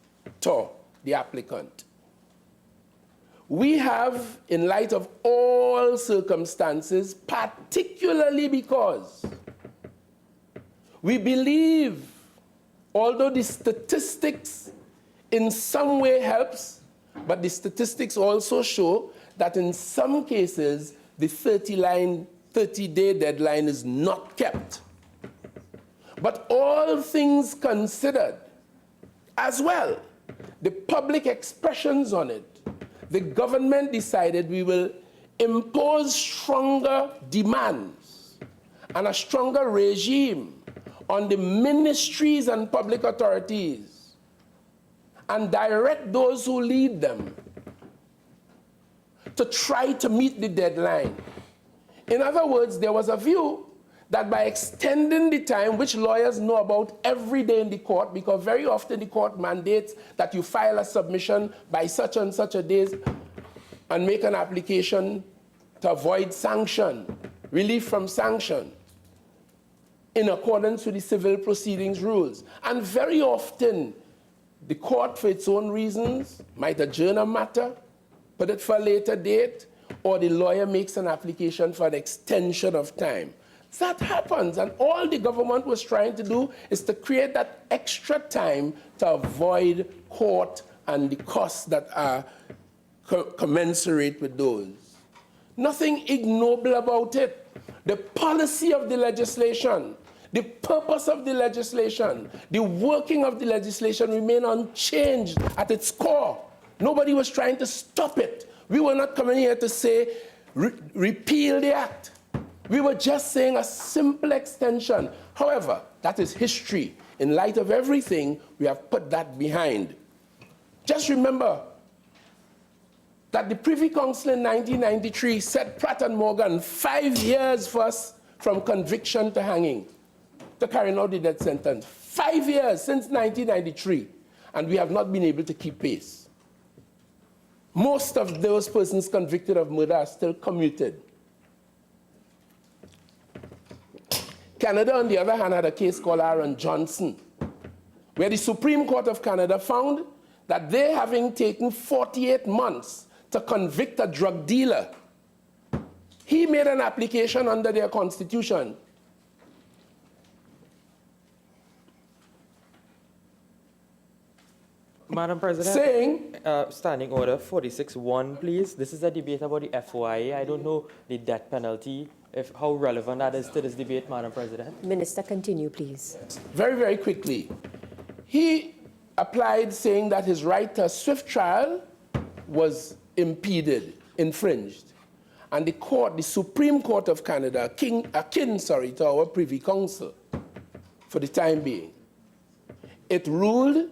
to the applicant. We have, in light of all circumstances, particularly because we believe, although the statistics in some way helps, but the statistics also show that in some cases, the 30-day deadline is not kept. But all things considered, as well, the public expressions on it, the government decided we will impose stronger demands and a stronger regime on the ministries and public authorities and direct those who lead them to try to meet the deadline. In other words, there was a view that by extending the time, which lawyers know about every day in the court, because very often the court mandates that you file a submission by such and such a day and make an application to avoid sanction, relief from sanction, in accordance with the civil proceedings rules. And very often, the court, for its own reasons, might adjourn a matter, put it for a later date, or the lawyer makes an application for an extension of time. That happens, and all the government was trying to do is to create that extra time to avoid court and the costs that are commensurate with those. Nothing ignoble about it. The policy of the legislation, the purpose of the legislation, the working of the legislation remain unchanged at its core. Nobody was trying to stop it. We were not coming here to say, repeal the act. We were just saying a simple extension. However, that is history. In light of everything, we have put that behind. Just remember that the Privy Council in 1993 set Pratt and Morgan 5 years for us from conviction to hanging, to carrying out the death sentence. 5 years since 1993, and we have not been able to keep pace. Most of those persons convicted of murder are still commuted. Canada, on the other hand, had a case called Aaron Johnson, where the Supreme Court of Canada found that they, having taken 48 months to convict a drug dealer, he made an application under their constitution Madam President, saying, Standing Order 46.1, please. This is a debate about the FOIA. I don't know the death penalty, how relevant that is to this debate, Madam President. Minister, continue, please. very, very quickly, he applied saying that his right to a swift trial was impeded, infringed. And the court, the Supreme Court of Canada, akin to our Privy Council, for the time being, it ruled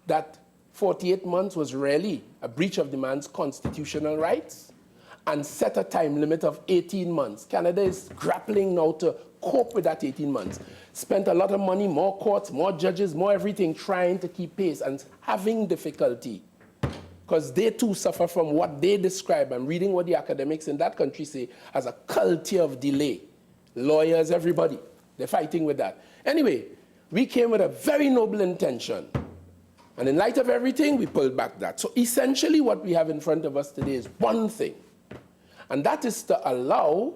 that 48 months was really a breach of the man's constitutional rights and set a time limit of 18 months. Canada is grappling now to cope with that 18 months. Spent a lot of money, more courts, more judges, more everything, trying to keep pace and having difficulty because they too suffer from what they describe. I'm reading what the academics in that country say as a culture of delay. Lawyers, everybody, they're fighting with that. Anyway, we came with a very noble intention. And in light of everything, we pulled back that. So essentially what we have in front of us today is one thing. And that is to allow,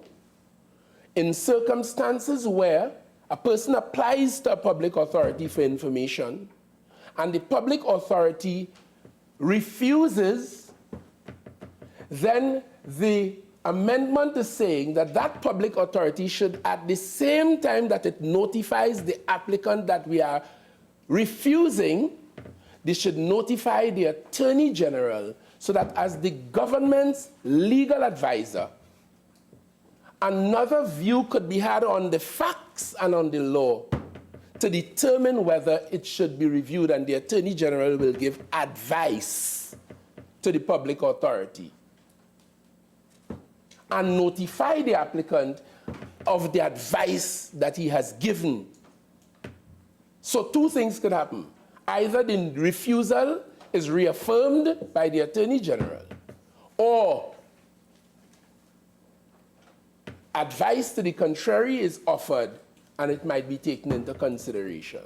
in circumstances where a person applies to a public authority for information and the public authority refuses, then the amendment is saying that that public authority should, at the same time that it notifies the applicant that we are refusing, they should notify the Attorney General so that as the government's legal advisor, another view could be had on the facts and on the law to determine whether it should be reviewed, and the Attorney General will give advice to the public authority and notify the applicant of the advice that he has given. So two things could happen. Either the refusal is reaffirmed by the Attorney General, or advice to the contrary is offered and it might be taken into consideration.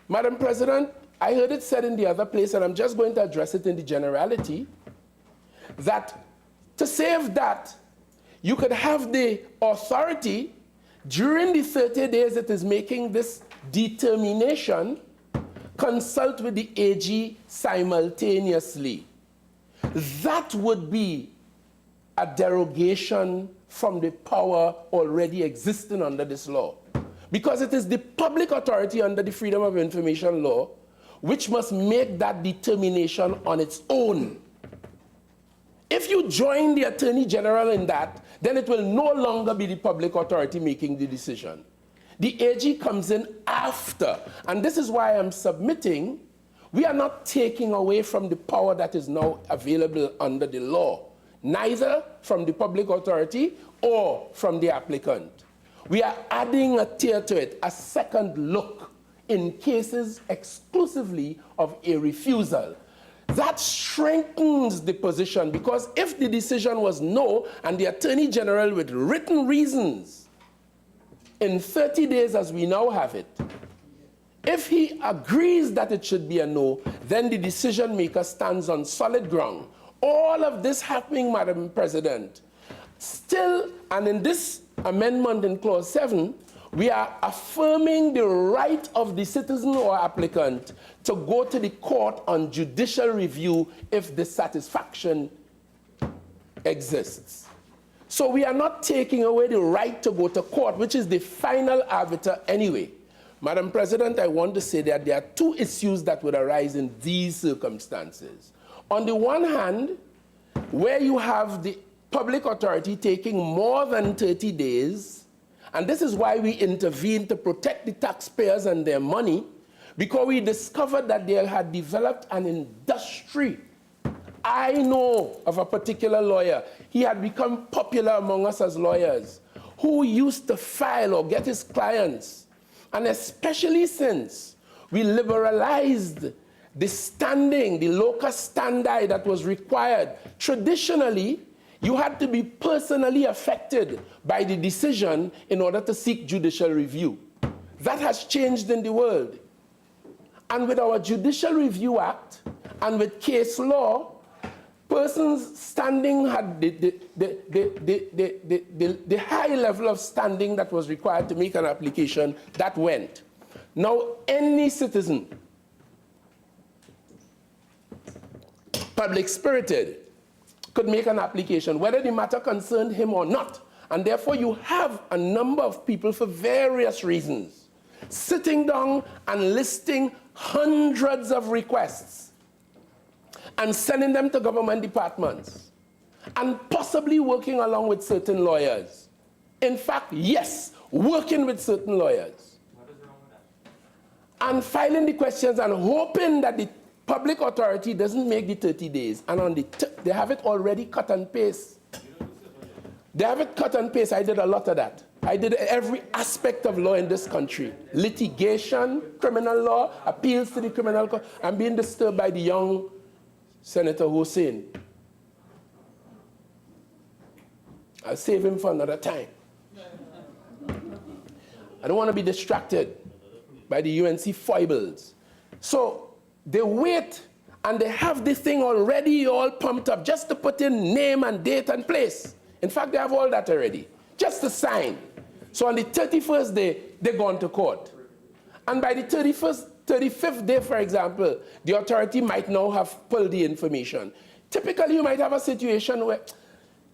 Madam President, I heard it said in the other place, and I'm just going to address it in the generality, that to save that, you could have the authority during the 30 days it is making this determination, consult with the AG simultaneously. That would be a derogation from the power already existing under this law. Because it is the public authority under the Freedom of Information law which must make that determination on its own. If you join the Attorney General in that, then it will no longer be the public authority making the decision. The AG comes in after, and this is why I'm submitting, we are not taking away from the power that is now available under the law, neither from the public authority or from the applicant. We are adding a tier to it, a second look in cases exclusively of a refusal. That strengthens the position, because if the decision was no and the Attorney General with written reasons in 30 days as we now have it, if he agrees that it should be a no, then the decision maker stands on solid ground. All of this happening, Madam President, still, and in this amendment in Clause 7, we are affirming the right of the citizen or applicant to go to the court on judicial review if dissatisfaction exists. So we are not taking away the right to go to court, which is the final arbiter anyway. Madam President, I want to say that there are two issues that would arise in these circumstances. On the one hand, where you have the public authority taking more than 30 days, and this is why we intervened to protect the taxpayers and their money, because we discovered that they had developed an industry. I know of a particular lawyer. He had become popular among us as lawyers, who used to file or get his clients. And especially since we liberalized the standing, the locus standi that was required. Traditionally, you had to be personally affected by the decision in order to seek judicial review. That has changed in the world. And with our Judicial Review Act and with case law, persons standing had the high level of standing that was required to make an application, that went. Now, any citizen public-spirited, could make an application, whether the matter concerned him or not. And therefore, you have a number of people for various reasons sitting down and listing hundreds of requests and sending them to government departments and possibly working along with certain lawyers. In fact, yes, working with certain lawyers. What is wrong with that? And filing the questions and hoping that the public authority doesn't make the 30 days. And on they have it already cut and paste. They have it cut and paste. I did a lot of that. I did every aspect of law in this country. Litigation, criminal law, appeals to the criminal court. I'm being disturbed by the young Senator Hosein. I'll save him for another time. I don't want to be distracted by the UNC foibles. So they wait, and they have this thing already all pumped up just to put in name and date and place. In fact, they have all that already, just to sign. So on the 31st day, they're gone to court. And by the 35th day, for example, the authority might now have pulled the information. Typically, you might have a situation where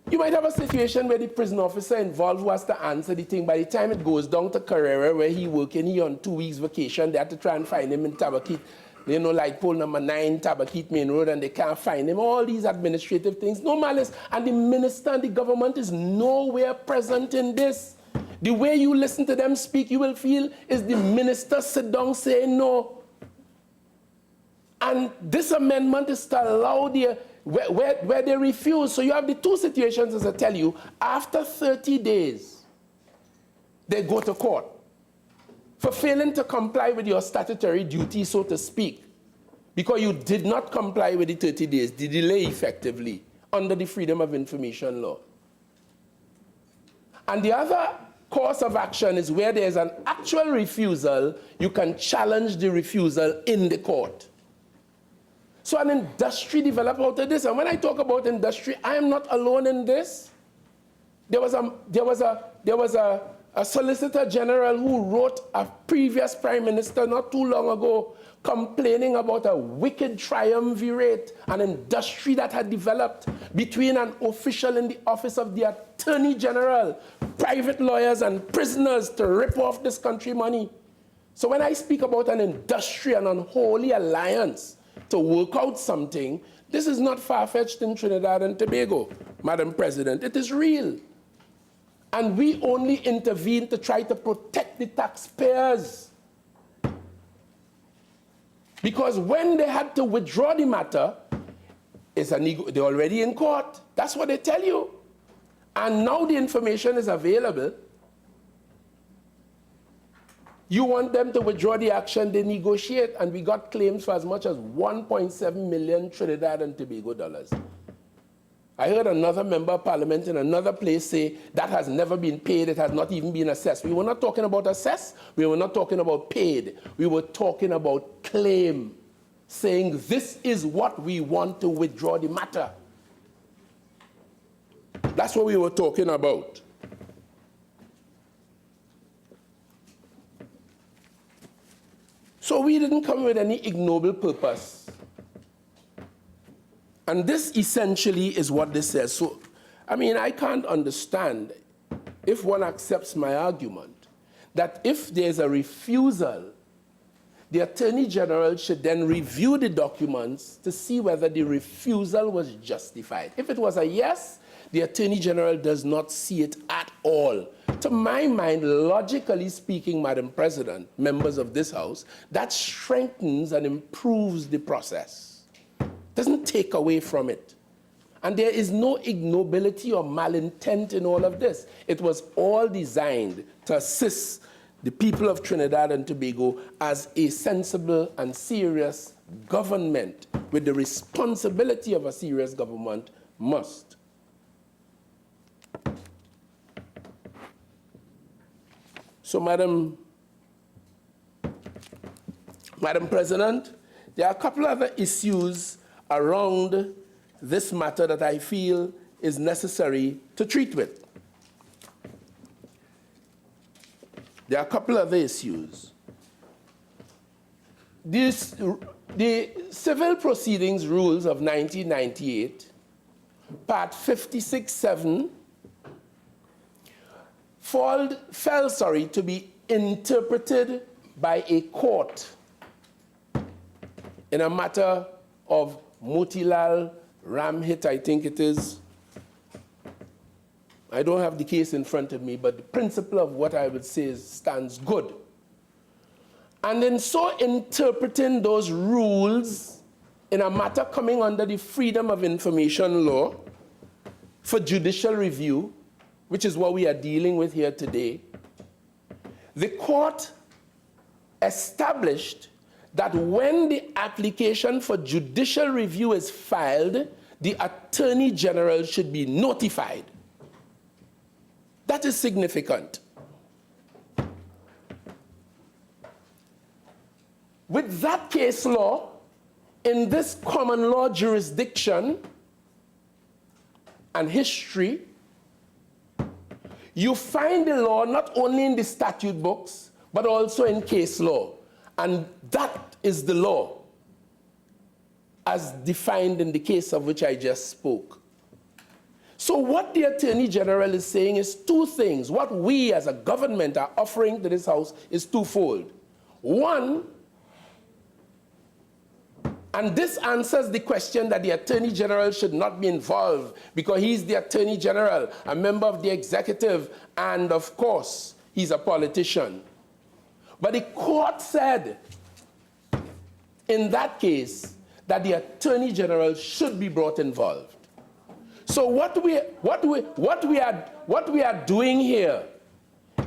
the prison officer involved who has to answer the thing. By the time it goes down to Carrera, where he working, he on 2 weeks vacation, they have to try and find him in Tabakit, light pole number 9, Tabakit Main Road, and they can't find him. All these administrative things, no malice. And the minister and the government is nowhere present in this. The way you listen to them speak, you will feel is the minister sit down saying no. And this amendment is to allow where they refuse. So you have the two situations, as I tell you. After 30 days, they go to court for failing to comply with your statutory duty, so to speak, because you did not comply with the 30 days, the delay effectively, under the Freedom of Information law. And the other course of action is where there's an actual refusal, you can challenge the refusal in the court. So an industry developed out of this. And when I talk about industry, I am not alone in this. There was a Solicitor General who wrote a previous Prime Minister not too long ago complaining about a wicked triumvirate, an industry that had developed between an official in the office of the Attorney General, private lawyers and prisoners to rip off this country money. So when I speak about an industry, an unholy alliance to work out something, this is not far-fetched in Trinidad and Tobago, Madam President. It is real. And we only intervene to try to protect the taxpayers. Because when they had to withdraw the matter, they're already in court. That's what they tell you. And now the information is available. You want them to withdraw the action, they negotiate, and we got claims for as much as 1.7 million Trinidad and Tobago dollars. I heard another member of parliament in another place say that has never been paid, it has not even been assessed. We were not talking about assessed, we were not talking about paid, we were talking about claim, saying this is what we want to withdraw the matter. That's what we were talking about. So we didn't come with any ignoble purpose. And this essentially is what this says. So, I mean, I can't understand, if one accepts my argument, that if there's a refusal, the Attorney General should then review the documents to see whether the refusal was justified. If it was a yes, the Attorney General does not see it at all. To my mind, logically speaking, Madam President, members of this House, that strengthens and improves the process. Doesn't take away from it. And there is no ignobility or malintent in all of this. It was all designed to assist the people of Trinidad and Tobago as a sensible and serious government with the responsibility of a serious government must. So, Madam President, there are a couple of other issues around this matter that I feel is necessary to treat with. There are a couple of other issues. The Civil Proceedings Rules of 1998, Part 56.7, fell to be interpreted by a court in a matter of Motilal Ramhit, I think it is. I don't have the case in front of me, but the principle of what I would say stands good. And in so interpreting those rules in a matter coming under the Freedom of Information law for judicial review, which is what we are dealing with here today, the court established that when the application for judicial review is filed, the Attorney General should be notified. That is significant. With that case law, in this common law jurisdiction and history, you find the law not only in the statute books, but also in case law. And that is the law as defined in the case of which I just spoke. So what the Attorney General is saying is two things. What we as a government are offering to this House is twofold. One, and this answers the question that the Attorney General should not be involved because he's the Attorney General, a member of the executive, and of course, he's a politician. But the court said in that case that the Attorney General should be brought involved. So what we are doing here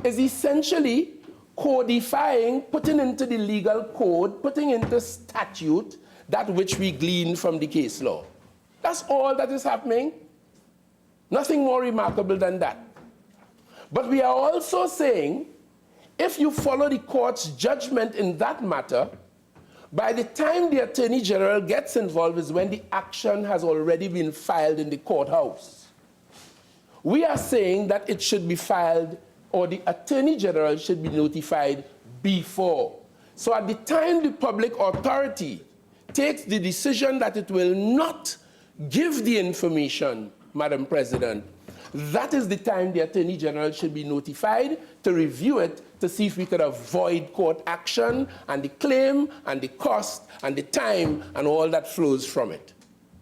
is essentially codifying, putting into the legal code, putting into statute that which we glean from the case law. That's all that is happening. Nothing more remarkable than that. But we are also saying, if you follow the court's judgment in that matter, by the time the Attorney General gets involved is when the action has already been filed in the courthouse. We are saying that it should be filed, or the Attorney General should be notified before. So at the time the public authority takes the decision that it will not give the information, Madam President, that is the time the Attorney General should be notified to review it to see if we could avoid court action and the claim and the cost and the time and all that flows from it.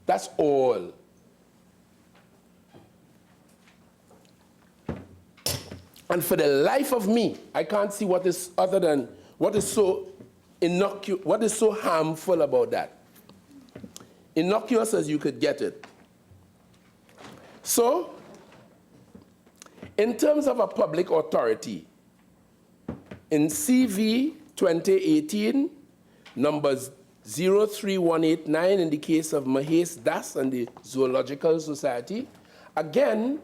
That's all. And for the life of me, I can't see what is other than what is so innocuous, what is so harmful about that. Innocuous as you could get it. So, in terms of a public authority, in CV 2018, numbers 03189 in the case of Mahesh Das and the Zoological Society, again,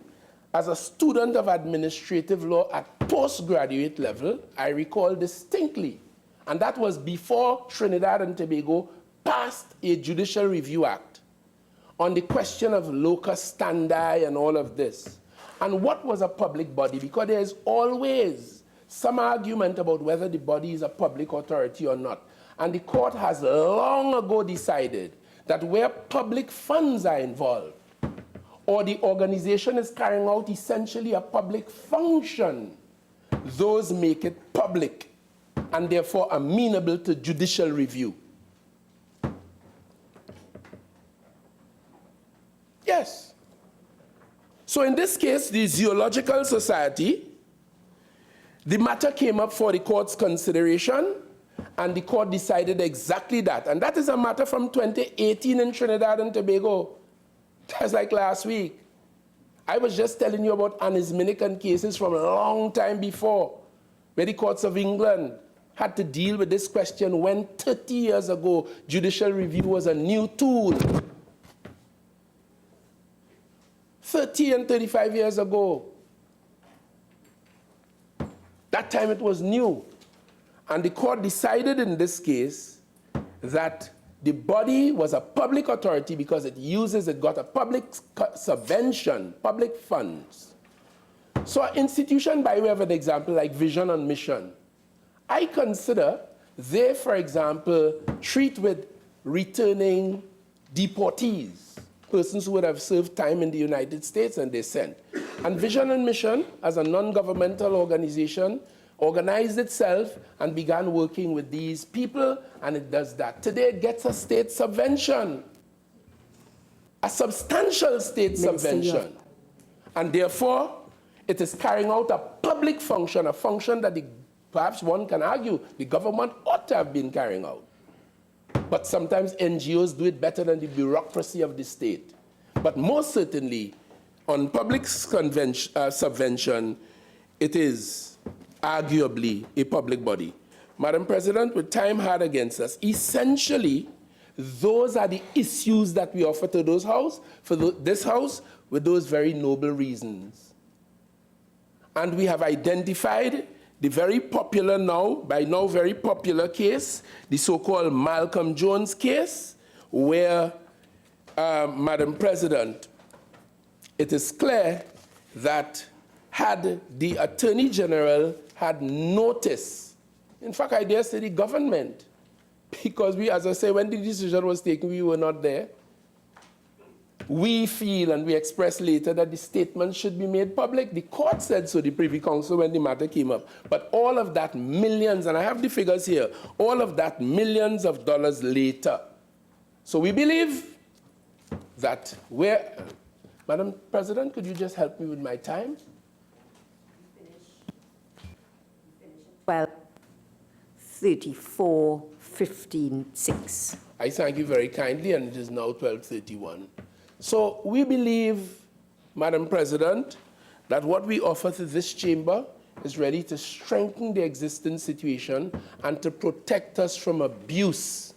as a student of administrative law at postgraduate level, I recall distinctly, and that was before Trinidad and Tobago passed a Judicial Review Act on the question of locus standi and all of this. And what was a public body? Because there is always some argument about whether the body is a public authority or not. And the court has long ago decided that where public funds are involved, or the organization is carrying out essentially a public function, those make it public and therefore amenable to judicial review. Yes. So in this case, the Zoological Society, the matter came up for the court's consideration, and the court decided exactly that. And that is a matter from 2018 in Trinidad and Tobago. That's like last week. I was just telling you about anisminican cases from a long time before, where the courts of England had to deal with this question when 30 years ago, judicial review was a new tool. 30 and 35 years ago. That time it was new. And the court decided in this case that the body was a public authority because it got a public subvention, public funds. So an institution, by way of an example, like Vision and Mission, I consider they, for example, treat with returning deportees, persons who would have served time in the United States and they sent. And Vision and Mission, as a non-governmental organization, organized itself and began working with these people, and it does that. Today it gets a state subvention, a substantial state subvention. And therefore, it is carrying out a public function, a function that perhaps one can argue the government ought to have been carrying out. But sometimes NGOs do it better than the bureaucracy of the state. But most certainly, on public subvention, it is arguably a public body. Madam President, with time hard against us, essentially, those are the issues that we offer to this House with those very noble reasons. And we have identified the very popular by now very popular case, the so-called Malcolm Jones case, where, Madam President, it is clear that had the Attorney General had notice, in fact, I dare say the government, because we, as I say, when the decision was taken, we were not there. We feel, and we expressed later, that the statement should be made public. The court said so, the Privy Council, when the matter came up. But all of that, millions, and I have the figures here, all of that, millions of dollars later. So we believe that Madam President, could you just help me with my time? 12:34:15:6. I thank you very kindly, and it is now 12:31. So we believe, Madam President, that what we offer to this chamber is ready to strengthen the existing situation and to protect us from abuse,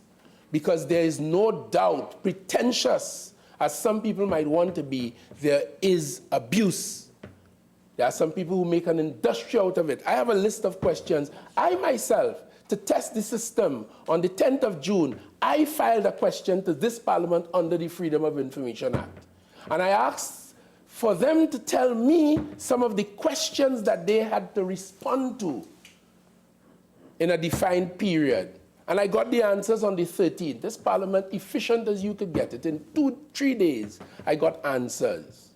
because there is no doubt, pretentious as some people might want to be, there is abuse. There are some people who make an industry out of it. I have a list of questions. I myself, to test the system, on the 10th of June, I filed a question to this Parliament under the Freedom of Information Act. And I asked for them to tell me some of the questions that they had to respond to in a defined period. And I got the answers on the 13th. This Parliament, efficient as you could get it, in 2-3 days, I got answers.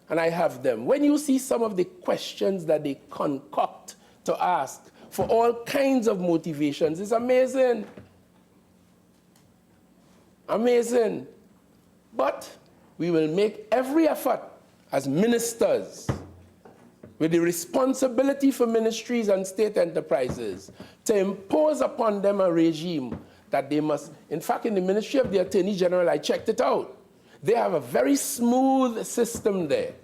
And I have them. When you see some of the questions that they concoct to ask for all kinds of motivations, it's amazing. Amazing. But we will make every effort as ministers with the responsibility for ministries and state enterprises to impose upon them a regime that they must, in fact, in the Ministry of the Attorney General, I checked it out. They have a very smooth system there.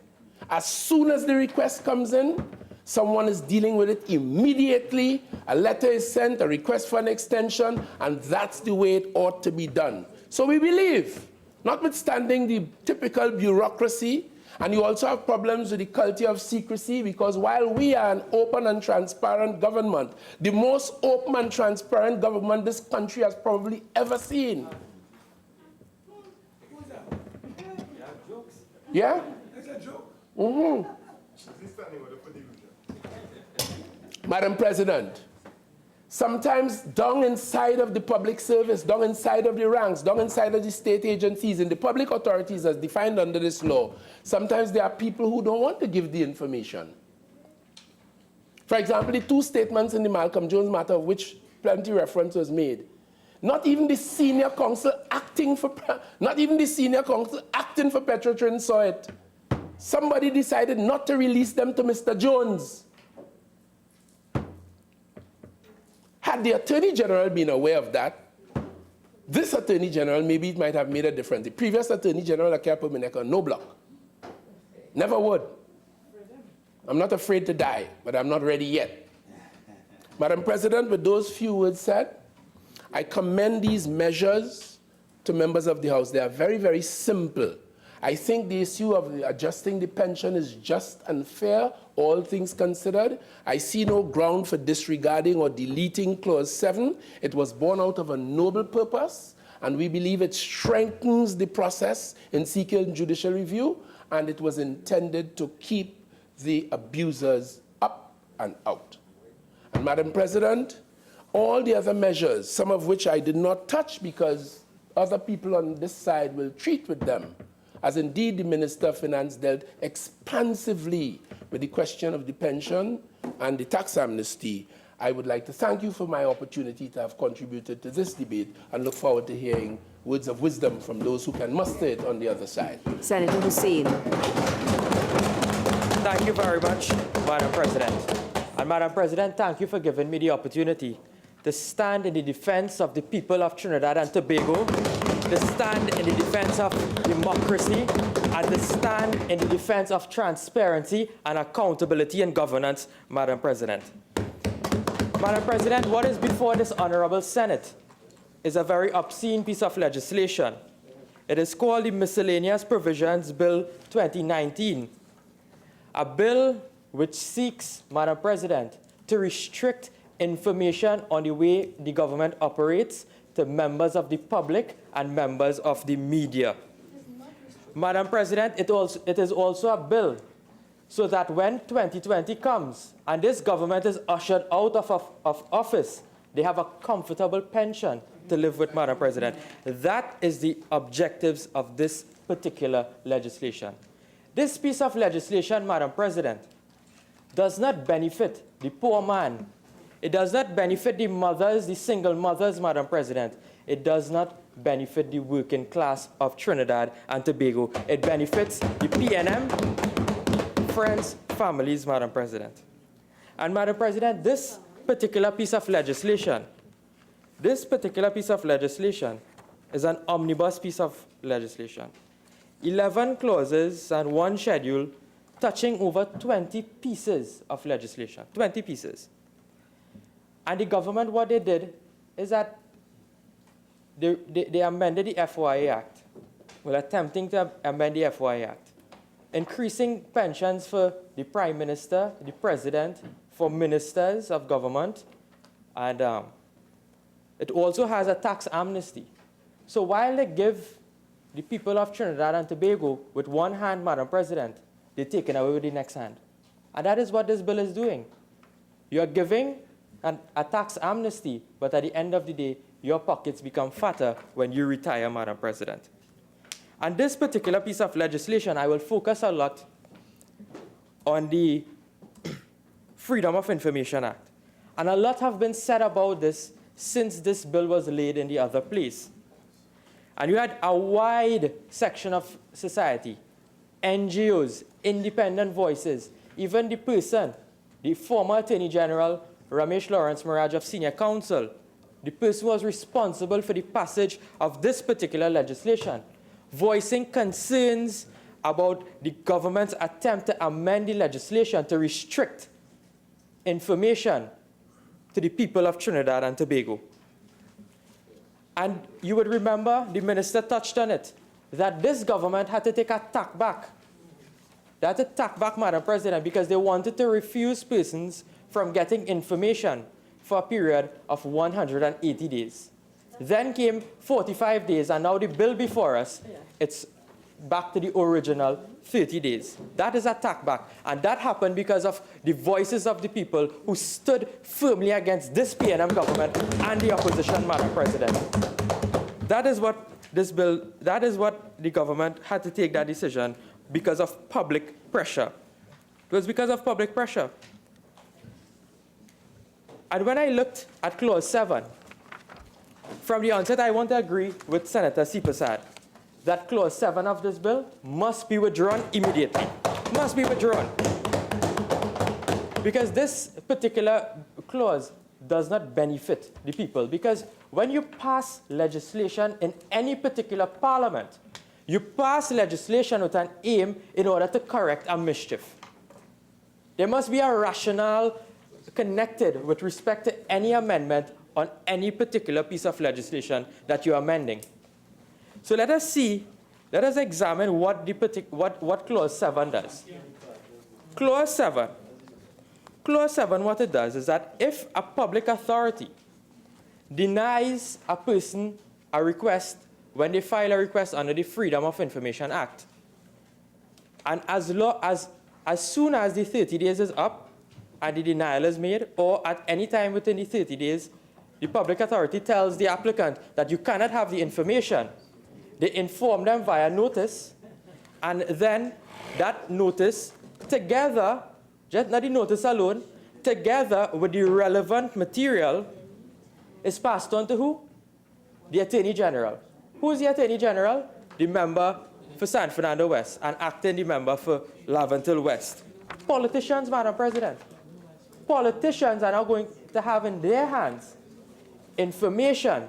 As soon as the request comes in, someone is dealing with it immediately, a letter is sent, a request for an extension, and that's the way it ought to be done. So we believe, notwithstanding the typical bureaucracy, and you also have problems with the culture of secrecy, because while we are an open and transparent government, the most open and transparent government this country has probably ever seen. Yeah? Mm-hmm. Madam President, sometimes down inside of the public service, down inside of the ranks, down inside of the state agencies, and the public authorities as defined under this law, sometimes there are people who don't want to give the information. For example, the 2 statements in the Malcolm Jones matter, of which plenty reference was made. Not even the senior counsel acting for Petrotrin saw it. Somebody decided not to release them to Mr. Jones. Had the Attorney General been aware of that, this Attorney General, maybe it might have made a difference. The previous Attorney General, Akepo Mineka, no block. Never would. I'm not afraid to die, but I'm not ready yet. Madam President, with those few words said, I commend these measures to members of the House. They are very, very simple. I think the issue of adjusting the pension is just and fair, all things considered. I see no ground for disregarding or deleting Clause 7. It was born out of a noble purpose, and we believe it strengthens the process in seeking judicial review, and it was intended to keep the abusers up and out. And Madam President, all the other measures, some of which I did not touch because other people on this side will treat with them, as indeed the Minister of Finance dealt expansively with the question of the pension and the tax amnesty. I would like to thank you for my opportunity to have contributed to this debate and look forward to hearing words of wisdom from those who can muster it on the other side. Senator Hosein. Thank you very much, Madam President. And Madam President, thank you for giving me the opportunity to stand in the defense of the people of Trinidad and Tobago, to stand in the defense of democracy, and to stand in the defense of transparency and accountability in governance, Madam President. Madam President, what is before this Honorable Senate is a very obscene piece of legislation. It is called the Miscellaneous Provisions Bill 2019, a bill which seeks, Madam President, to restrict information on the way the government operates to members of the public and members of the media. Madam President, it is also a bill so that when 2020 comes and this government is ushered out of office, they have a comfortable pension to live with, Madam President. That is the objectives of this particular legislation. This piece of legislation, Madam President, does not benefit the poor man. It does not benefit the mothers, the single mothers, Madam President. It does not benefit the working class of Trinidad and Tobago. It benefits the PNM, friends, families, Madam President. And Madam President, this particular piece of legislation is an omnibus piece of legislation. 11 clauses and 1 schedule touching over 20 pieces of legislation, 20 pieces. And the government, what they did is that they amended the FYA Act, well, attempting to amend the FYA Act, increasing pensions for the Prime Minister, the President, for ministers of government, and it also has a tax amnesty. So while they give the people of Trinidad and Tobago with one hand, Madam President, they're taking away with the next hand. And that is what this bill is doing. You're giving a tax amnesty, but at the end of the day, your pockets become fatter when you retire, Madam President. And this particular piece of legislation, I will focus a lot on the Freedom of Information Act. And a lot have been said about this since this bill was laid in the other place. And you had a wide section of society, NGOs, independent voices, even the person, the former Attorney General, Ramesh Lawrence Maraj of Senior Counsel, the person who was responsible for the passage of this particular legislation, voicing concerns about the government's attempt to amend the legislation to restrict information to the people of Trinidad and Tobago. And you would remember, the minister touched on it, that this government had to take a tack back. They had to tack back, Madam President, because they wanted to refuse persons from getting information for a period of 180 days. Then came 45 days, and now the bill before us, it's back to the original 30 days. That is a tack back, and that happened because of the voices of the people who stood firmly against this PNM government and the opposition, Madam President. That is what this bill, that is what the government had to take that decision because of public pressure. It was because of public pressure. And when I looked at Clause 7, from the onset, I want to agree with Senator Seepersad that Clause 7 of this bill must be withdrawn immediately. Must be withdrawn. Because this particular clause does not benefit the people. Because when you pass legislation in any particular parliament, you pass legislation with an aim in order to correct a mischief. There must be a rationale connected with respect to any amendment on any particular piece of legislation that you're amending. So let us examine what Clause 7 does. Clause 7, what it does is that if a public authority denies a person a request when they file a request under the Freedom of Information Act, and as soon as the 30 days is up and the denial is made, or at any time within the 30 days, the public authority tells the applicant that you cannot have the information, they inform them via notice, and then that notice together, just not the notice alone, together with the relevant material is passed on to who? The Attorney General. Who is the Attorney General? The member for San Fernando West and acting the member for Laventil West. Politicians, Madam President. Politicians are now going to have in their hands information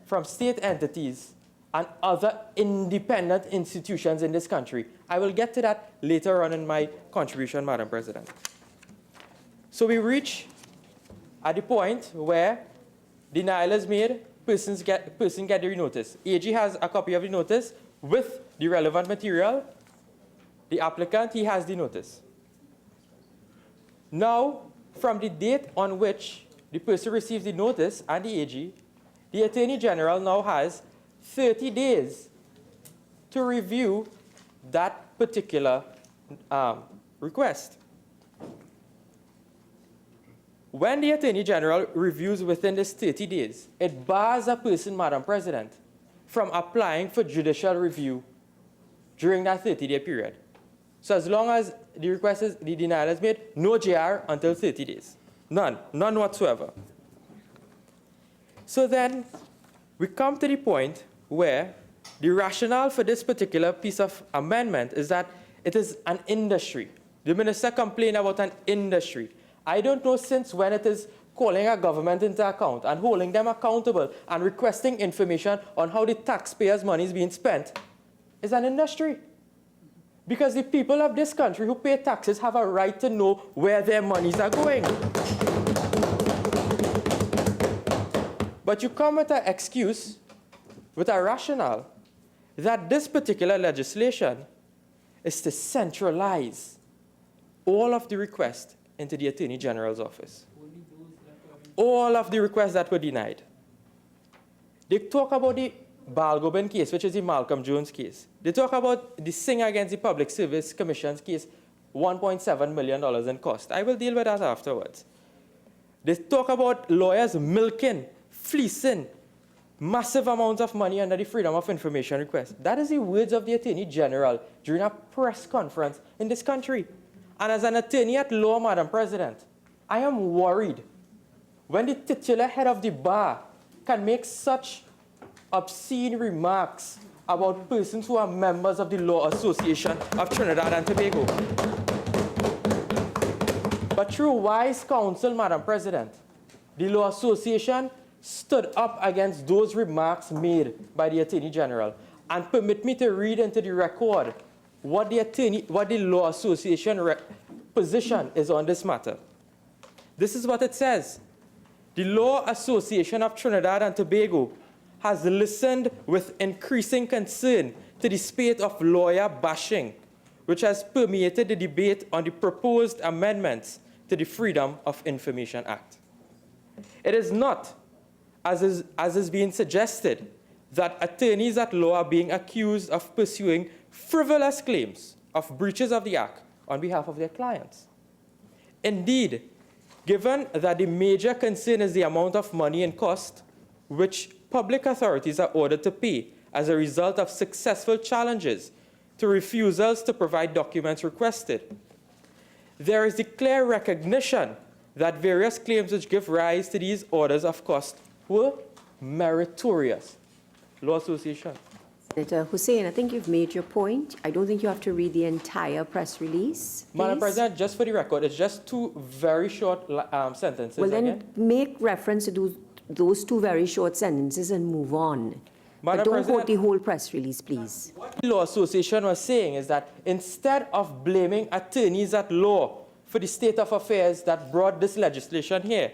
from state entities and other independent institutions in this country. I will get to that later on in my contribution, Madam President. So we reach at the point where denial is made, person get the notice. AG has a copy of the notice with the relevant material. The applicant, he has the notice. Now, from the date on which the person receives the notice and the AG, the Attorney General now has 30 days to review that particular request. When the Attorney General reviews within this 30 days, it bars a person, Madam President, from applying for judicial review during that 30-day period. So as long as the request is, the denial is made, no JR until 30 days. None whatsoever. So then we come to the point where the rationale for this particular piece of amendment is that it is an industry. The minister complained about an industry. I don't know since when it is calling a government into account and holding them accountable and requesting information on how the taxpayers' money is being spent is an industry. Because the people of this country who pay taxes have a right to know where their monies are going. But you come with an excuse, with a rationale, that this particular legislation is to centralize all of the requests into the Attorney General's office. All of the requests that were denied. They talk about the Balgobin case, which is the Malcolm Jones case. They talk about the Singh against the Public Service Commission's case, $1.7 million in cost. I will deal with that afterwards. They talk about lawyers milking, fleecing, massive amounts of money under the Freedom of Information request. That is the words of the Attorney General during a press conference in this country. And as an attorney at law, Madam President, I am worried when the titular head of the bar can make such obscene remarks about persons who are members of the Law Association of Trinidad and Tobago. But through wise counsel, Madam President, the Law Association stood up against those remarks made by the Attorney General. And permit me to read into the record what the Law Association position is on this matter. This is what it says. The Law Association of Trinidad and Tobago has listened with increasing concern to the spate of lawyer bashing, which has permeated the debate on the proposed amendments to the Freedom of Information Act. It is not, as is being suggested, that attorneys at law are being accused of pursuing frivolous claims of breaches of the Act on behalf of their clients. Indeed, given that the major concern is the amount of money and cost which public authorities are ordered to pay as a result of successful challenges to refusals to provide documents requested, there is the clear recognition that various claims which give rise to these orders of cost were meritorious. Law Association. Senator Hussain, I think you've made your point. I don't think you have to read the entire press release. Madam President, just for the record, it's just two very short sentences. Well, then again. make reference to those two very short sentences and move on. But don't quote the whole press release, please. What the Law Association was saying is that instead of blaming attorneys at law for the state of affairs that brought this legislation here,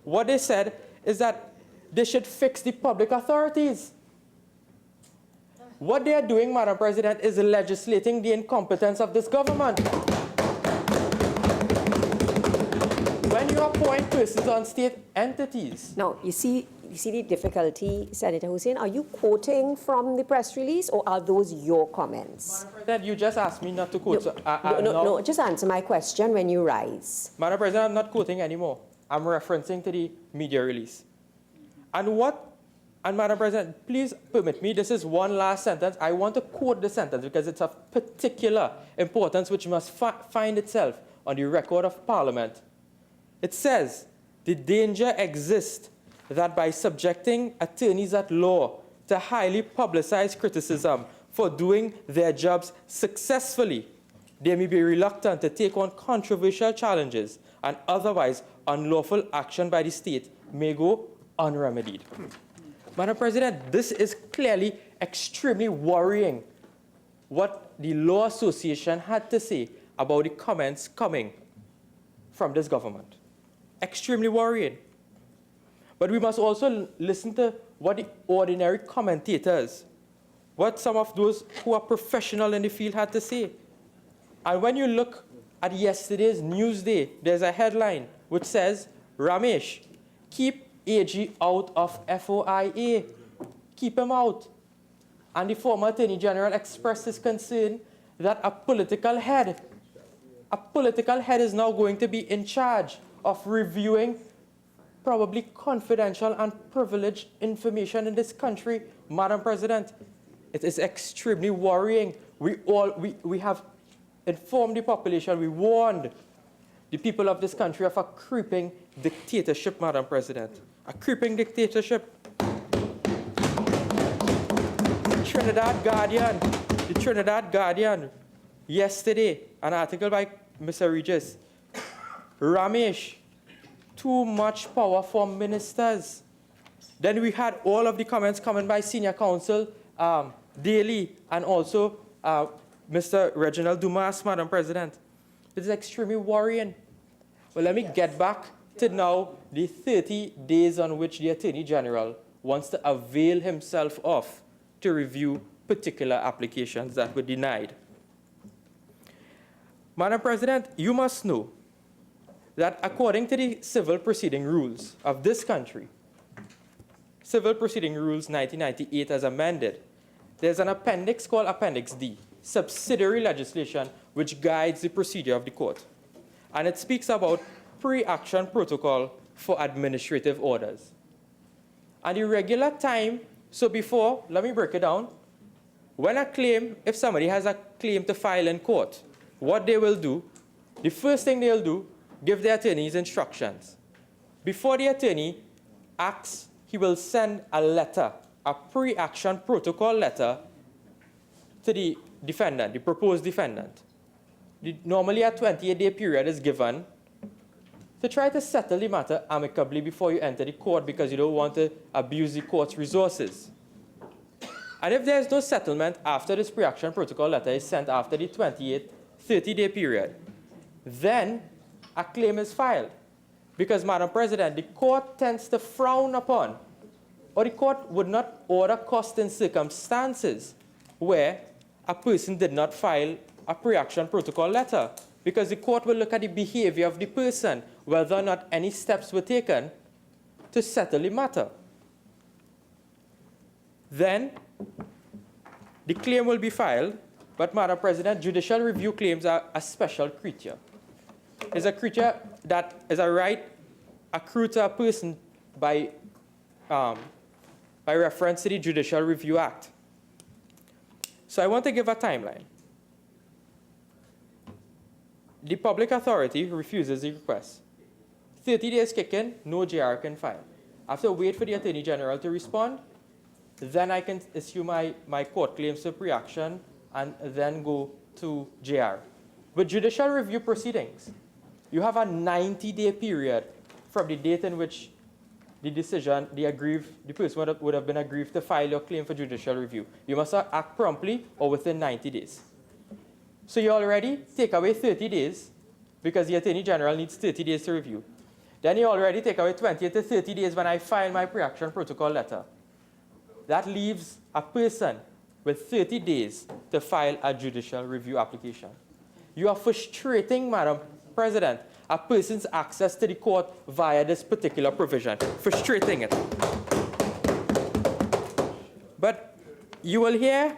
what they said is that they should fix the public authorities. What they are doing, Madam President, is legislating the incompetence of this government. When you appoint persons on state entities. Now, you see the difficulty, Senator Hussain. Are you quoting from the press release, or are those your comments? Madam President, you just asked me not to quote. No, just answer my question when you rise. Madam President, I'm not quoting anymore. I'm referencing to the media release. And Madam President, please permit me, this is one last sentence. I want to quote the sentence because it's of particular importance which must find itself on the record of Parliament. It says, the danger exists that by subjecting attorneys at law to highly publicized criticism for doing their jobs successfully, they may be reluctant to take on controversial challenges and otherwise unlawful action by the state may go unremedied. Madam President, this is clearly extremely worrying what the Law Association had to say about the comments coming from this government. Extremely worrying. But we must also listen to what the ordinary commentators, what some of those who are professional in the field had to say. And when you look at yesterday's Newsday, there's a headline which says, Ramesh, keep AG out of FOIA. Keep him out. And the former Attorney General expressed his concern that a political head is now going to be in charge of reviewing probably confidential and privileged information in this country. Madam President, it is extremely worrying. We have informed the population, we warned the people of this country of a creeping dictatorship, Madam President. A creeping dictatorship. The Trinidad Guardian, yesterday, an article by Mr. Regis. Ramesh, too much power for ministers. Then we had all of the comments coming by Senior Counsel Daly and also Mr. Reginald Dumas, Madam President. It is extremely worrying. Well, let me get back to now the 30 days on which the Attorney General wants to avail himself of to review particular applications that were denied. Madam President, you must know that according to the civil proceeding rules of this country, Civil Proceeding Rules 1998 as amended, there's an appendix called Appendix D, subsidiary legislation which guides the procedure of the court. And it speaks about pre-action protocol for administrative orders. And the regular time, so before, let me break it down. When a claim, if somebody has a claim to file in court, what they will do, the first thing they'll do, give the attorneys instructions. Before the attorney acts, he will send a letter, a pre-action protocol letter to the defendant, the proposed defendant. Normally a 28-day period is given to try to settle the matter amicably before you enter the court because you don't want to abuse the court's resources. And if there's no settlement after this pre-action protocol letter is sent after the 30-day period, then a claim is filed. Because, Madam President, the court tends to frown upon, or the court would not order cost in circumstances where a person did not file a pre-action protocol letter, because the court will look at the behavior of the person, whether or not any steps were taken to settle the matter. Then the claim will be filed, but, Madam President, judicial review claims are a special creature. It's a creature that is a right accrued to a person by reference to the Judicial Review Act. So I want to give a timeline. The public authority refuses the request. 30 days kick in, no JR can file. I have to wait for the Attorney General to respond. Then I can issue my court claims for pre-action and then go to JR. With judicial review proceedings, you have a 90-day period from the date in which the decision, the person would have been aggrieved to file your claim for judicial review. You must act promptly or within 90 days. So you already take away 30 days because the Attorney General needs 30 days to review. Then you already take away 20 to 30 days when I file my pre-action protocol letter. That leaves a person with 30 days to file a judicial review application. You are frustrating, Madam President, a person's access to the court via this particular provision, frustrating it. But you will hear,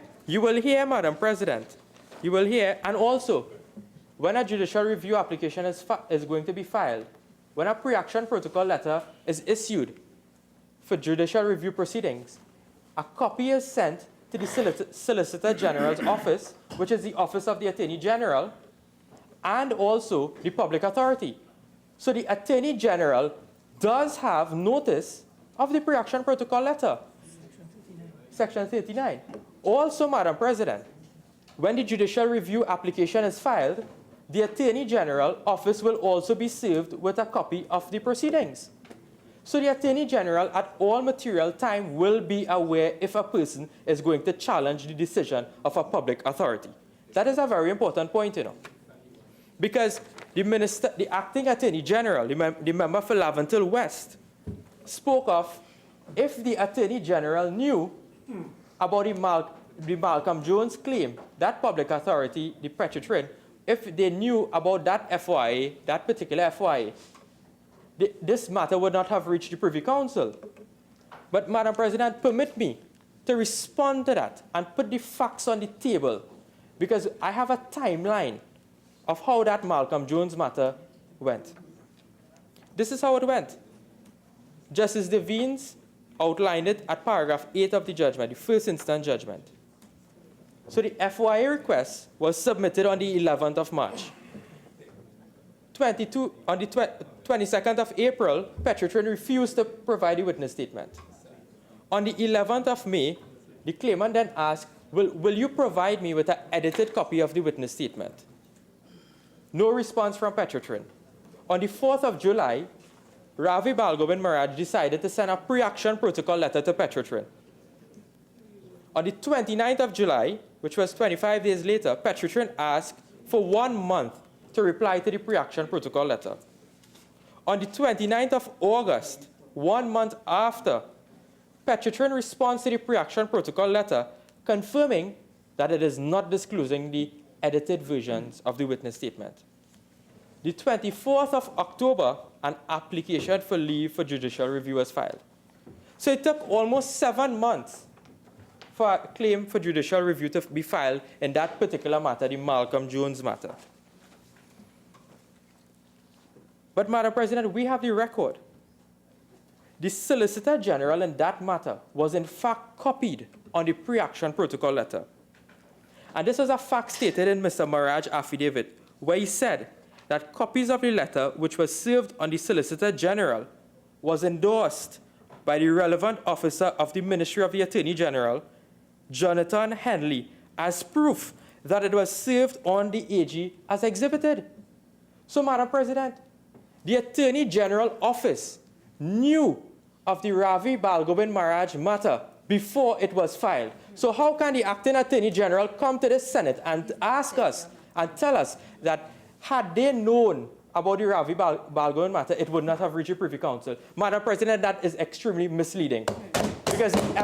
Madam President, you will hear, and also, when a judicial review application is going to be filed, when a pre-action protocol letter is issued, for judicial review proceedings, a copy is sent to the Solicitor General's office, which is the Office of the Attorney General, and also the public authority. So the Attorney General does have notice of the pre-action protocol letter. Section 39. Also, Madam President, when the judicial review application is filed, the Attorney General office will also be served with a copy of the proceedings. So the Attorney General at all material time will be aware if a person is going to challenge the decision of a public authority. That is a very important point, you know. Because the acting Attorney General, the member for Laventil West, spoke of if the Attorney General knew about the Malcolm Jones claim, that public authority, the Petrotrin, if they knew about that FOIA, that particular FOIA, this matter would not have reached the Privy Council. But, Madam President, permit me to respond to that and put the facts on the table, because I have a timeline of how that Malcolm Jones matter went. This is how it went. Justice Devines outlined it at paragraph 8 of the judgment, the first instance judgment. So the FOIA request was submitted on the 11th of March. On the 22nd of April, Petrotrin refused to provide a witness statement. On the 11th of May, the claimant then asked, will you provide me with an edited copy of the witness statement? No response from Petrotrin. On the 4th of July, Ravi Balgobin Maraj decided to send a pre-action protocol letter to Petrotrin. On the 29th of July, which was 25 days later, Petrotrin asked for 1 month to reply to the pre-action protocol letter. On the 29th of August, 1 month after, Petrotrin responds to the pre-action protocol letter, confirming that it is not disclosing the edited versions of the witness statement. The 24th of October, an application for leave for judicial review was filed. So it took almost 7 months for a claim for judicial review to be filed in that particular matter, the Malcolm Jones matter. But, Madam President, we have the record. The Solicitor General in that matter was in fact copied on the pre-action protocol letter. And this was a fact stated in Mr. Maraj's affidavit, where he said that copies of the letter, which was served on the Solicitor General, was endorsed by the relevant officer of the Ministry of the Attorney General, Jonathan Henley, as proof that it was served on the AG as exhibited. So, Madam President, the Attorney General office knew of the Ravi Balgobin Maraj matter before it was filed. So how can the acting Attorney General come to the Senate and ask us and tell us that had they known about the Ravi Balgobin matter, it would not have reached the Privy Council? Madam President, that is extremely misleading, because the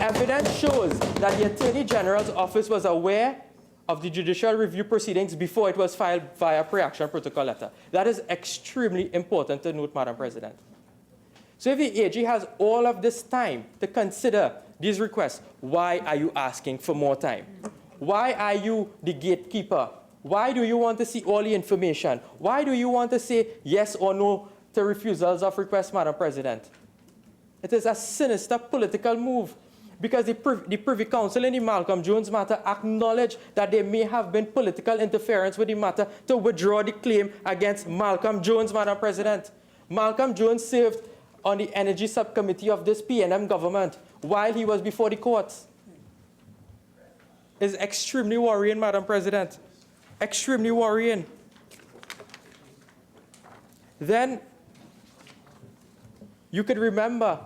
evidence shows that the Attorney General's office was aware of the judicial review proceedings before it was filed via pre-action protocol letter. That is extremely important to note, Madam President. So if the AG has all of this time to consider these requests, why are you asking for more time? Why are you the gatekeeper? Why do you want to see all the information? Why do you want to say yes or no to refusals of requests, Madam President? It is a sinister political move, because the Privy Council in the Malcolm Jones matter acknowledged that there may have been political interference with the matter to withdraw the claim against Malcolm Jones, Madam President. Malcolm Jones served on the Energy Subcommittee of this PNM government while he was before the courts. It's extremely worrying, Madam President. Extremely worrying. Then, you could remember,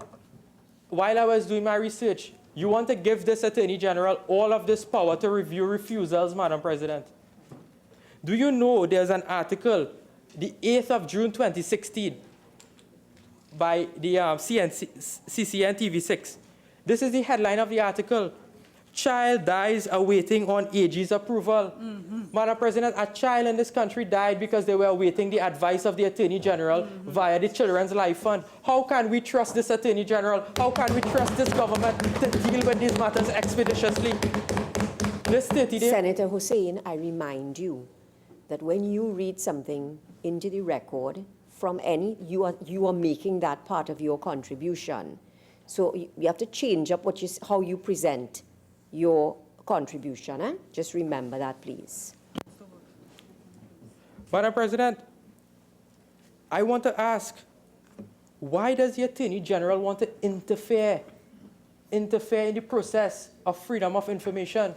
while I was doing my research, you want to give this Attorney General all of this power to review refusals, Madam President. Do you know there's an article, the 8th of June 2016, by the CCN TV6. This is the headline of the article. Child dies awaiting on AG's approval. Madam President, a child in this country died because they were awaiting the advice of the Attorney General via the Children's Life Fund. How can we trust this Attorney General? How can we trust this government to deal with these matters expeditiously? This 30-day... Senator Hosein, I remind you that when you read something into the record from any, you are making that part of your contribution. So you have to change up how you present your contribution. Eh? Just remember that, please. Madam President, I want to ask, why does the Attorney General want to interfere in the process of freedom of information?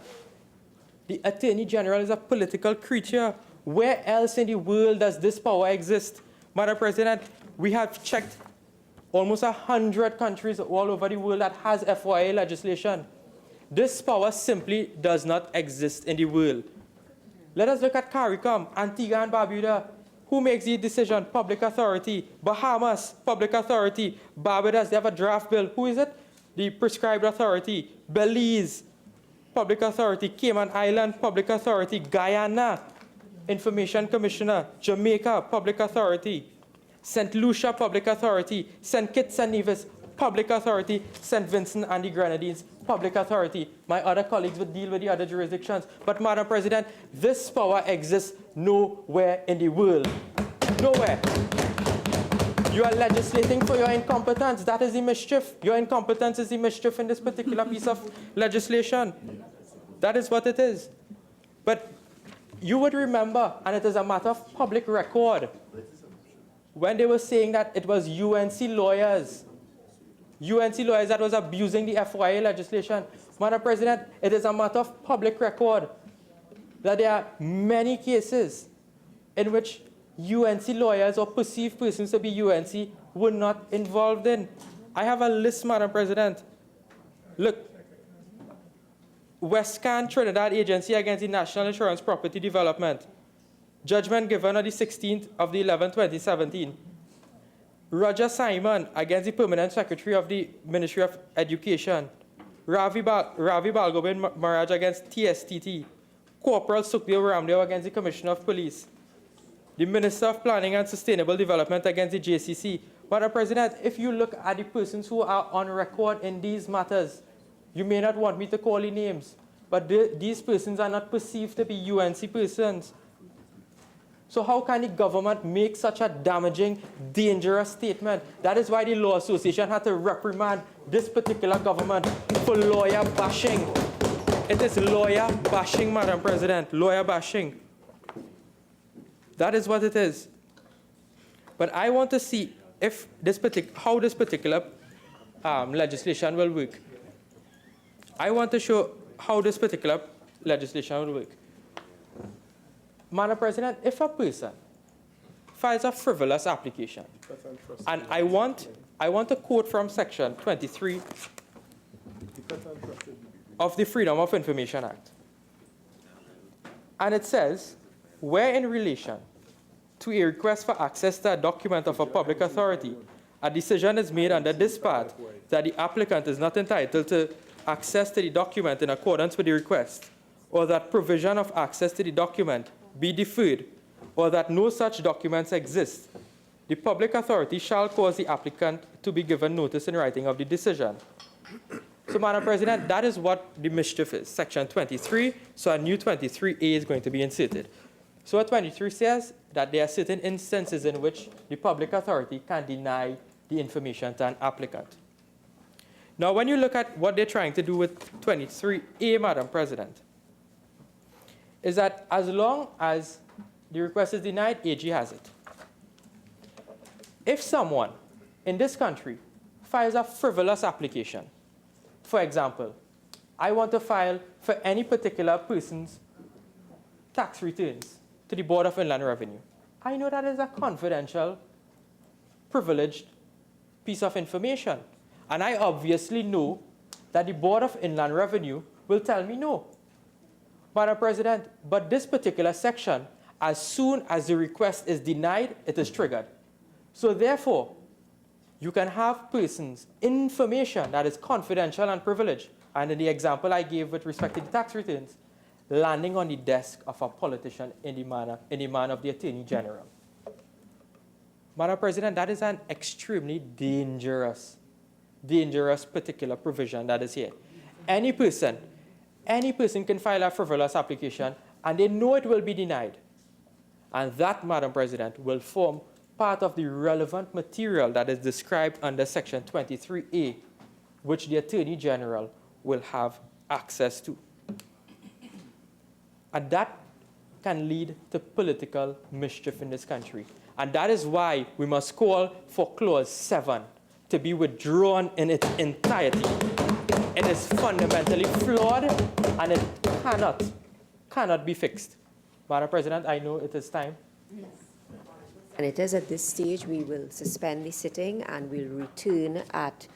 The Attorney General is a political creature. Where else in the world does this power exist? Madam President, we have checked almost 100 countries all over the world that has FOIA legislation. This power simply does not exist in the world. Let us look at CARICOM, Antigua and Barbuda. Who makes the decision? Public authority. Bahamas, public authority. Barbados, they have a draft bill. Who is it? The prescribed authority. Belize, public authority. Cayman Island, public authority. Guyana, Information Commissioner. Jamaica, public authority. St. Lucia, public authority. St. Kitts and Nevis, public authority. St. Vincent and the Grenadines, public authority. My other colleagues would deal with the other jurisdictions. But, Madam President, this power exists nowhere in the world. Nowhere. You are legislating for your incompetence. That is the mischief. Your incompetence is the mischief in this particular piece of legislation. That is what it is. But you would remember, and it is a matter of public record, when they were saying that it was UNC lawyers that was abusing the FOIA legislation. Madam President, it is a matter of public record that there are many cases in which UNC lawyers or perceived persons to be UNC were not involved in. I have a list, Madam President. Look, Westcan Trinidad Agency against the National Insurance Property Development. Judgment given on the 16th of the 11th, 2017. Roger Simon against the Permanent Secretary of the Ministry of Education. Ravi Balgobin Maharaj against TSTT. Corporal Sukhdev Ramdev against the Commissioner of Police. The Minister of Planning and Sustainable Development against the JCC. Madam President, if you look at the persons who are on record in these matters, you may not want me to call the names, but these persons are not perceived to be UNC persons. So how can the government make such a damaging, dangerous statement? That is why the Law Association had to reprimand this particular government for lawyer bashing. It is lawyer bashing, Madam President, lawyer bashing. That is what it is. But I want to see if how this particular legislation will work. I want to show how this particular legislation will work. Madam President, if a person files a frivolous application, and I want to quote from Section 23 of the Freedom of Information Act, and it says, where in relation to a request for access to a document of a public authority, a decision is made under this part that the applicant is not entitled to access to the document in accordance with the request, or that provision of access to the document be deferred, or that no such documents exist, the public authority shall cause the applicant to be given notice in writing of the decision. So, Madam President, that is what the mischief is. Section 23, so a new 23A is going to be inserted. So what 23 says that there are certain instances in which the public authority can deny the information to an applicant. Now, when you look at what they're trying to do with 23A, Madam President, is that as long as the request is denied, AG has it. If someone in this country files a frivolous application, for example, I want to file for any particular person's tax returns to the Board of Inland Revenue, I know that is a confidential, privileged piece of information. And I obviously know that the Board of Inland Revenue will tell me no. Madam President, but this particular section, as soon as the request is denied, it is triggered. So therefore, you can have persons' information that is confidential and privileged, and in the example I gave with respect to the tax returns, landing on the desk of a politician in the manner of the Attorney General. Madam President, that is an extremely dangerous particular provision that is here. Any person can file a frivolous application and they know it will be denied. And that, Madam President, will form part of the relevant material that is described under Section 23A, which the Attorney General will have access to. And that can lead to political mischief in this country. And that is why we must call for Clause 7 to be withdrawn in its entirety. It is fundamentally flawed and it cannot be fixed. Madam President, I know it is time. Senators, at this stage, we will suspend the sitting and we'll return at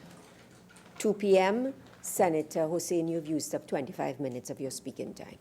2 p.m. Senator Hosein, you've used up 25 minutes of your speaking time.